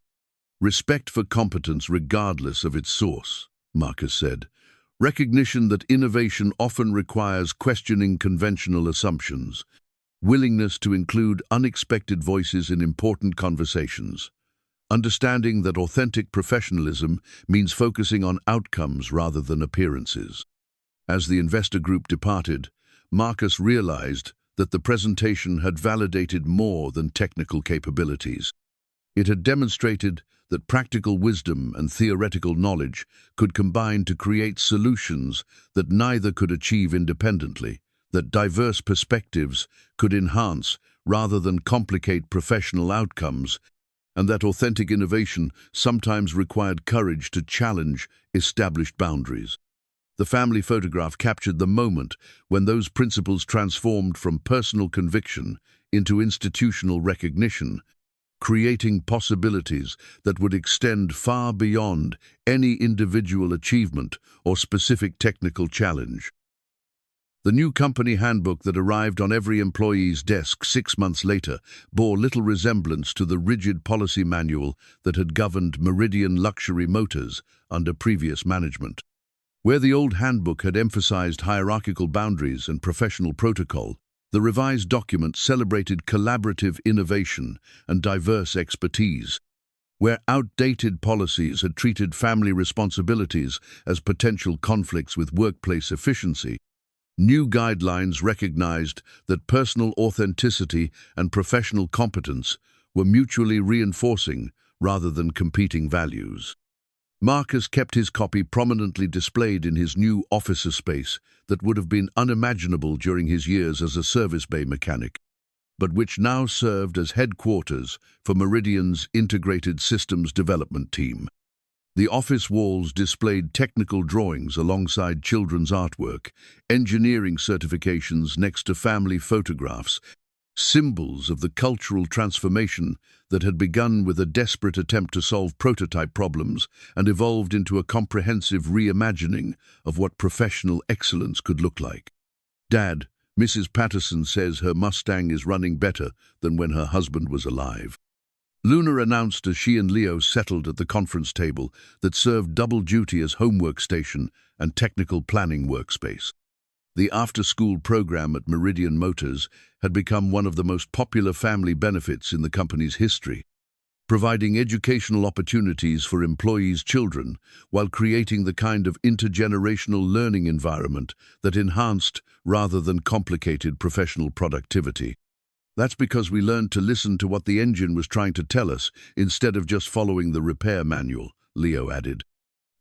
S1: Respect for competence regardless of its source, Marcus said. Recognition that innovation often requires questioning conventional assumptions. Willingness to include unexpected voices in important conversations. Understanding that authentic professionalism means focusing on outcomes rather than appearances. As the investor group departed, Marcus realized that the presentation had validated more than technical capabilities. It had demonstrated that practical wisdom and theoretical knowledge could combine to create solutions that neither could achieve independently, that diverse perspectives could enhance rather than complicate professional outcomes, and that authentic innovation sometimes required courage to challenge established boundaries. The family photograph captured the moment when those principles transformed from personal conviction into institutional recognition, creating possibilities that would extend far beyond any individual achievement or specific technical challenge. The new company handbook that arrived on every employee's desk 6 months later bore little resemblance to the rigid policy manual that had governed Meridian Luxury Motors under previous management. Where the old handbook had emphasized hierarchical boundaries and professional protocol, the revised document celebrated collaborative innovation and diverse expertise. Where outdated policies had treated family responsibilities as potential conflicts with workplace efficiency, new guidelines recognized that personal authenticity and professional competence were mutually reinforcing rather than competing values. Marcus kept his copy prominently displayed in his new office space that would have been unimaginable during his years as a service bay mechanic, but which now served as headquarters for Meridian's integrated systems development team. The office walls displayed technical drawings alongside children's artwork, engineering certifications next to family photographs, symbols of the cultural transformation that had begun with a desperate attempt to solve prototype problems and evolved into a comprehensive reimagining of what professional excellence could look like. "Dad, Mrs. Patterson says her Mustang is running better than when her husband was alive." Luna announced as she and Leo settled at the conference table that served double duty as homework station and technical planning workspace. The after-school program at Meridian Motors had become one of the most popular family benefits in the company's history, providing educational opportunities for employees' children while creating the kind of intergenerational learning environment that enhanced rather than complicated professional productivity. "That's because we learned to listen to what the engine was trying to tell us instead of just following the repair manual," Leo added,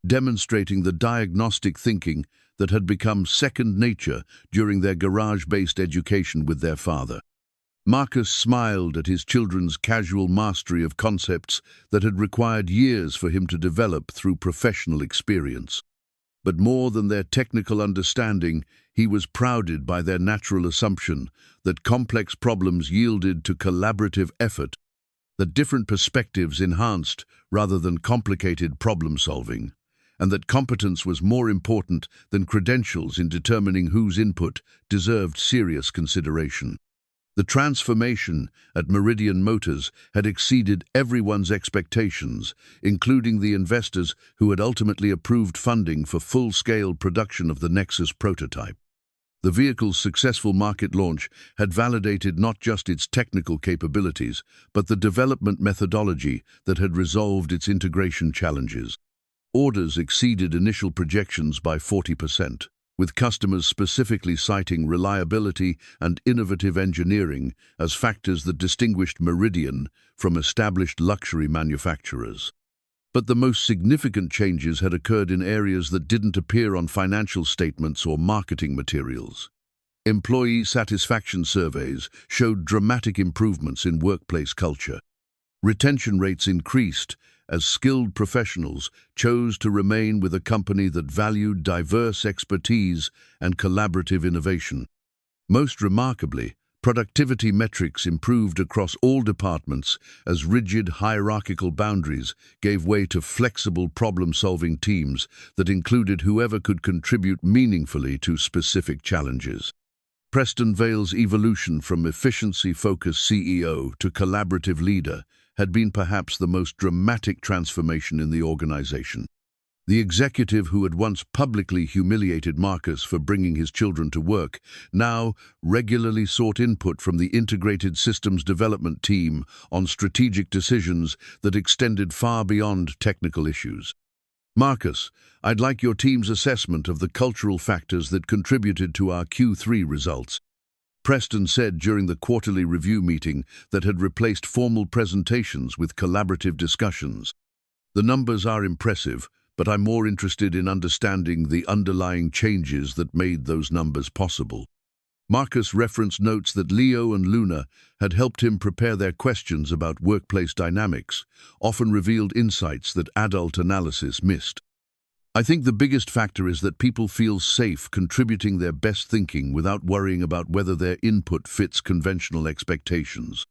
S1: demonstrating the diagnostic thinking that had become second nature during their garage-based education with their father. Marcus smiled at his children's casual mastery of concepts that had required years for him to develop through professional experience. But more than their technical understanding, he was prouded by their natural assumption that complex problems yielded to collaborative effort, that different perspectives enhanced rather than complicated problem-solving, and that competence was more important than credentials in determining whose input deserved serious consideration. The transformation at Meridian Motors had exceeded everyone's expectations, including the investors who had ultimately approved funding for full-scale production of the Nexus prototype. The vehicle's successful market launch had validated not just its technical capabilities, but the development methodology that had resolved its integration challenges. Orders exceeded initial projections by 40%. With customers specifically citing reliability and innovative engineering as factors that distinguished Meridian from established luxury manufacturers. But the most significant changes had occurred in areas that didn't appear on financial statements or marketing materials. Employee satisfaction surveys showed dramatic improvements in workplace culture. Retention rates increased as skilled professionals chose to remain with a company that valued diverse expertise and collaborative innovation. Most remarkably, productivity metrics improved across all departments as rigid hierarchical boundaries gave way to flexible problem-solving teams that included whoever could contribute meaningfully to specific challenges. Preston Vale's evolution from efficiency-focused CEO to collaborative leader had been perhaps the most dramatic transformation in the organization. The executive who had once publicly humiliated Marcus for bringing his children to work now regularly sought input from the integrated systems development team on strategic decisions that extended far beyond technical issues. "Marcus, I'd like your team's assessment of the cultural factors that contributed to our Q3 results," Preston said during the quarterly review meeting that had replaced formal presentations with collaborative discussions. "The numbers are impressive, but I'm more interested in understanding the underlying changes that made those numbers possible." Marcus referenced notes that Leo and Luna had helped him prepare their questions about workplace dynamics, often revealed insights that adult analysis missed. "I think the biggest factor is that people feel safe contributing their best thinking without worrying about whether their input fits conventional expectations.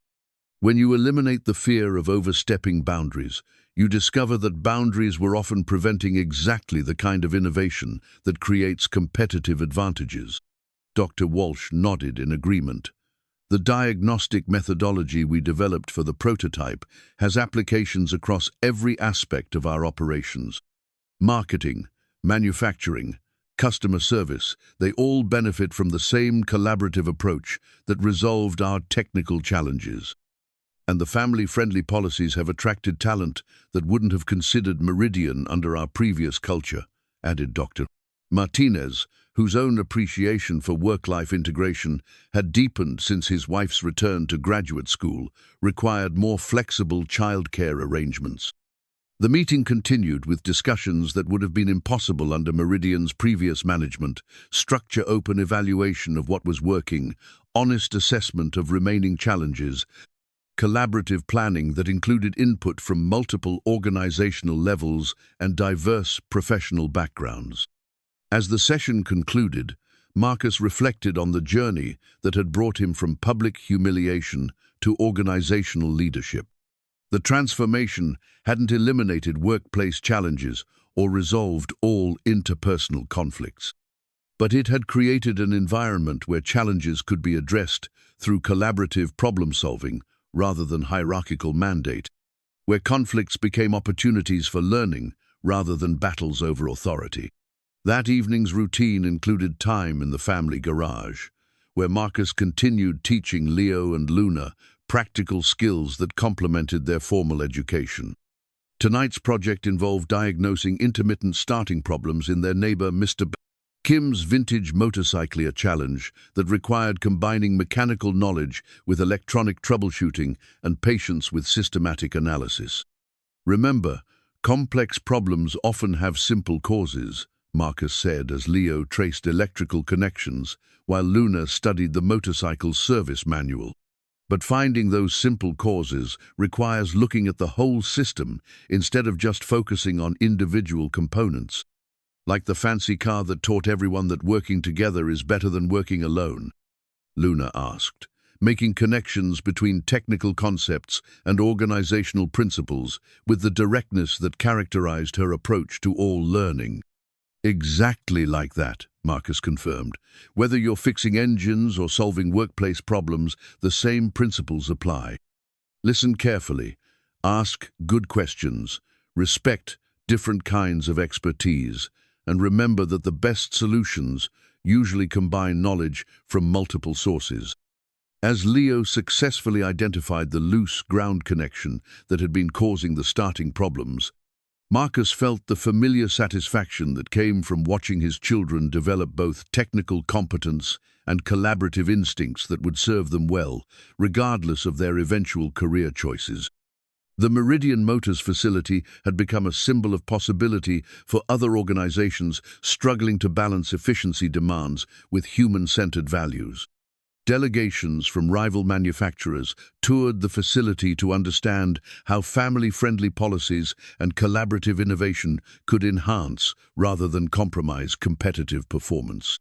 S1: When you eliminate the fear of overstepping boundaries, you discover that boundaries were often preventing exactly the kind of innovation that creates competitive advantages." Dr. Walsh nodded in agreement. The diagnostic methodology we developed for the prototype has applications across every aspect of our operations. Marketing, manufacturing, customer service, they all benefit from the same collaborative approach that resolved our technical challenges. And the family-friendly policies have attracted talent that wouldn't have considered Meridian under our previous culture, added Dr. Martinez, whose own appreciation for work-life integration had deepened since his wife's return to graduate school, required more flexible childcare arrangements. The meeting continued with discussions that would have been impossible under Meridian's previous management: structure-open evaluation of what was working, honest assessment of remaining challenges, collaborative planning that included input from multiple organizational levels and diverse professional backgrounds. As the session concluded, Marcus reflected on the journey that had brought him from public humiliation to organizational leadership. The transformation hadn't eliminated workplace challenges or resolved all interpersonal conflicts, but it had created an environment where challenges could be addressed through collaborative problem-solving rather than hierarchical mandate, where conflicts became opportunities for learning rather than battles over authority. That evening's routine included time in the family garage, where Marcus continued teaching Leo and Luna practical skills that complemented their formal education. Tonight's project involved diagnosing intermittent starting problems in their neighbor Mr. Kim's vintage motorcycler challenge that required combining mechanical knowledge with electronic troubleshooting and patience with systematic analysis. Remember, complex problems often have simple causes, Marcus said as Leo traced electrical connections while Luna studied the motorcycle's service manual. But finding those simple causes requires looking at the whole system instead of just focusing on individual components. Like the fancy car that taught everyone that working together is better than working alone, Luna asked, making connections between technical concepts and organizational principles with the directness that characterized her approach to all learning. Exactly like that, Marcus confirmed. Whether you're fixing engines or solving workplace problems, the same principles apply. Listen carefully, ask good questions, respect different kinds of expertise, and remember that the best solutions usually combine knowledge from multiple sources. As Leo successfully identified the loose ground connection that had been causing the starting problems, Marcus felt the familiar satisfaction that came from watching his children develop both technical competence and collaborative instincts that would serve them well, regardless of their eventual career choices. The Meridian Motors facility had become a symbol of possibility for other organizations struggling to balance efficiency demands with human-centered values. Delegations from rival manufacturers toured the facility to understand how family-friendly policies and collaborative innovation could enhance rather than compromise competitive performance.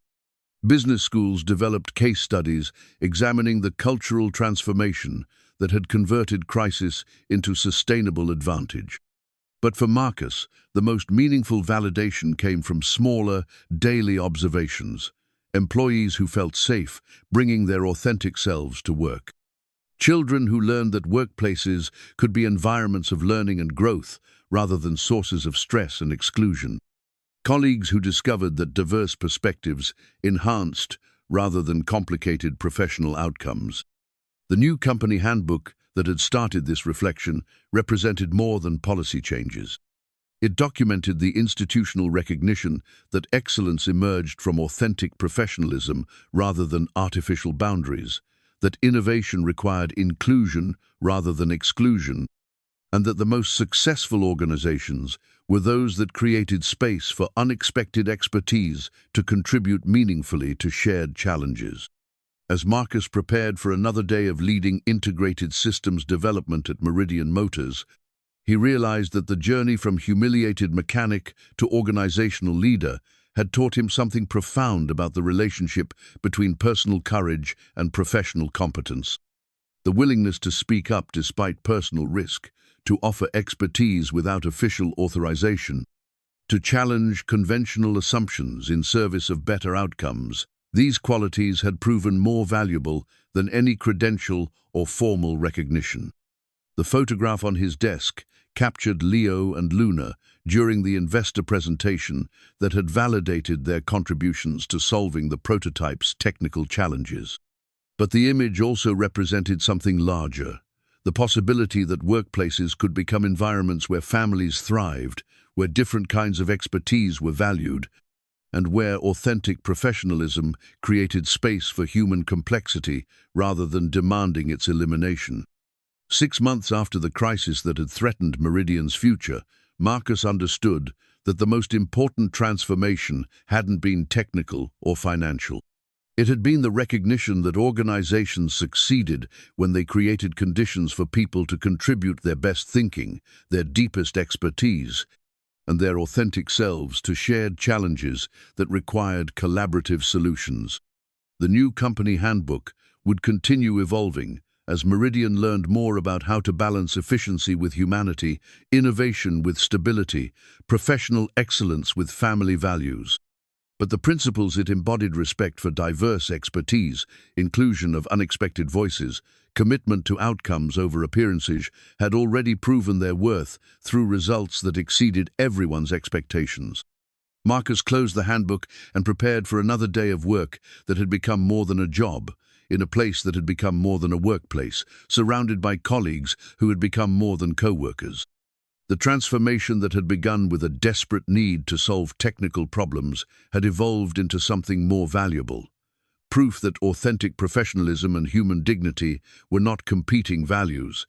S1: Business schools developed case studies examining the cultural transformation that had converted crisis into sustainable advantage. But for Marcus, the most meaningful validation came from smaller, daily observations. Employees who felt safe bringing their authentic selves to work. Children who learned that workplaces could be environments of learning and growth rather than sources of stress and exclusion. Colleagues who discovered that diverse perspectives enhanced rather than complicated professional outcomes. The new company handbook that had started this reflection represented more than policy changes. It documented the institutional recognition that excellence emerged from authentic professionalism rather than artificial boundaries, that innovation required inclusion rather than exclusion, and that the most successful organizations were those that created space for unexpected expertise to contribute meaningfully to shared challenges. As Marcus prepared for another day of leading integrated systems development at Meridian Motors, he realized that the journey from humiliated mechanic to organizational leader had taught him something profound about the relationship between personal courage and professional competence. The willingness to speak up despite personal risk, to offer expertise without official authorization, to challenge conventional assumptions in service of better outcomes. These qualities had proven more valuable than any credential or formal recognition. The photograph on his desk captured Leo and Luna during the investor presentation that had validated their contributions to solving the prototype's technical challenges. But the image also represented something larger, the possibility that workplaces could become environments where families thrived, where different kinds of expertise were valued, and where authentic professionalism created space for human complexity rather than demanding its elimination. 6 months after the crisis that had threatened Meridian's future, Marcus understood that the most important transformation hadn't been technical or financial. It had been the recognition that organizations succeeded when they created conditions for people to contribute their best thinking, their deepest expertise, and their authentic selves to shared challenges that required collaborative solutions. The new company handbook would continue evolving as Meridian learned more about how to balance efficiency with humanity, innovation with stability, professional excellence with family values. But the principles it embodied: respect for diverse expertise, inclusion of unexpected voices, commitment to outcomes over appearances, had already proven their worth through results that exceeded everyone's expectations. Marcus closed the handbook and prepared for another day of work that had become more than a job, in a place that had become more than a workplace, surrounded by colleagues who had become more than co-workers. The transformation that had begun with a desperate need to solve technical problems had evolved into something more valuable. Proof that authentic professionalism and human dignity were not competing values,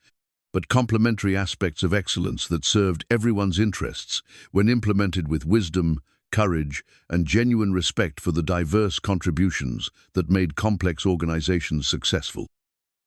S1: but complementary aspects of excellence that served everyone's interests when implemented with wisdom, courage, and genuine respect for the diverse contributions that made complex organizations successful.